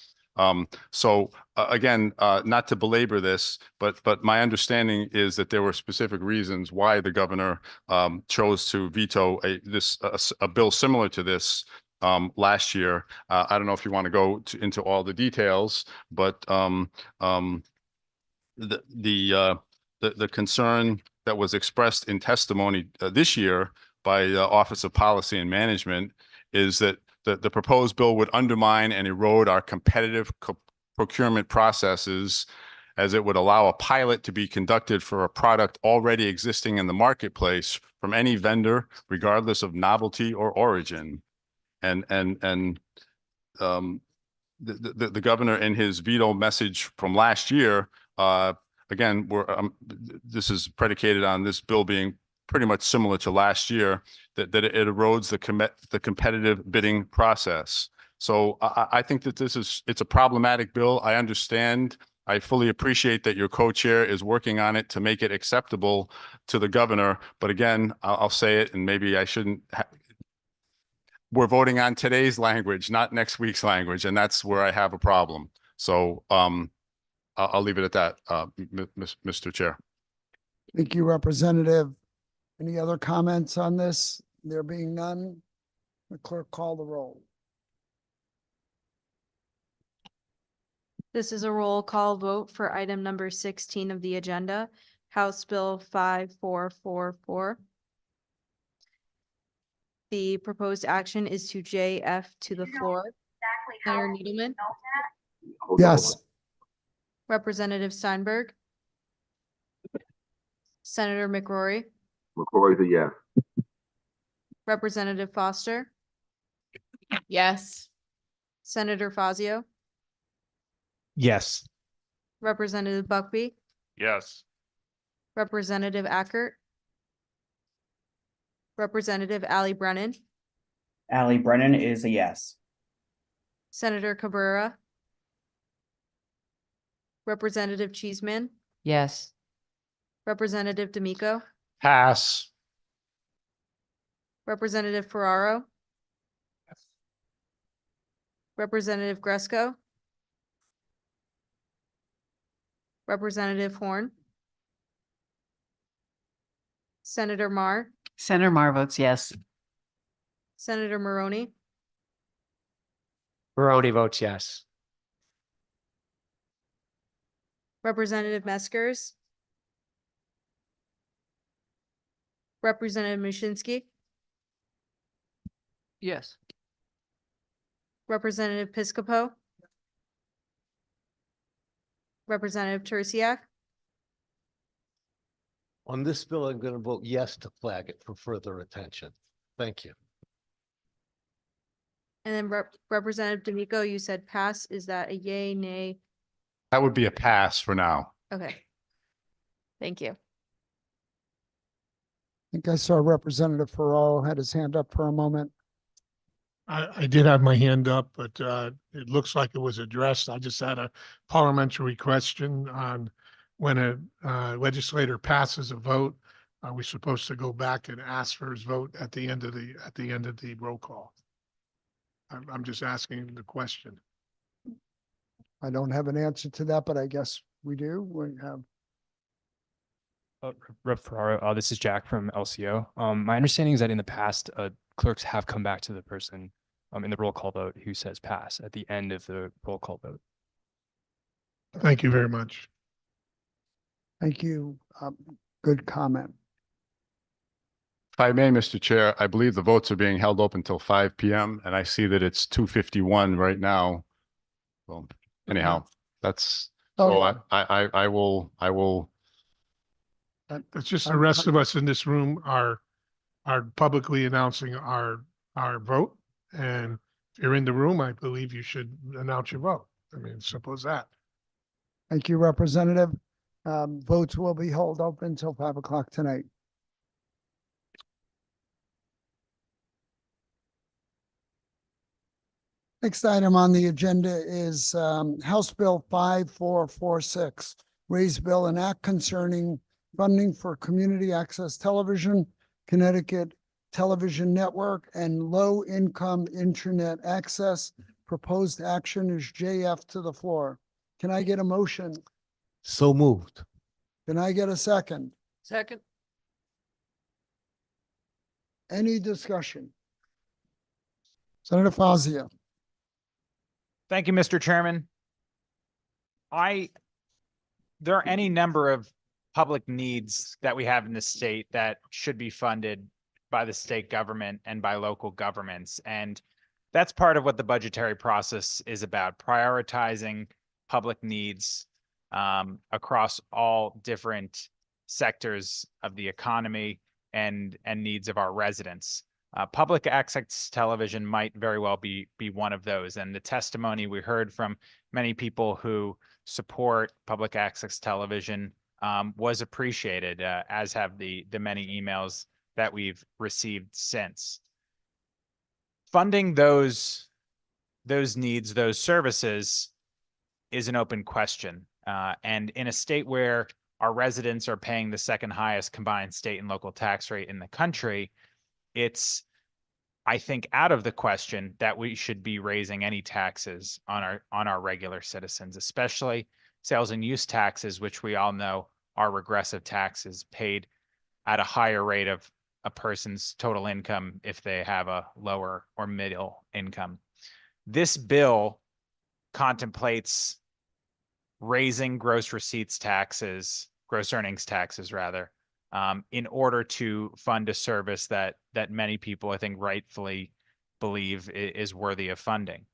So again, not to belabor this, but my understanding is that there were specific reasons why the governor chose to veto a bill similar to this last year. I don't know if you want to go into all the details, but the concern that was expressed in testimony this year by the Office of Policy and Management is that the proposed bill would undermine and erode our competitive procurement processes, as it would allow a pilot to be conducted for a product already existing in the marketplace from any vendor, regardless of novelty or origin. And the governor, in his veto message from last year, again, this is predicated on this bill being pretty much similar to last year, that it erodes the competitive bidding process. So I think that it's a problematic bill. I understand. I fully appreciate that your co-chair is working on it to make it acceptable to the governor. But again, I'll say it, and maybe I shouldn't. We're voting on today's language, not next week's language, and that's where I have a problem. So I'll leave it at that, Mr. Chair. Thank you, Representative. Any other comments on this? There being none, the clerk call the roll. This is a roll call vote for item number 16 of the agenda, House Bill 5444. The proposed action is to JF to the floor. Senator Needleman, Yes. Representative Steinberg, Senator McCrory, McCrory's a yes. Representative Foster, Yes. Senator Fazio, Yes. Representative Buckby, Yes. Representative Ackert, Representative Ali Brennan, Ali Brennan is a yes. Senator Cabrera, Representative Cheeseman, Yes. Representative D'Amico, Pass. Representative Ferraro, Representative Gresco, Representative Horn, Senator Marr, Senator Marr votes yes. Senator Maroney, Barone votes yes. Representative Meskers, Representative Mushinski, Yes. Representative Piscopo, Representative Teresiak, On this bill, I'm going to vote yes to flag it for further attention. Thank you. and then Representative D'Amico, you said pass. Is that a yay, nay? That would be a pass for now. Okay. Thank you. I think I saw Representative Ferraro had his hand up for a moment. I did have my hand up, but it looks like it was addressed. I just had a parliamentary question on when a legislator passes a vote, are we supposed to go back and ask for his vote at the end of the roll call? I'm just asking the question. I don't have an answer to that, but I guess we do. We have, Rep. Ferraro, this is Jack from LCO. My understanding is that in the past, clerks have come back to the person in the roll call vote who says pass at the end of the roll call vote. Thank you very much. thank you. Good comment. If I may, Mr. Chair, I believe the votes are being held open until 5 PM and I see that it's 2:51 right now. Well, anyhow, that's, Oh, so yeah. I will, It's just the rest of us in this room are publicly announcing our vote. And if you're in the room, I believe you should announce your vote. I mean, simple as that. Thank you, Representative. Votes will be held open until 5 o'clock tonight. Next item on the agenda is House Bill 5446, raise bill and act concerning funding for community access television, Connecticut Television Network, and low-income internet access. Proposed action is JF to the floor. Can I get a motion? So moved. Can I get a second? Second. Any discussion? Senator Fazio. Thank you, Mr. Chairman. There are any number of public needs that we have in the state that should be funded by the state government and by local governments. And that's part of what the budgetary process is about, prioritizing public needs across all different sectors of the economy and needs of our residents. Public access television might very well be one of those. And the testimony we heard from many people who support public access television was appreciated, as have the many emails that we've received since. Funding those needs, those services is an open question. And in a state where our residents are paying the second highest combined state and local tax rate in the country, it's, I think, out of the question that we should be raising any taxes on our regular citizens, especially sales and use taxes, which we all know are regressive taxes paid at a higher rate of a person's total income if they have a lower or middle income. This bill contemplates raising gross receipts taxes, gross earnings taxes rather, in order to fund a service that many people, I think, rightfully believe is worthy of funding.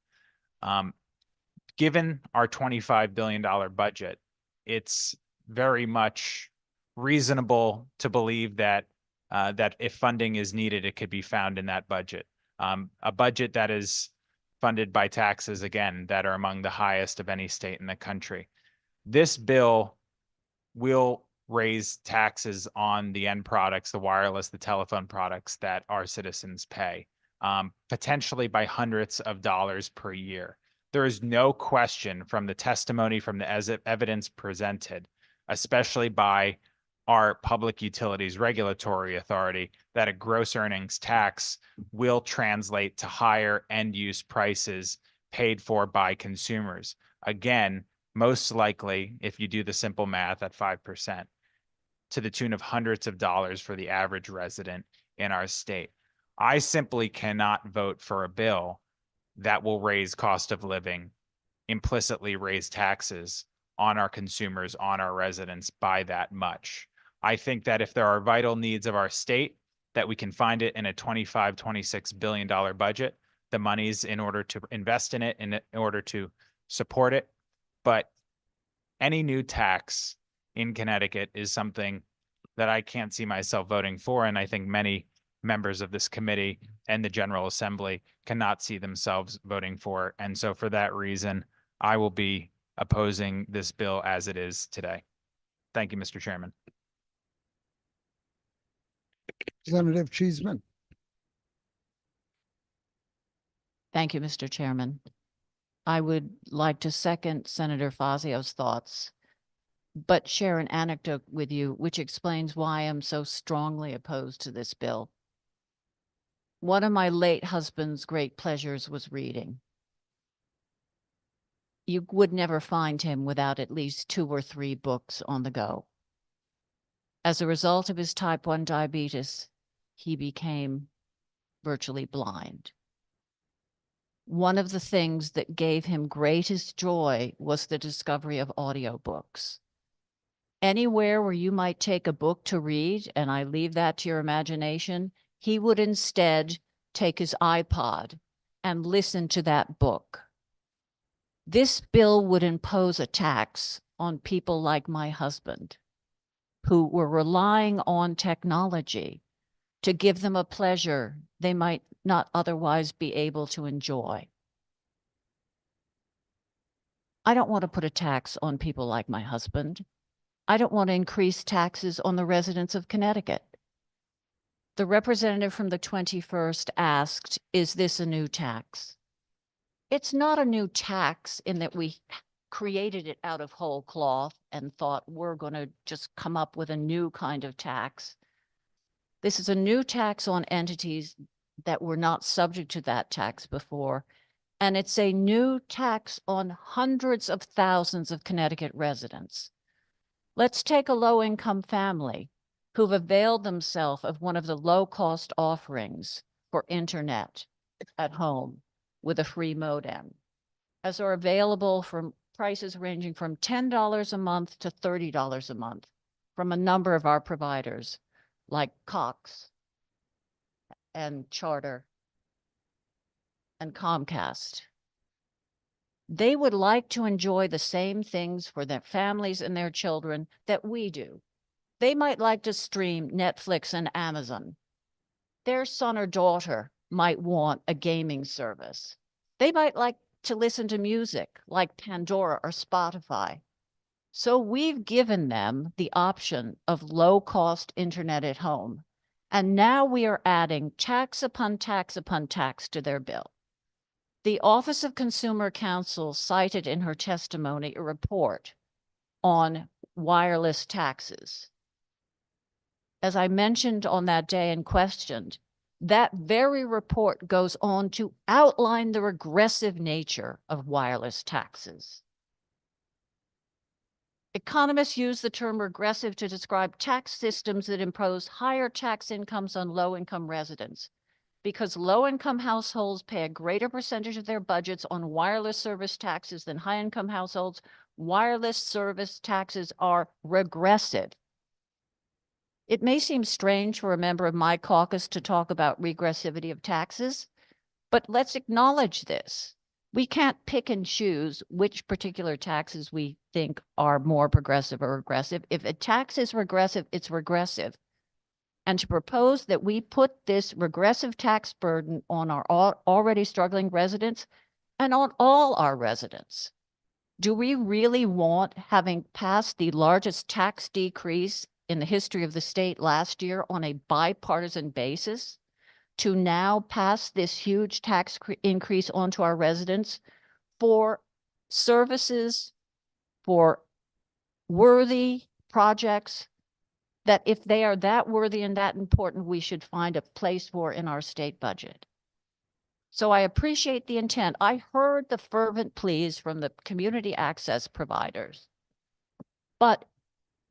Given our $25 billion budget, it's very much reasonable to believe that if funding is needed, it could be found in that budget. A budget that is funded by taxes, again, that are among the highest of any state in the country. This bill will raise taxes on the end products, the wireless, the telephone products that our citizens pay, potentially by hundreds of dollars per year. There is no question from the testimony, from the evidence presented, especially by our Public Utilities Regulatory Authority, that a gross earnings tax will translate to higher end-use prices paid for by consumers. Again, most likely, if you do the simple math at 5%, to the tune of hundreds of dollars for the average resident in our state. I simply cannot vote for a bill that will raise cost of living, implicitly raise taxes on our consumers, on our residents by that much. I think that if there are vital needs of our state, that we can find it in a $26 billion budget, the monies in order to invest in it, in order to support it. But any new tax in Connecticut is something that I can't see myself voting for. And I think many members of this committee and the General Assembly cannot see themselves voting for. And so for that reason, I will be opposing this bill as it is today. Thank you, Mr. Chairman. Representative Cheeseman. Thank you, Mr. Chairman. I would like to second Senator Fazio's thoughts, but share an anecdote with you which explains why I'm so strongly opposed to this bill. One of my late husband's great pleasures was reading. You would never find him without at least 2 or 3 books on the go. As a result of his type 1 diabetes, he became virtually blind. One of the things that gave him greatest joy was the discovery of audiobooks. Anywhere where you might take a book to read, and I leave that to your imagination, he would instead take his iPod and listen to that book. This bill would impose a tax on people like my husband, who were relying on technology to give them a pleasure they might not otherwise be able to enjoy. I don't want to put a tax on people like my husband. I don't want to increase taxes on the residents of Connecticut. The representative from the 21st asked, is this a new tax? It's not a new tax in that we created it out of whole cloth and thought we're going to just come up with a new kind of tax. This is a new tax on entities that were not subject to that tax before, and it's a new tax on hundreds of thousands of Connecticut residents. Let's take a low-income family who've availed themselves of one of the low-cost offerings for internet at home with a free modem, as are available from prices ranging from $10 a month to $30 a month from a number of our providers like Cox and Charter and Comcast. They would like to enjoy the same things for their families and their children that we do. They might like to stream Netflix and Amazon. Their son or daughter might want a gaming service. They might like to listen to music like Pandora or Spotify. So we've given them the option of low-cost internet at home. And now we are adding tax upon tax upon tax to their bill. The Office of Consumer Counsel cited in her testimony a report on wireless taxes. As I mentioned on that day and questioned, that very report goes on to outline the regressive nature of wireless taxes. Economists use the term regressive to describe tax systems that impose higher tax incomes on low-income residents. Because low-income households pay a greater percentage of their budgets on wireless service taxes than high-income households, wireless service taxes are regressive. It may seem strange for a member of my caucus to talk about regressivity of taxes, but let's acknowledge this. We can't pick and choose which particular taxes we think are more progressive or regressive. If a tax is regressive, it's regressive. And to propose that we put this regressive tax burden on our already struggling residents and on all our residents. Do we really want, having passed the largest tax decrease in the history of the state last year on a bipartisan basis, to now pass this huge tax increase onto our residents for services, for worthy projects that if they are that worthy and that important, we should find a place for in our state budget. So I appreciate the intent. I heard the fervent pleas from the community access providers. But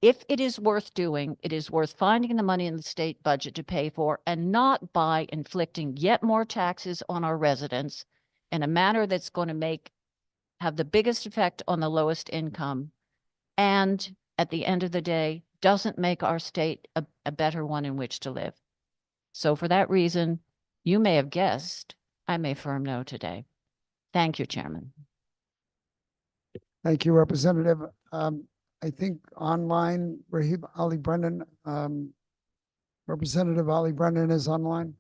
if it is worth doing, it is worth finding the money in the state budget to pay for and not by inflicting yet more taxes on our residents in a manner that's going to have the biggest effect on the lowest income. And at the end of the day, doesn't make our state a better one in which to live. So for that reason, you may have guessed, I may firm no today. Thank you, Chairman. Thank you, Representative. I think online, Rahib Ali Brennan, Representative Ali Brennan is online.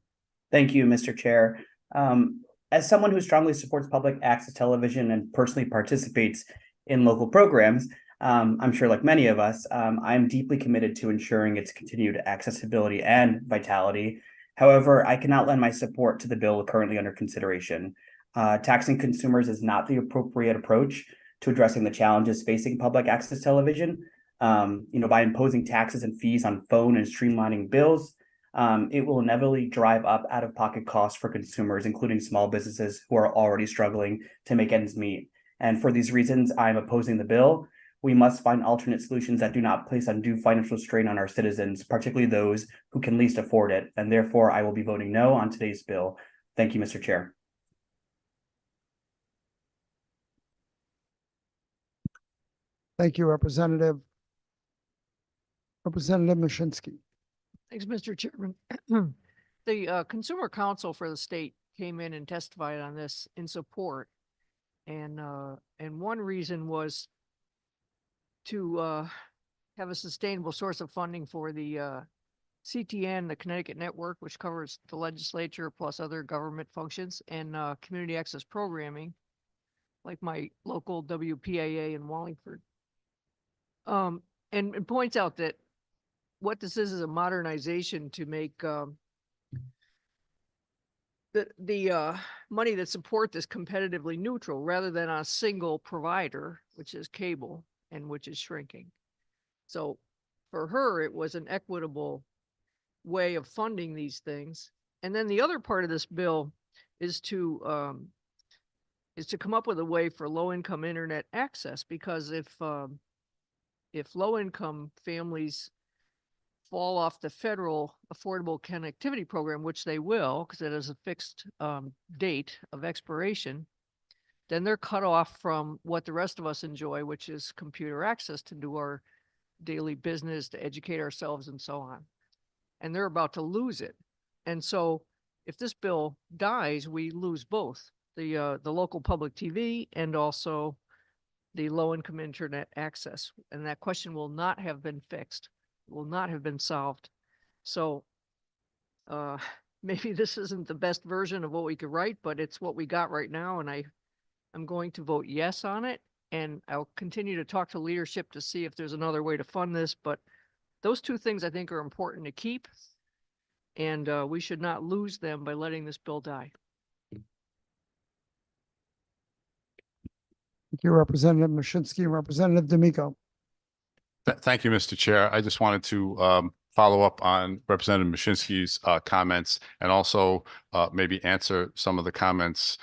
Thank you, Mr. Chair. As someone who strongly supports public access television and personally participates in local programs, I'm sure like many of us, I'm deeply committed to ensuring its continued accessibility and vitality. However, I cannot lend my support to the bill currently under consideration. Taxing consumers is not the appropriate approach to addressing the challenges facing public access television. By imposing taxes and fees on phone and streamlining bills, it will inevitably drive up out-of-pocket costs for consumers, including small businesses who are already struggling to make ends meet. And for these reasons, I'm opposing the bill. We must find alternate solutions that do not place undue financial strain on our citizens, particularly those who can least afford it. And therefore, I will be voting no on today's bill. Thank you, Mr. Chair. Thank you, Representative. Representative Mashinsky. Thanks, Mr. Chairman. The Consumer Counsel for the state came in and testified on this in support. And one reason was to have a sustainable source of funding for the CTN, the Connecticut Network, which covers the legislature plus other government functions, and community access programming, like my local WPAA in Wallingford. And points out that what this is a modernization to make the money that support this competitively neutral rather than a single provider, which is cable and which is shrinking. So for her, it was an equitable way of funding these things. And then the other part of this bill is to come up with a way for low-income internet access, because if low-income families fall off the federal Affordable Connectivity Program, which they will, because it has a fixed date of expiration, then they're cut off from what the rest of us enjoy, which is computer access to do our daily business, to educate ourselves, and so on. And they're about to lose it. And so if this bill dies, we lose both the local public TV and also the low-income internet access. And that question will not have been fixed, will not have been solved. So maybe this isn't the best version of what we could write, but it's what we got right now. And I'm going to vote yes on it. And I'll continue to talk to leadership to see if there's another way to fund this. But those two things I think are important to keep. And we should not lose them by letting this bill die. Thank you, Representative Mashinsky and Representative D'Amico. Thank you, Mr. Chair. I just wanted to follow up on Representative Mashinsky's comments, and also maybe answer some of the comments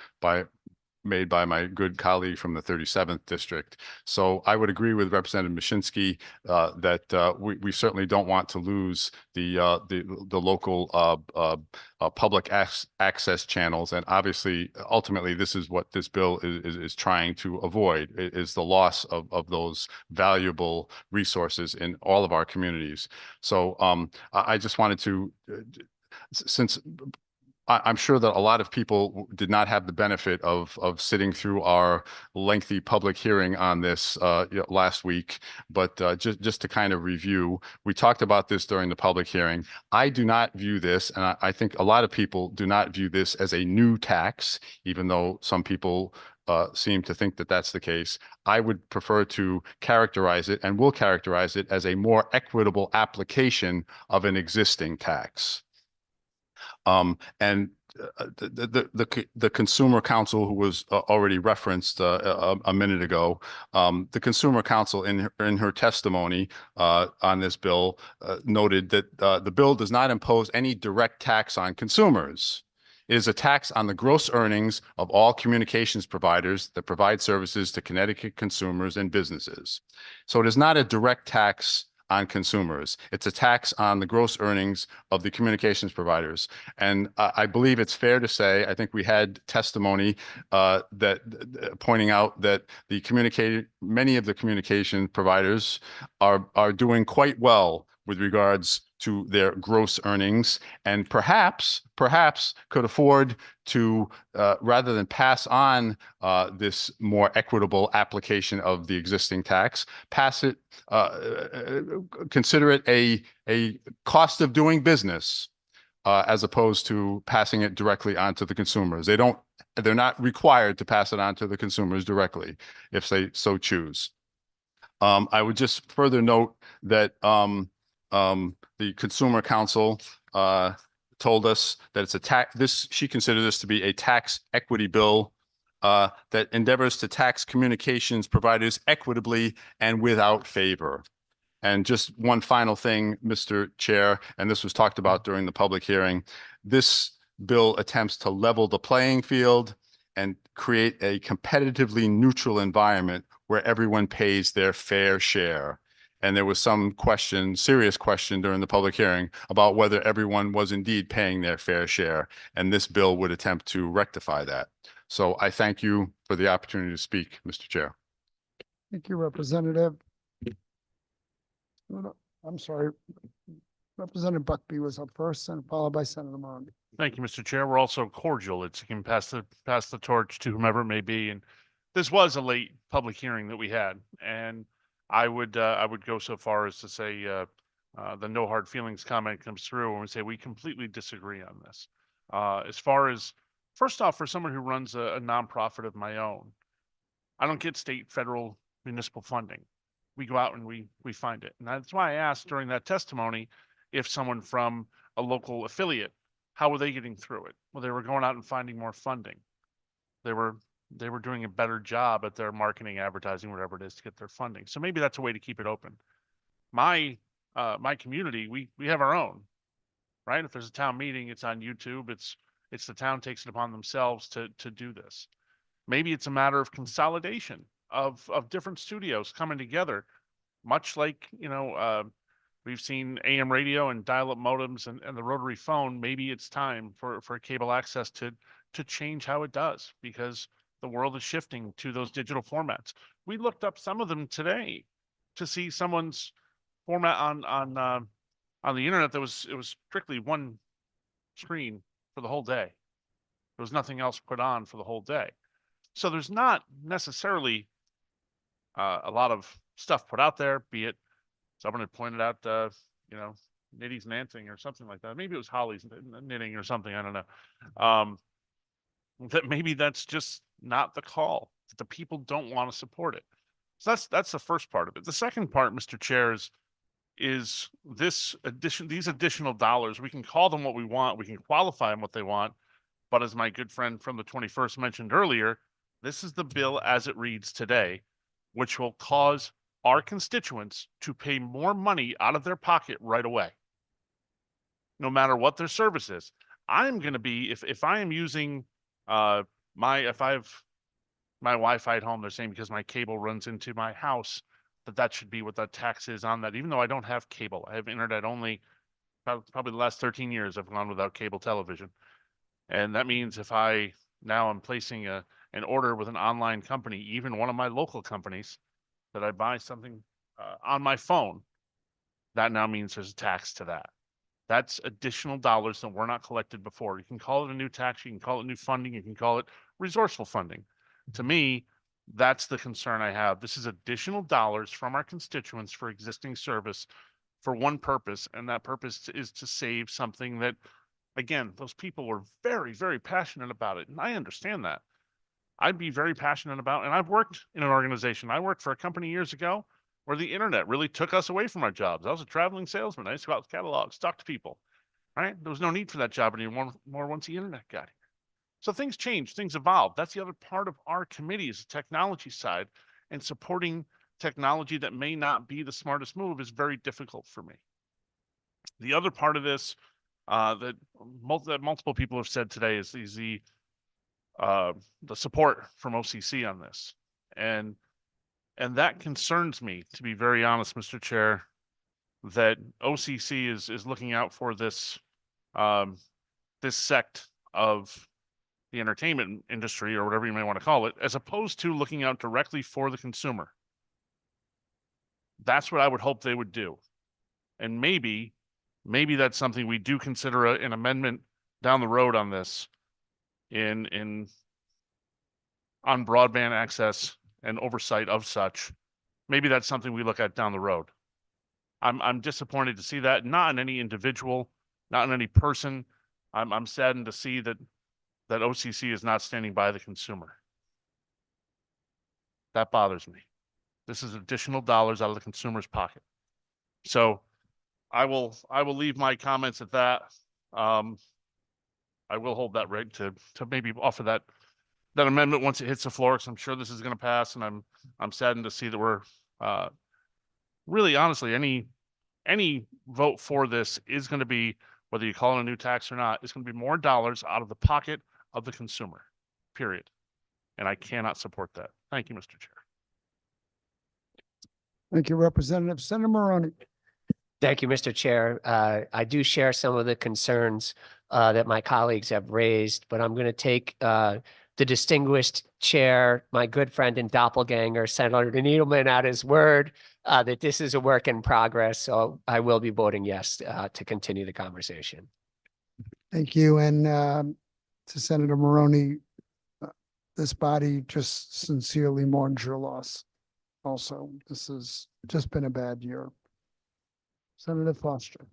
made by my good colleague from the 37th district. So I would agree with Representative Mashinsky that we certainly don't want to lose the local public access channels. And obviously, ultimately, this is what this bill is trying to avoid, is the loss of those valuable resources in all of our communities. So I just wanted to, since I'm sure that a lot of people did not have the benefit of sitting through our lengthy public hearing on this last week, but just to kind of review, we talked about this during the public hearing. I do not view this, and I think a lot of people do not view this as a new tax, even though some people seem to think that that's the case. I would prefer to characterize it, and will characterize it, as a more equitable application of an existing tax. And the Consumer Counsel, who was already referenced a minute ago, the Consumer Counsel in her testimony on this bill noted that the bill does not impose any direct tax on consumers. It is a tax on the gross earnings of all communications providers that provide services to Connecticut consumers and businesses. So it is not a direct tax on consumers. It's a tax on the gross earnings of the communications providers. And I believe it's fair to say, I think we had testimony that pointing out that many of the communication providers are doing quite well with regards to their gross earnings, and perhaps could afford to, rather than pass on this more equitable application of the existing tax, consider it a cost of doing business, as opposed to passing it directly onto the consumers. They're not required to pass it on to the consumers directly if they so choose. I would just further note that the Consumer Counsel told us that it's she considered this to be a tax equity bill that endeavors to tax communications providers equitably and without favor. And just one final thing, Mr. Chair, and this was talked about during the public hearing. This bill attempts to level the playing field and create a competitively neutral environment where everyone pays their fair share. And there was some question, serious question during the public hearing about whether everyone was indeed paying their fair share. And this bill would attempt to rectify that. So I thank you for the opportunity to speak, Mr. Chair. Thank you, Representative. I'm sorry. Representative Buckby was up first and followed by Senator Moran. Thank you, Mr. Chair. We're also cordial. It's, you can pass the torch to whomever it may be. And this was a late public hearing that we had. And I would go so far as to say, the no hard feelings comment comes through and we say we completely disagree on this. As far as, first off, for someone who runs a nonprofit of my own, I don't get state, federal, municipal funding. We go out and we find it. And that's why I asked during that testimony if someone from a local affiliate, how were they getting through it? Well, they were going out and finding more funding. They were doing a better job at their marketing, advertising, whatever it is, to get their funding. So maybe that's a way to keep it open. My community, we have our own, right? If there's a town meeting, it's on YouTube. It's the town takes it upon themselves to do this. Maybe it's a matter of consolidation of different studios coming together, much like, we've seen AM radio and dial-up modems and the rotary phone. Maybe it's time for cable access to change how it does, because the world is shifting to those digital formats. We looked up some of them today to see someone's format on the internet. It was strictly one screen for the whole day. There was nothing else put on for the whole day. So there's not necessarily a lot of stuff put out there, be it someone had pointed out, Nitty's Nanting or something like that. Maybe it was Holly's Knitting or something. I don't know. That maybe that's just not the call. That the people don't want to support it. So that's the first part of it. The second part, Mr. Chair, is these additional dollars. We can call them what we want. We can qualify them what they want. But as my good friend from the 21st mentioned earlier, this is the bill as it reads today, which will cause our constituents to pay more money out of their pocket right away, no matter what their service is. I'm going to be, if I am using if I have my Wi-Fi at home, they're saying because my cable runs into my house, that should be what that tax is on that, even though I don't have cable. I have internet only. Probably the last 13 years I've gone without cable television. And that means if I now am placing an order with an online company, even one of my local companies, that I buy something on my phone, that now means there's a tax to that. That's additional dollars that were not collected before. You can call it a new tax, you can call it new funding, you can call it resourceful funding. To me, that's the concern I have. This is additional dollars from our constituents for existing service for one purpose, and that purpose is to save something that, again, those people were very, very passionate about it, and I understand that. I'd be very passionate about, and I've worked in an organization. I worked for a company years ago where the internet really took us away from our jobs. I was a traveling salesman. I used to go out with catalogs, talk to people, right? There was no need for that job anymore once the internet got here. So things change, things evolve. That's the other part of our committee, is the technology side, and supporting technology that may not be the smartest move is very difficult for me. The other part of this that multiple people have said today is the support from OCC on this. And that concerns me, to be very honest, Mr. Chair, that OCC is looking out for this this sect of the entertainment industry, or whatever you may want to call it, as opposed to looking out directly for the consumer. That's what I would hope they would do. And maybe that's something we do consider an amendment down the road on this, on broadband access and oversight of such. Maybe that's something we look at down the road. I'm disappointed to see that, not in any individual, not in any person. I'm saddened to see that OCC is not standing by the consumer. That bothers me. This is additional dollars out of the consumer's pocket. So I will leave my comments at that. I will hold that right to maybe offer that that amendment once it hits the floor, because I'm sure this is going to pass, and I'm saddened to see that we're really honestly any vote for this is going to be, whether you call it a new tax or not, it's going to be more dollars out of the pocket of the consumer, period. And I cannot support that. Thank you, Mr. Chair. Thank you, Representative. Senator Maroney. Thank you, Mr. Chair. I do share some of the concerns that my colleagues have raised, but I'm going to take the distinguished chair, my good friend and doppelganger, Senator Needleman, at his word that this is a work in progress. So I will be voting yes to continue the conversation. Thank you. And to Senator Maroney, this body just sincerely mourns your loss. Also, this has just been a bad year. Senator Foster.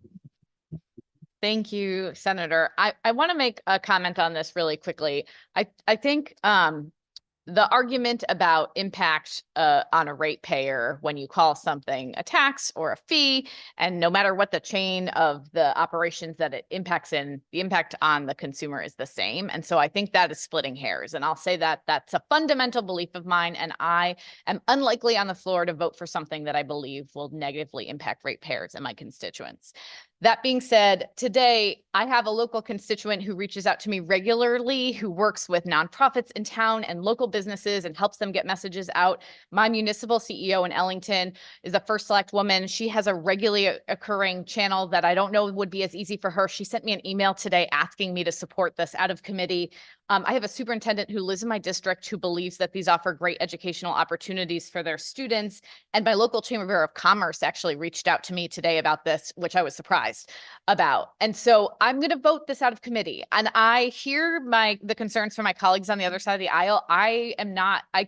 Thank you, Senator. I want to make a comment on this really quickly. I think the argument about impact on a ratepayer when you call something a tax or a fee, and no matter what the chain of the operations that it impacts in, the impact on the consumer is the same. And so I think that is splitting hairs. And I'll say that that's a fundamental belief of mine, and I am unlikely on the floor to vote for something that I believe will negatively impact ratepayers and my constituents. That being said, today I have a local constituent who reaches out to me regularly, who works with nonprofits in town and local businesses and helps them get messages out. My municipal CEO in Ellington is a First Select woman. She has a regularly occurring channel that I don't know would be as easy for her. She sent me an email today asking me to support this out of committee. I have a superintendent who lives in my district who believes that these offer great educational opportunities for their students. And my local Chamber of Commerce actually reached out to me today about this, which I was surprised about. And so I'm going to vote this out of committee. And I hear the concerns from my colleagues on the other side of the aisle. I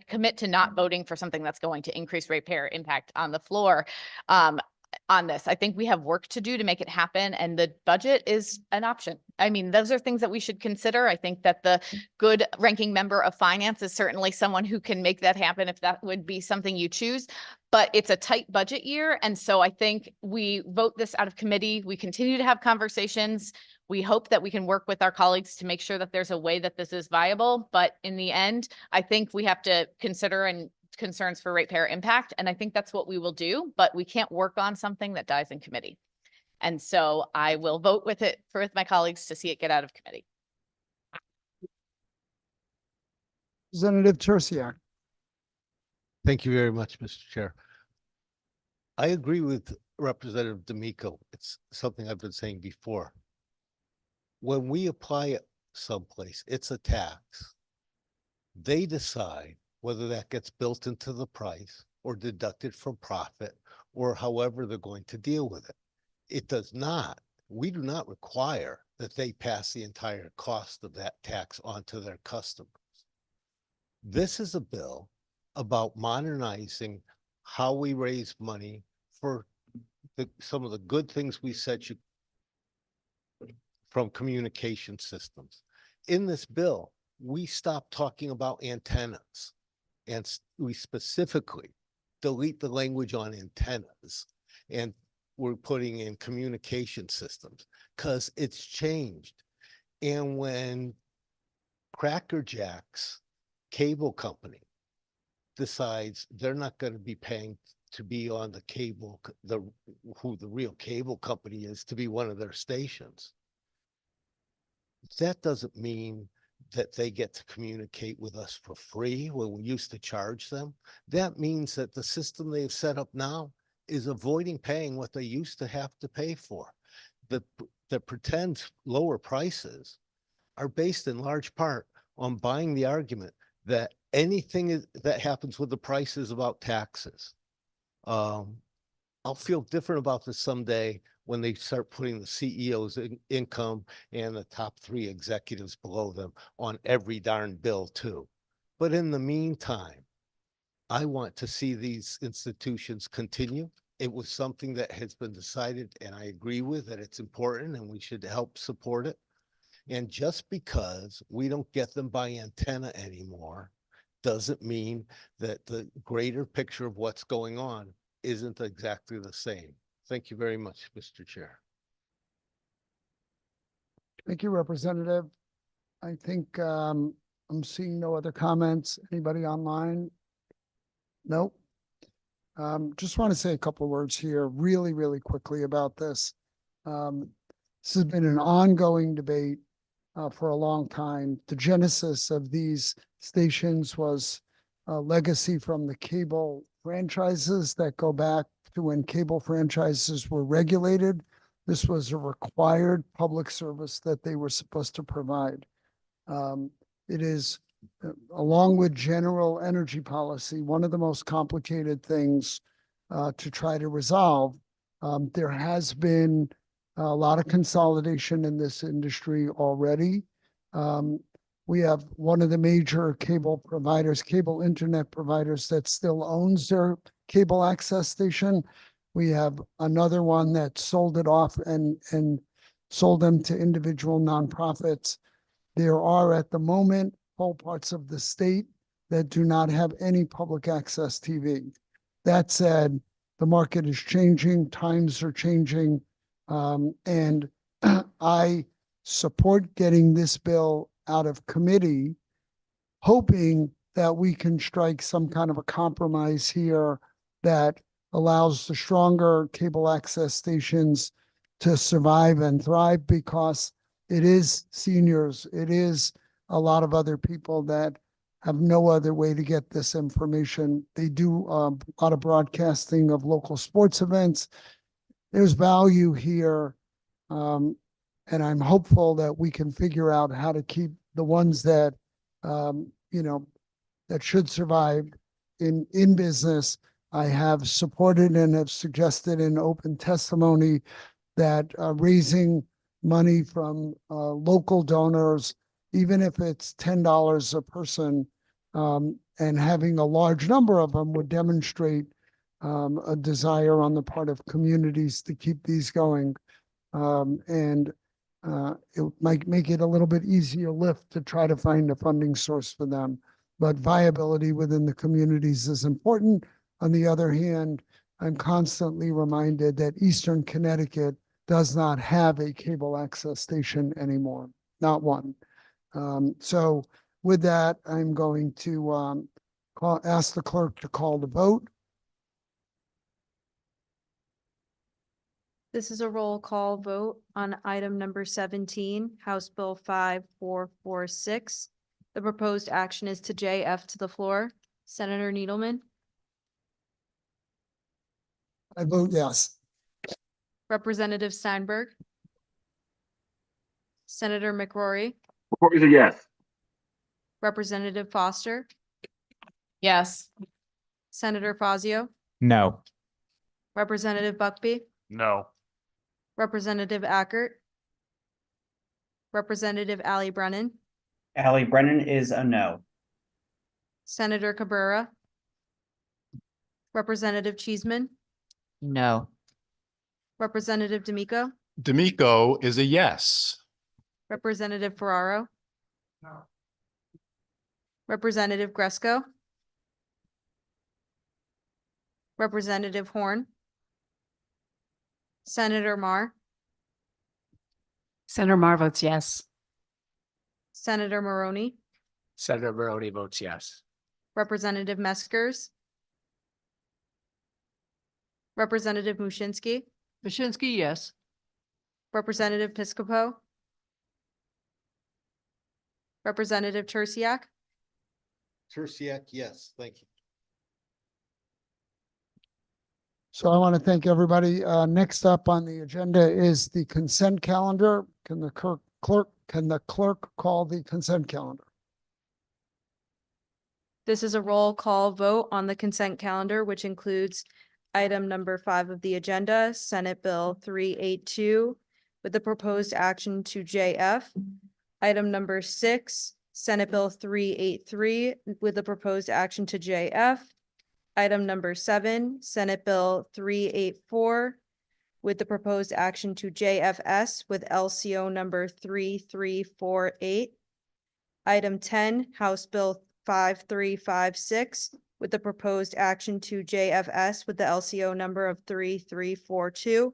commit to not voting for something that's going to increase ratepayer impact on the floor. On this, I think we have work to do to make it happen, and the budget is an option. I mean, those are things that we should consider. I think that the good ranking member of finance is certainly someone who can make that happen if that would be something you choose. But it's a tight budget year, and so I think we vote this out of committee. We continue to have conversations. We hope that we can work with our colleagues to make sure that there's a way that this is viable. But in the end, I think we have to consider concerns for ratepayer impact. And I think that's what we will do, but we can't work on something that dies in committee. And so I will vote with my colleagues to see it get out of committee. Representative Terciak. Thank you very much, Mr. Chair. I agree with Representative D'Amico. It's something I've been saying before. When we apply it someplace, it's a tax. They decide whether that gets built into the price or deducted from profit, or however they're going to deal with it. It does not, we do not require that they pass the entire cost of that tax on to their customers. This is a bill about modernizing how we raise money for some of the good things we said from communication systems. In this bill, we stopped talking about antennas. And we specifically delete the language on antennas, and we're putting in communication systems because it's changed. And when Cracker Jack's cable company decides they're not going to be paying to be on the cable, who the real cable company is, to be one of their stations, that doesn't mean that they get to communicate with us for free when we used to charge them. That means that the system they've set up now is avoiding paying what they used to have to pay for. The pretend lower prices are based in large part on buying the argument that anything that happens with the price is about taxes. I'll feel different about this someday when they start putting the CEO's income and the top 3 executives below them on every darn bill too. But in the meantime, I want to see these institutions continue. It was something that has been decided, and I agree with that it's important and we should help support it. And just because we don't get them by antenna anymore doesn't mean that the greater picture of what's going on isn't exactly the same. Thank you very much, Mr. Chair. Thank you, Representative. I think I'm seeing no other comments. Anybody online? Nope. Just want to say a couple of words here really, really quickly about this. This has been an ongoing debate for a long time. The genesis of these stations was a legacy from the cable franchises that go back to when cable franchises were regulated. This was a required public service that they were supposed to provide. It is, along with general energy policy, one of the most complicated things to try to resolve. There has been a lot of consolidation in this industry already. We have one of the major cable providers, cable internet providers, that still owns their cable access station. We have another one that sold it off and sold them to individual nonprofits. There are at the moment whole parts of the state that do not have any public access TV. That said, the market is changing, times are changing, and I support getting this bill out of committee, hoping that we can strike some kind of a compromise here that allows the stronger cable access stations to survive and thrive, because it is seniors, it is a lot of other people that have no other way to get this information. They do a lot of broadcasting of local sports events. There's value here. And I'm hopeful that we can figure out how to keep the ones that, that should survive in business. I have supported and have suggested in open testimony that raising money from local donors, even if it's $10 a person, and having a large number of them, would demonstrate a desire on the part of communities to keep these going. And it might make it a little bit easier lift to try to find a funding source for them. But viability within the communities is important. On the other hand, I'm constantly reminded that Eastern Connecticut does not have a cable access station anymore, not one. So with that, I'm going to ask the clerk to call the vote. This is a roll call vote on item number 17, House Bill 5446. The proposed action is to JF to the floor. Senator Needleman, I vote yes. Representative Steinberg, Senator McCrory, McCrory's a yes. Representative Foster, Yes. Senator Fazio, No. Representative Buckby, No. Representative Ackert, Representative Ali Brennan, Allie Brennan is a no. Senator Cabrera, Representative Cheeseman, No. Representative D'Amico, D'Amico is a yes. Representative Ferraro. No. Representative Gresco. Representative Horn. Senator Mar, Senator Mar votes yes. Senator Maroney, Senator Maroney votes yes. Representative Meskers. Representative Mushinski, Mushinski, yes. Representative Piscopo. Representative Tersiak, Tersiak, yes, thank you. So I want to thank everybody. Next up on the agenda is the consent calendar. Can the clerk call the consent calendar? This is a roll call vote on the consent calendar, which includes item number 5 of the agenda, Senate Bill 382, with the proposed action to JF. Item number 6, Senate Bill 383, with the proposed action to JF. Item number 7, Senate Bill 384, with the proposed action to JFS with LCO number 3348. Item 10, House Bill 5356, with the proposed action to JFS with the LCO number of 3342.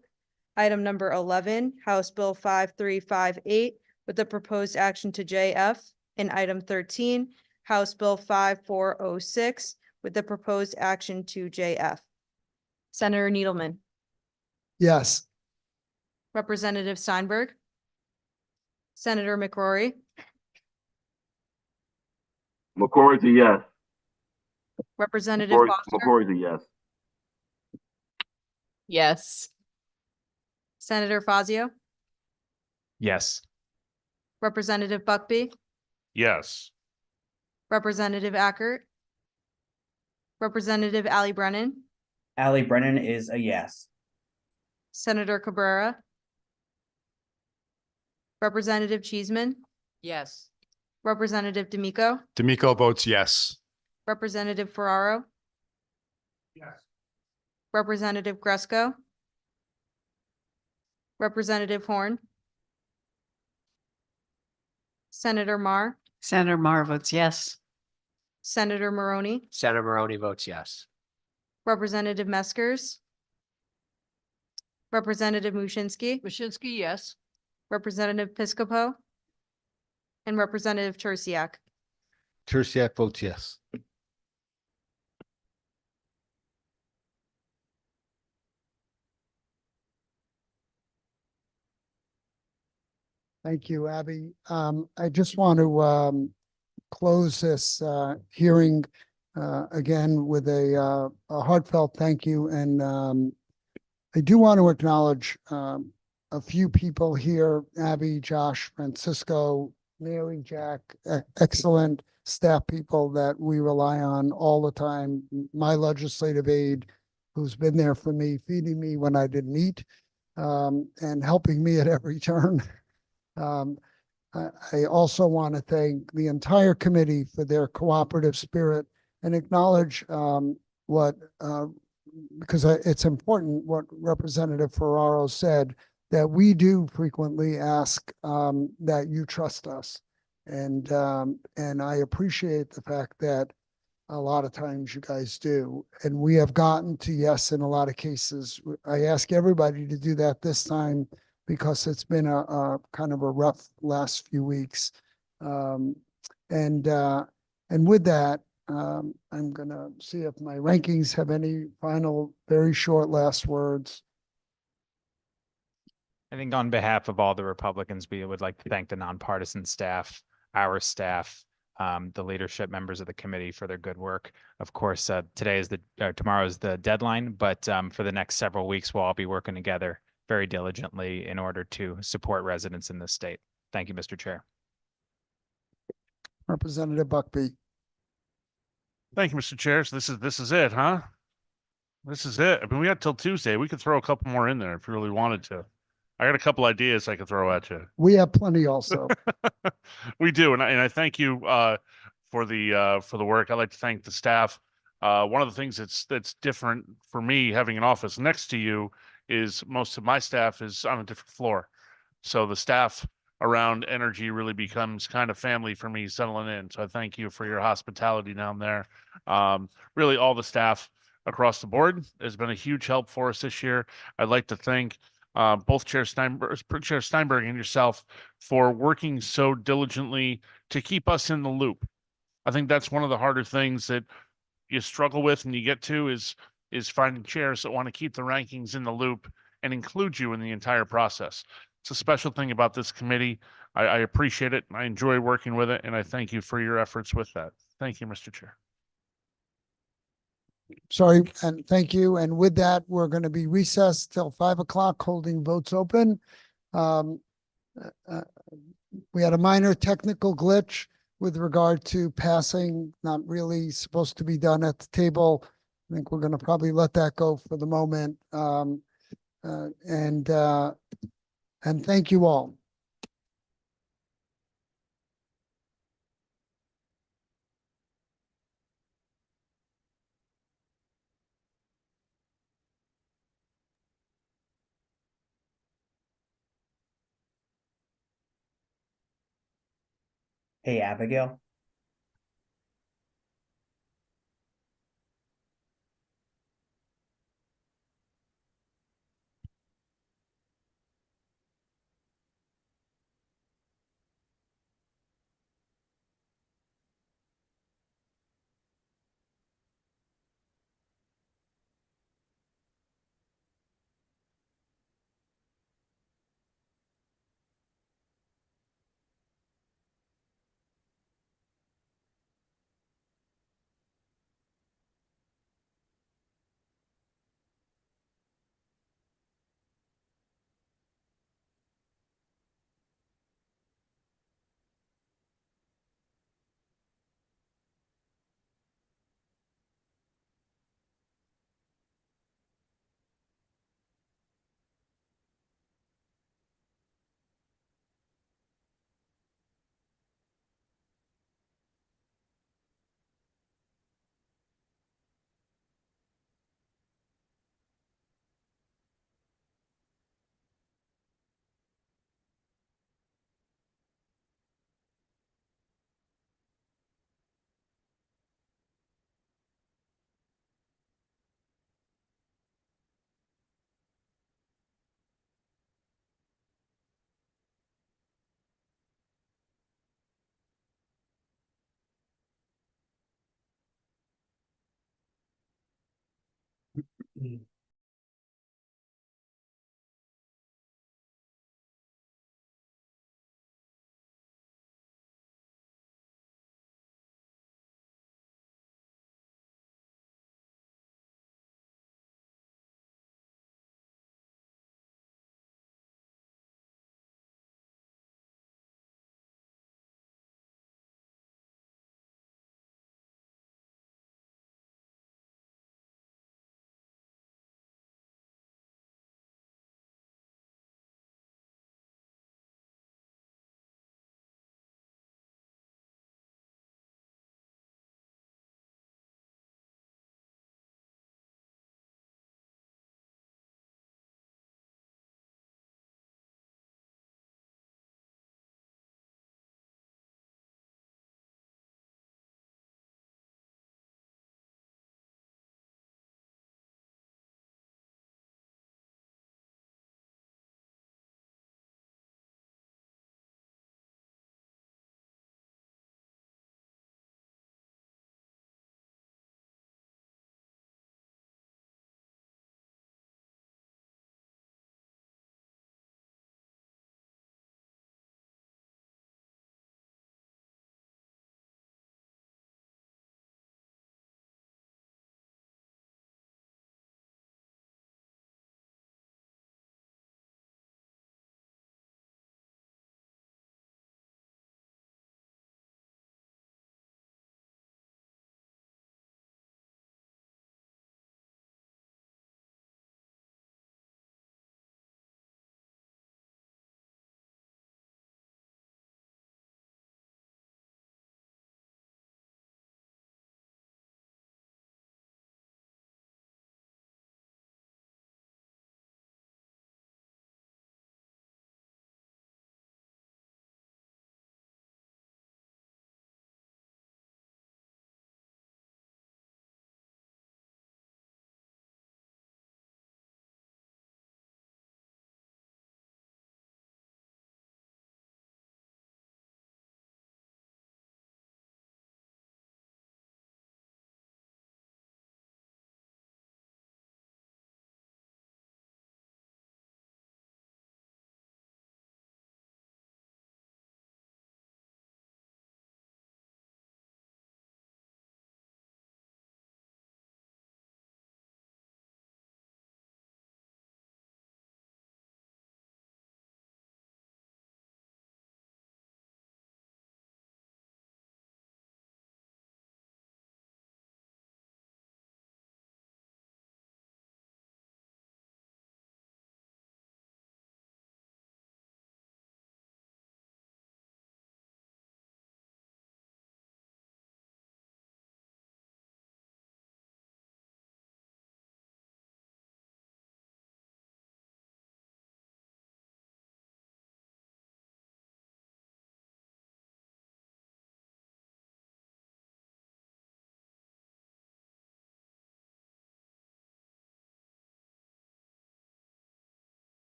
Item number 11, House Bill 5358, with the proposed action to JF And item 13, House Bill 5406, with the proposed action to JF. Senator Needleman, Yes. Representative Steinberg, Senator McCrory, McCory's a yes. Representative Foster, McCory's a yes. Yes. Senator Fazio, Yes. Representative Buckby, Yes. Representative Ackert, Representative Ali Brennan, Ali Brennan is a yes. Senator Cabrera, Representative Cheeseman, Yes. Representative D'Amico, D'Amico votes yes. Representative Ferraro, Yes. Representative Gresco, Representative Horn, Senator Mar, Senator Mar votes yes. Senator Maroney, Senator Maroney votes yes. Representative Meskers, Representative Mushinski, Mushinski, yes. Representative Piscopo, and Representative Tursiak. Tursiak votes yes. Thank you, Abby. I just want to close this hearing again with a heartfelt thank you. And I do want to acknowledge a few people here, Abby, Josh, Francisco, Mary, Jack, excellent staff people that we rely on all the time. My legislative aide, who's been there for me, feeding me when I didn't eat, and helping me at every turn. I also want to thank the entire committee for their cooperative spirit and acknowledge what, because it's important what Representative Ferraro said, that we do frequently ask that you trust us. And I appreciate the fact that a lot of times you guys do. And we have gotten to yes in a lot of cases. I ask everybody to do that this time because it's been a kind of a rough last few weeks. And with that, I'm gonna see if my rankings have any final, very short last words. I think on behalf of all the Republicans, we would like to thank the nonpartisan staff, our staff, the leadership members of the committee for their good work. Of course, tomorrow is the deadline, but for the next several weeks, we'll all be working together very diligently in order to support residents in this state. Thank you, Mr. Chair. Representative Buckby. Thank you, Mr. Chair. So this is it, huh? This is it. I mean, we got till Tuesday. We could throw a couple more in there if you really wanted to. I got a couple ideas I could throw at you. We have plenty also. We do, and I thank you for the work. I'd like to thank the staff. One of the things that's different for me having an office next to you is most of my staff is on a different floor. So the staff around energy really becomes kind of family for me settling in. So I thank you for your hospitality down there. Really all the staff across the board has been a huge help for us this year. I'd like to thank both Chair Steinberg and yourself for working so diligently to keep us in the loop. I think that's one of the harder things that you struggle with and you get to is finding chairs that want to keep the rankings in the loop and include you in the entire process. It's a special thing about this committee. I appreciate it. I enjoy working with it, and I thank you for your efforts with that. Thank you, Mr. Chair. Sorry, and thank you. And with that, we're going to be recessed till 5 o'clock, holding votes open. We had a minor technical glitch with regard to passing, not really supposed to be done at the table. I think we're going to probably let that go for the moment. And thank you all. Hey, Abigail.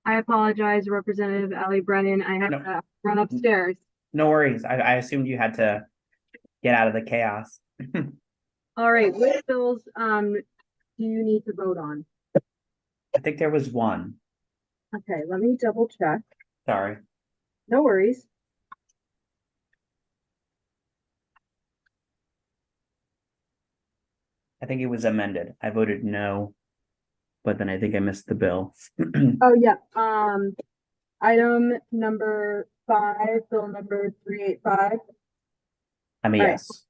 I apologize, Representative Ali Brennan. I have No. to run upstairs. No worries. I assumed you had to get out of the chaos. All right, which bills do you need to vote on? I think there was one. Okay, let me double check. Sorry. No worries. I think it was amended. I voted no, but then I think I missed the bill. Oh, yeah, item number 5, bill number 385. I'm a All right. yes.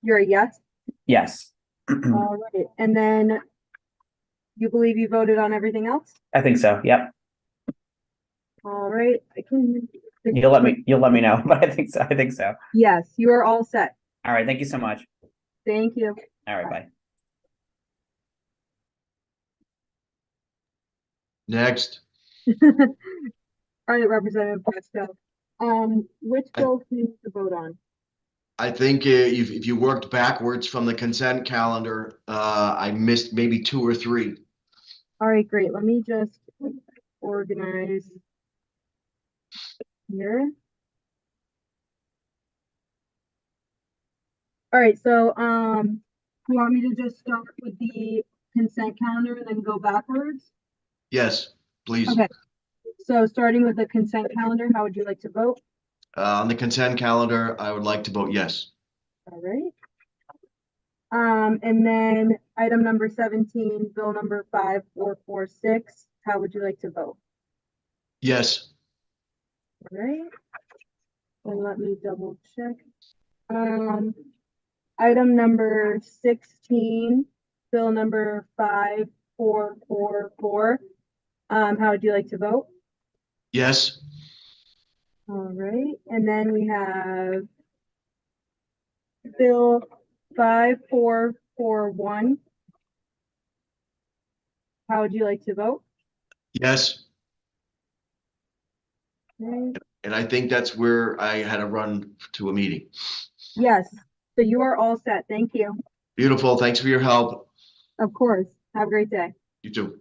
You're a yes? Yes. All right, and then you believe you voted on everything else? I think so. Yep. All right, I can. You'll let me know, but I think so. I think so. Yes, you are all set. All right. Thank you so much. Thank you. All right. Bye. Next, All right, Representative Plasko. Which bill do you need to vote on? I think if you worked backwards from the consent calendar, I missed maybe 2 or 3. All right, great. Let me just organize here. All right, so, you want me to just start with the consent calendar and then go backwards? Yes, please. Okay, so starting with the consent calendar, how would you like to vote? On the consent calendar, I would like to vote yes. All right. And then item number 17, bill number 5446, how would you like to vote? Yes. All right. And let me double check. Item number 16, bill number 5444, how would you like to vote? Yes. All right, and then we have bill 5441. How would you like to vote? Yes. Okay. And I think that's where I had to run to a meeting. Yes, so you are all set. Thank you. Beautiful. Thanks for your help. Of course. Have a great day. You too.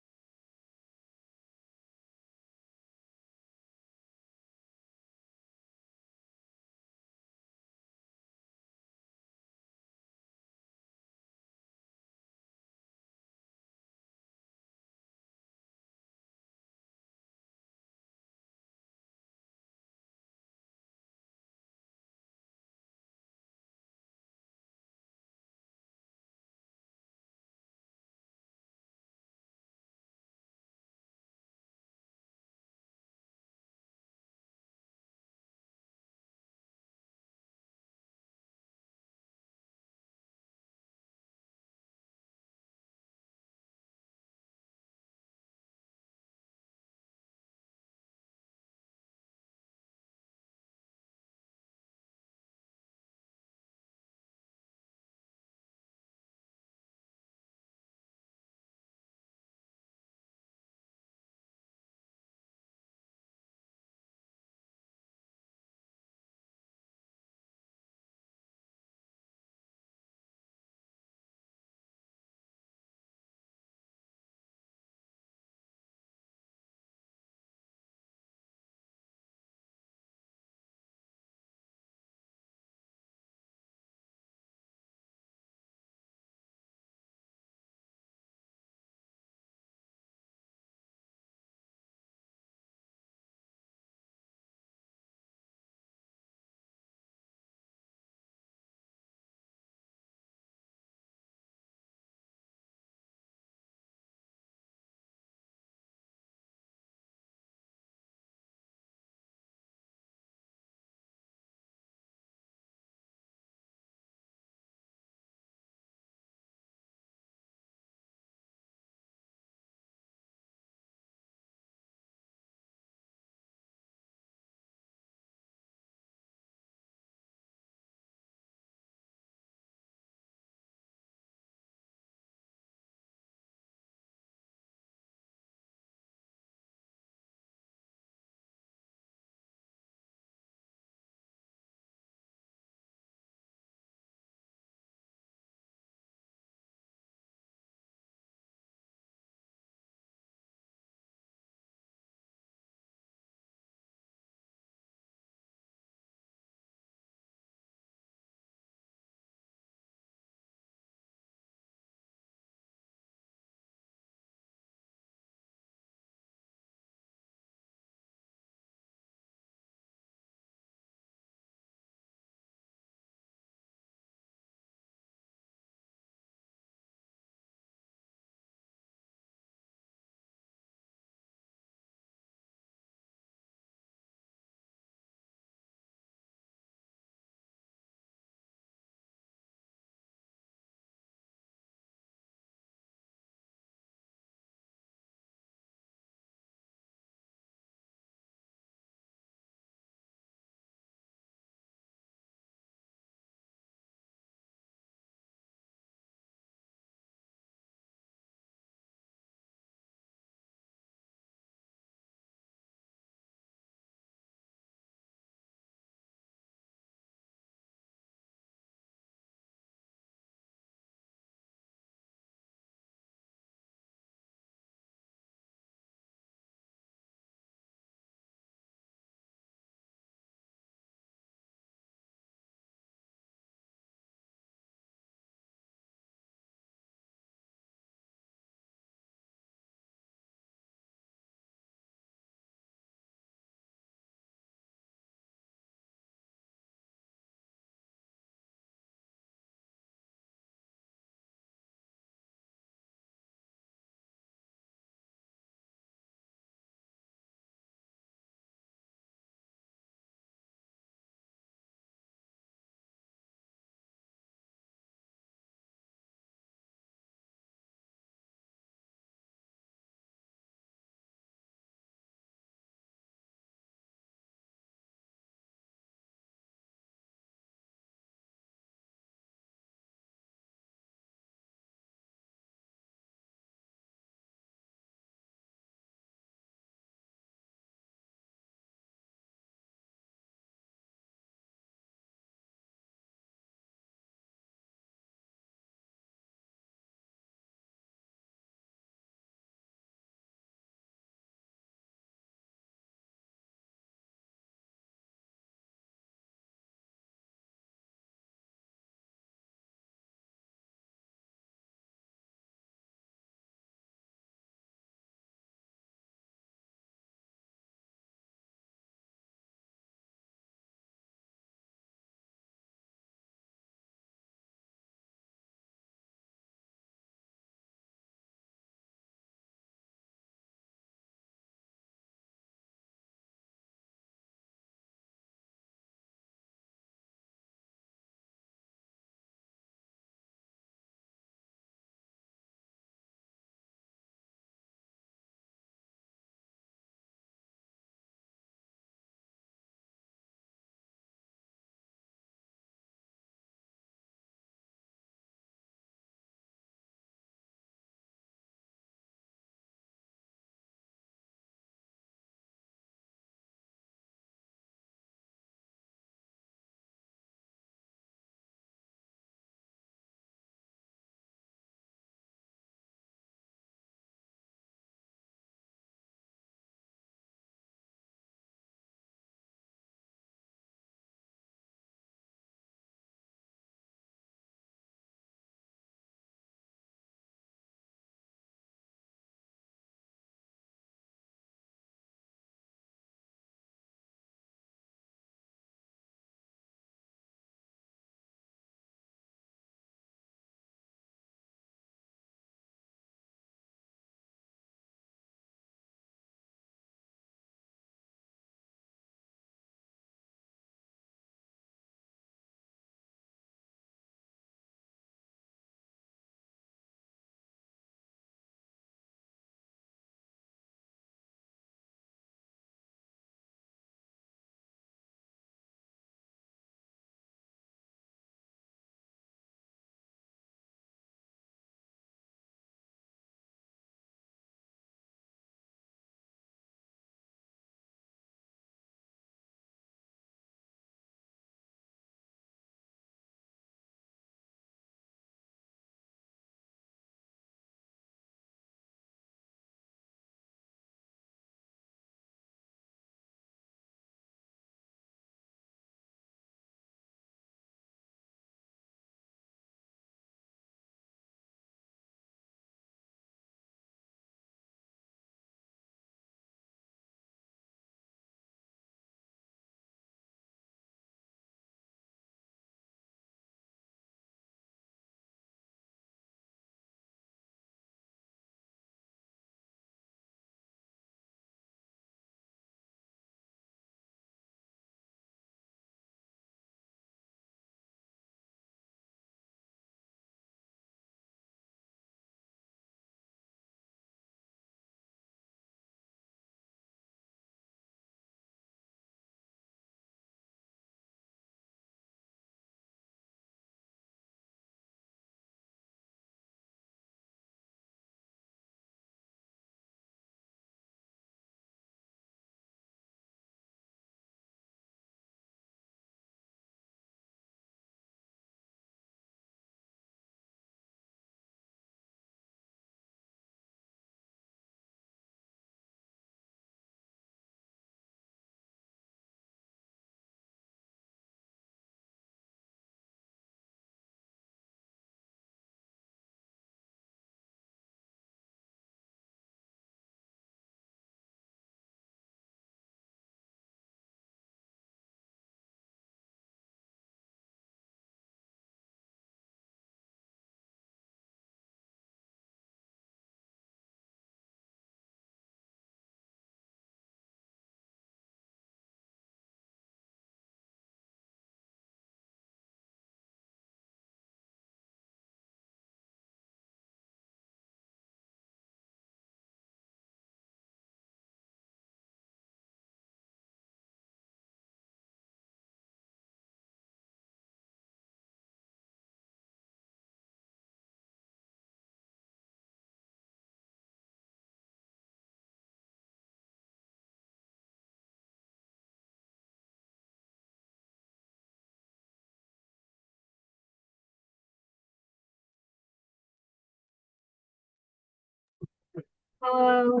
Hello,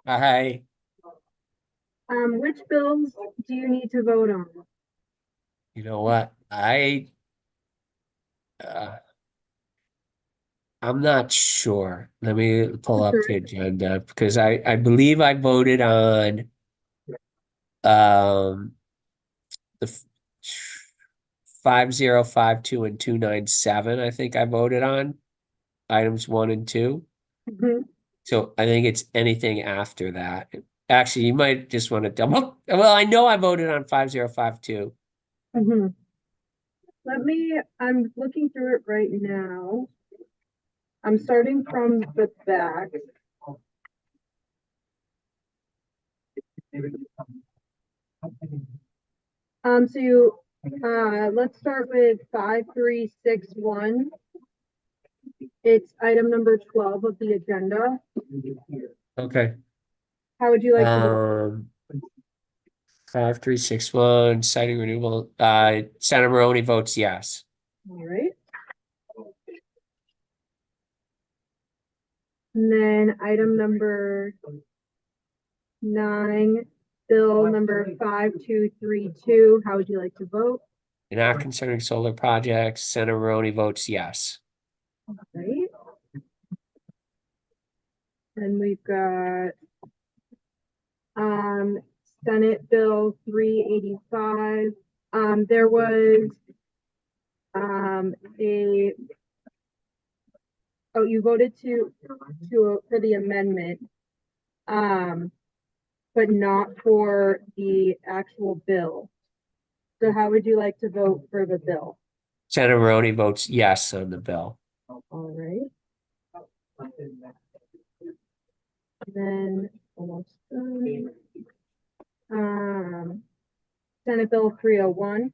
Hi. which bills do you need to vote on? You know what? Uh, I'm not sure. Let me pull up the agenda because I believe I voted on the 5052 and 297. I think I voted on items 1 and 2. Mhm. So I think it's anything after that. Actually, you might just want to double. Well, I know I voted on 5052. Mhm. I'm looking through it right now. I'm starting from the back. Let's start with 5361. It's item number 12 of the agenda. Okay. How would you like to vote? 5361, citing renewable, Senator Maroney votes yes. All right. And then item number 9, bill number 5232. How would you like to vote? Not concerning solar projects, Senator Maroney votes yes. Right. And we've got Senate Bill 385. There was you voted for the amendment, but not for the actual bill. So how would you like to vote for the bill? Senator Maroney votes yes on the bill. All right. Then almost done. Senate Bill 301.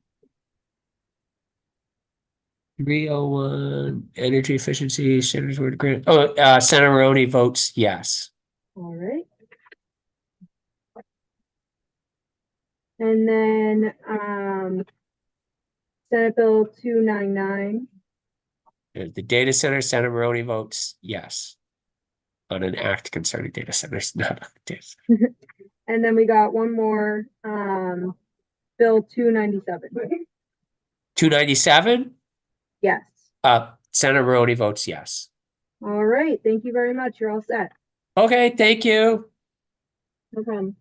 301, energy efficiency, Senator's word grant. Senator Maroney votes yes. All right. And then Senate Bill 299. The data center, Senator Maroney votes yes. On an act concerning data centers, not on data center. And then we got one more, Bill 297. 297? Yes. Senator Maroney votes yes. All right. Thank you very much. You're all set. Okay, thank you. No problem.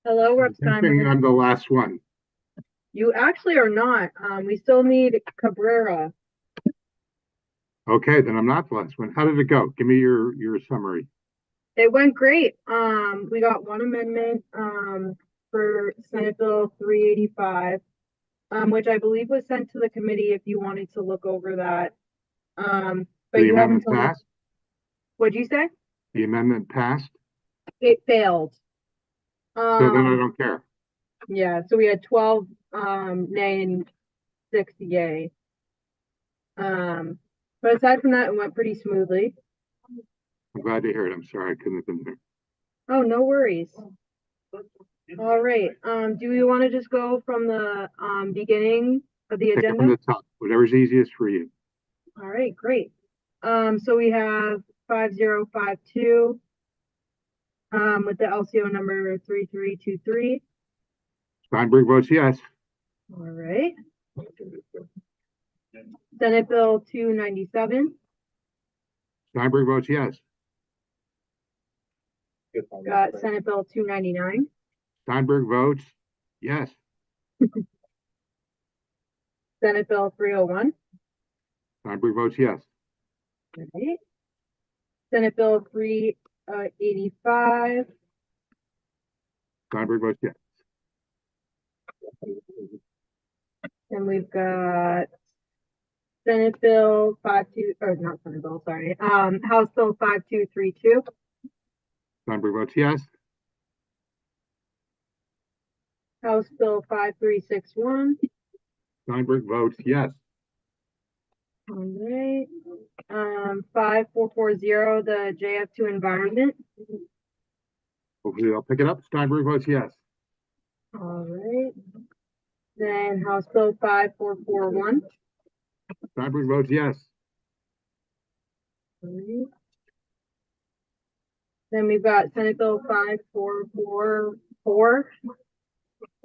Hello, Rep. Thinking Steinberg. I'm the last one. You actually are not. We still need Cabrera. Okay, then I'm not the last one. How did it go? Give me your summary. It went great. We got one amendment, for Senate Bill 385, which I believe was sent to the committee if you wanted to look over that. But The you haven't amendment told us. passed? What'd you say? The amendment passed? It failed. So then I don't care. Yeah, so we had 12 nay and 6 yay. But aside from that, it went pretty smoothly. I'm glad to hear it. I'm sorry I couldn't have been there. Oh, no worries. All right. Do we want to just go from the beginning of the Take it agenda? from the top, whatever's easiest for you. All right, great. So we have 5052 with the LCO number 3323. Steinberg votes yes. All right. Senate Bill 297. Steinberg votes yes. Got Senate Bill 299. Steinberg votes yes. Senate Bill 301. Steinberg votes yes. All right. Senate Bill 385. Steinberg votes yes. And we've got Senate Bill 52, or not Senate Bill, sorry. House Bill 5232. Steinberg votes yes. House Bill 5361. Steinberg votes yes. All right. 5440, the JF2 environment. Hopefully they'll pick it up. Steinberg votes yes. All right. Then House Bill 5441. Steinberg votes yes. All right. Then we've got Senate Bill 5444.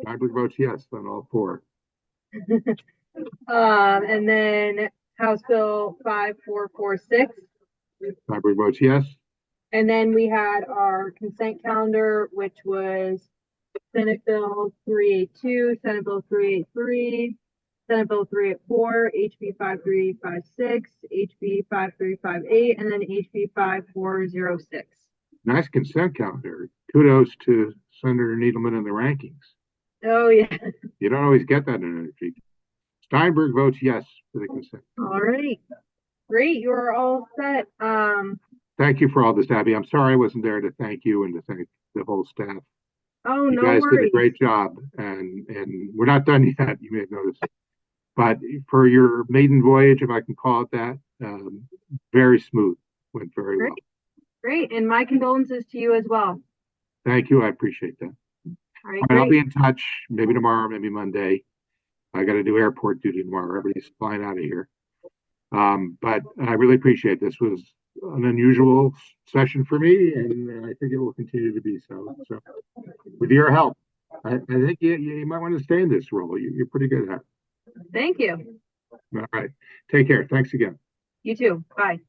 Steinberg votes yes on all four. And then House Bill 5446. Steinberg votes yes. And then we had our consent calendar, which was Senate Bill 382, Senate Bill 383, Senate Bill 384, HB 5356, HB 5358, and then HB 5406. Nice consent calendar. Kudos to Senator Needleman and the rankings. Oh, yeah. You don't always get that in energy. Steinberg votes yes for the consent. All right. Great. You are all set. Thank you for all this, Abby. I'm sorry I wasn't there to thank you and to thank the whole staff. Oh, You no guys did a worries. great job, and we're not done yet. You may have noticed, but for your maiden voyage, if I can call it that, very smooth. Went very well. Great. And my condolences to you as well. Thank you. I appreciate that. All right, All right, I'll be great. in touch. Maybe tomorrow, maybe Monday. I got to do airport duty tomorrow. Everybody's flying out of here. But I really appreciate this. Was an unusual session for me, and I think it will continue to be so. So, with your help, I think you might want to stay in this role. You're pretty good at it. Thank you. All right. Take care. Thanks again. You too. Bye.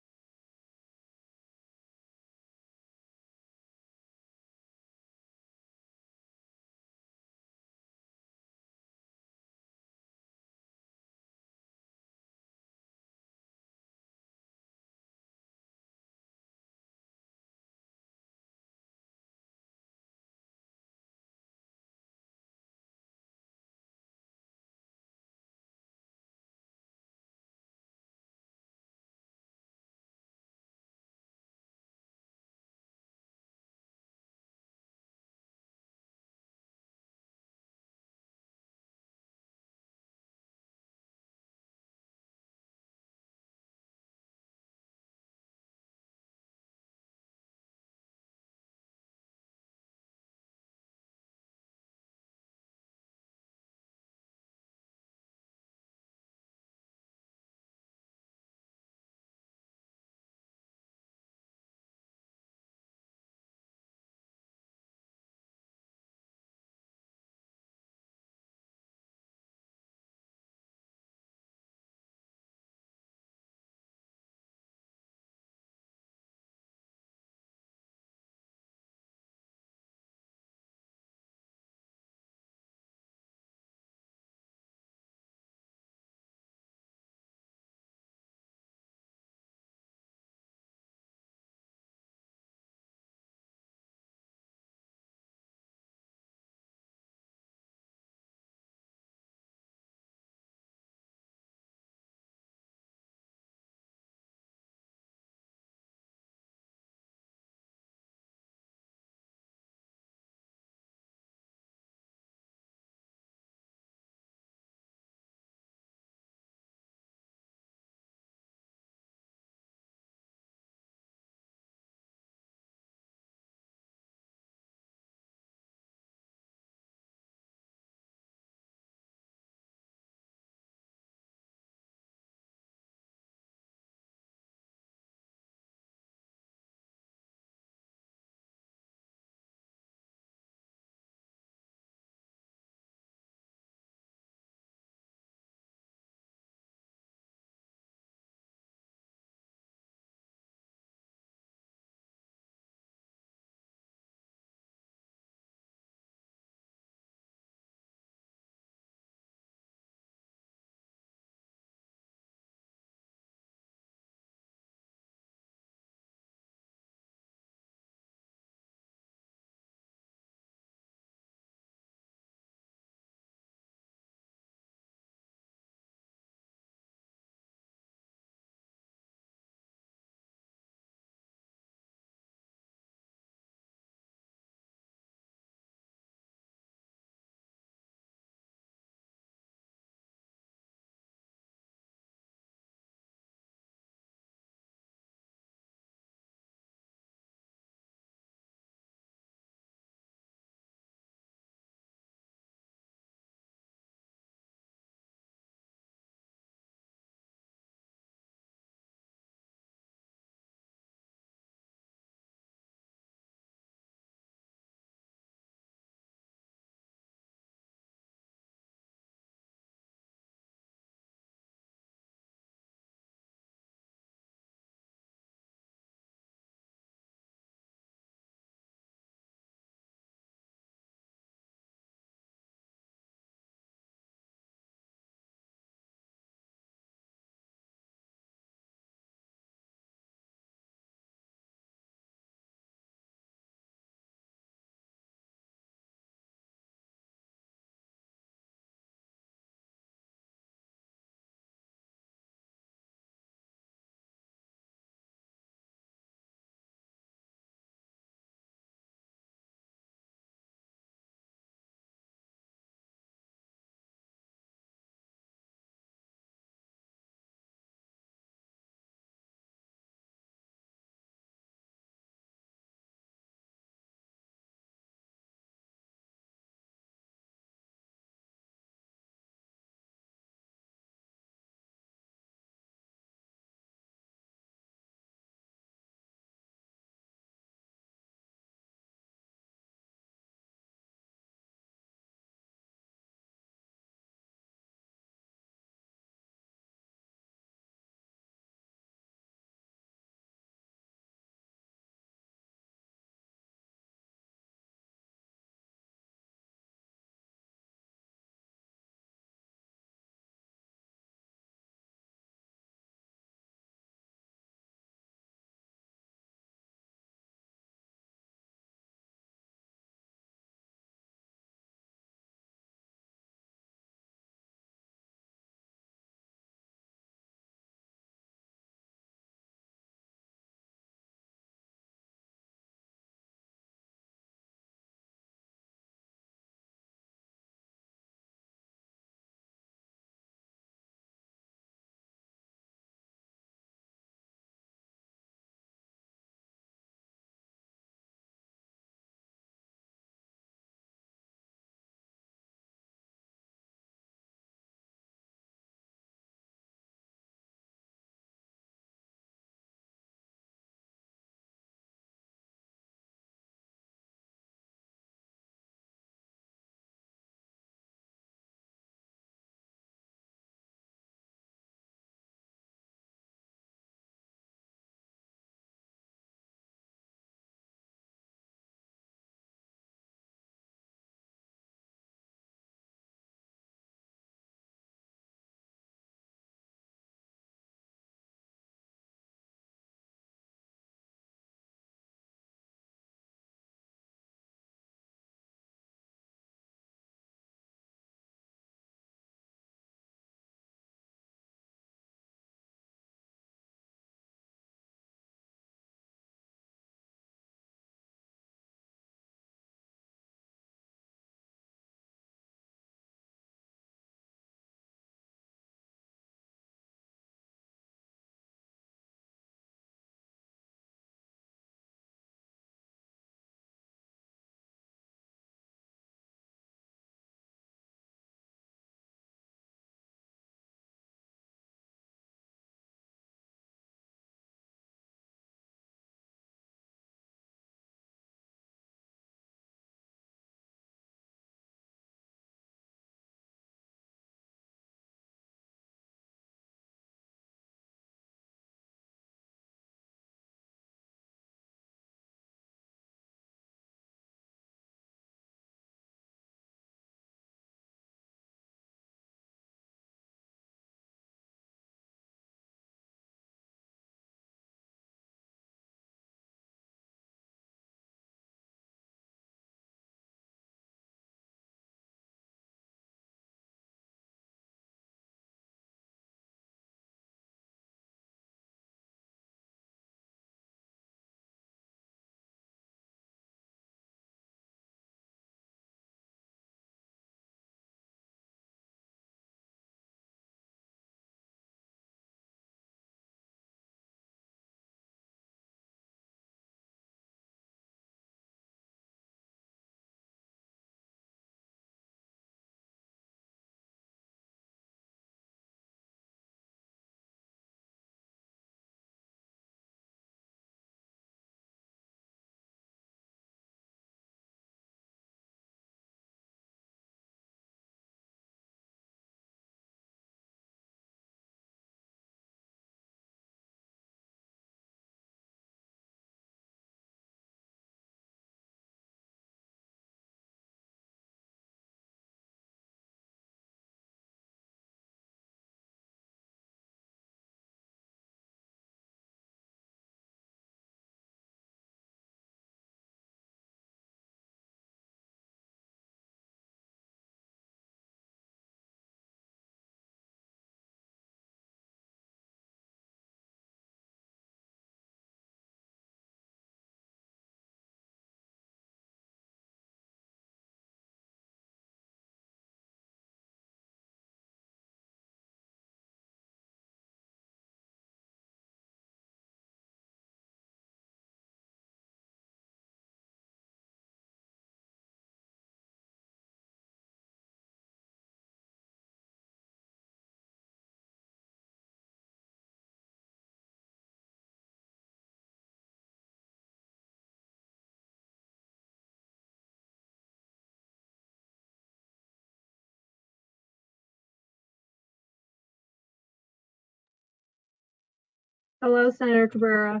Hello, Senator Cabrera.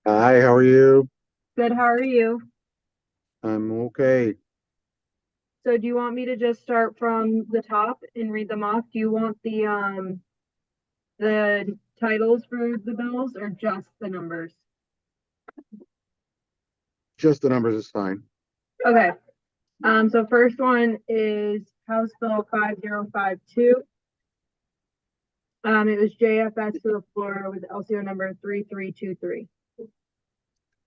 Hi, how are you? Good, how are you? I'm okay. So do you want me to just start from the top and read them off? Do you want the titles for the bills or just the numbers? Just the numbers is fine. Okay. So first one is House Bill 5052. It was JFS to the floor with LCO number 3323.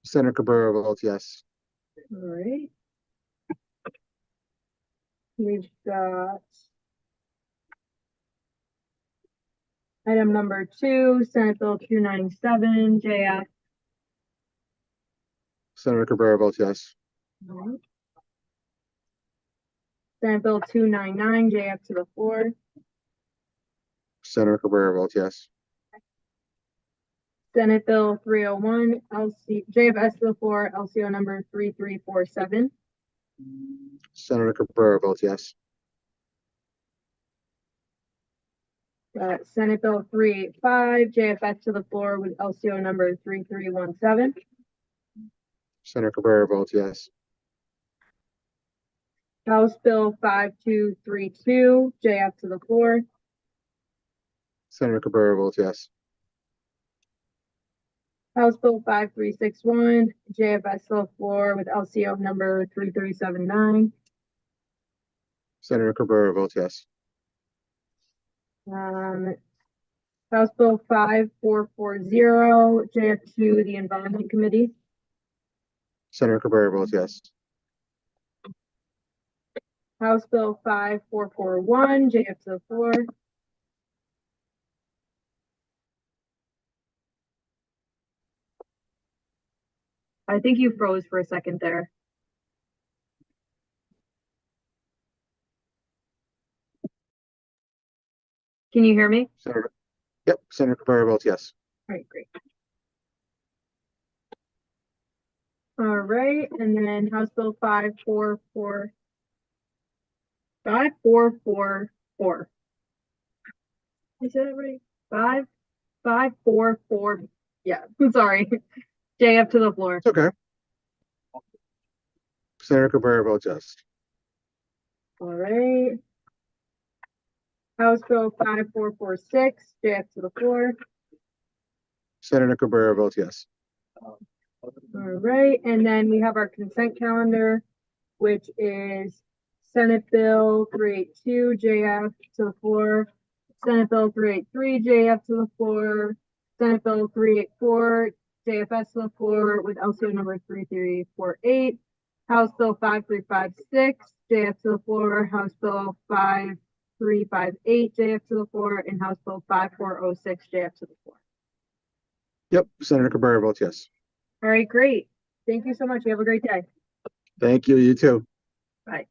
Senator Cabrera votes yes. All right. We've got item number 2, Senate Bill 297, JF. Senator Cabrera votes yes. All right. Senate Bill 299, JF to the floor. Senator Cabrera votes yes. Senate Bill 301, JFS to the floor, LCO number 3347. Senator Cabrera votes yes. Senate Bill 385, JFS to the floor with LCO number 3317. Senator Cabrera votes yes. House Bill 5232, JF to the floor. Senator Cabrera votes yes. House Bill 5361, JFS to the floor with LCO number 3379. Senator Cabrera votes yes. House Bill 5440, JF to the Environment Committee. Senator Cabrera votes yes. House Bill 5441, JF to the floor. I think you froze for a second there. Can you hear me? Senator, yep, Senator Cabrera votes yes. All right, great. All right, and then House Bill 5444. I said it right? 5544. Yeah, I'm sorry. JF to the floor. It's okay. Senator Cabrera votes yes. All right. House Bill 5446, JF to the floor. Senator Cabrera votes yes. All right, and then we have our consent calendar, which is Senate Bill 382, JF to the floor. Senate Bill 383, JF to the floor. Senate Bill 384, JFS to the floor with LCO number 3348. House Bill 5356, JF to the floor. House Bill 5358, JF to the floor. And House Bill 5406, JF to the floor. Yep, Senator Cabrera votes yes. All right, great. Thank you so much. You have a great day. Thank you, you too. Bye.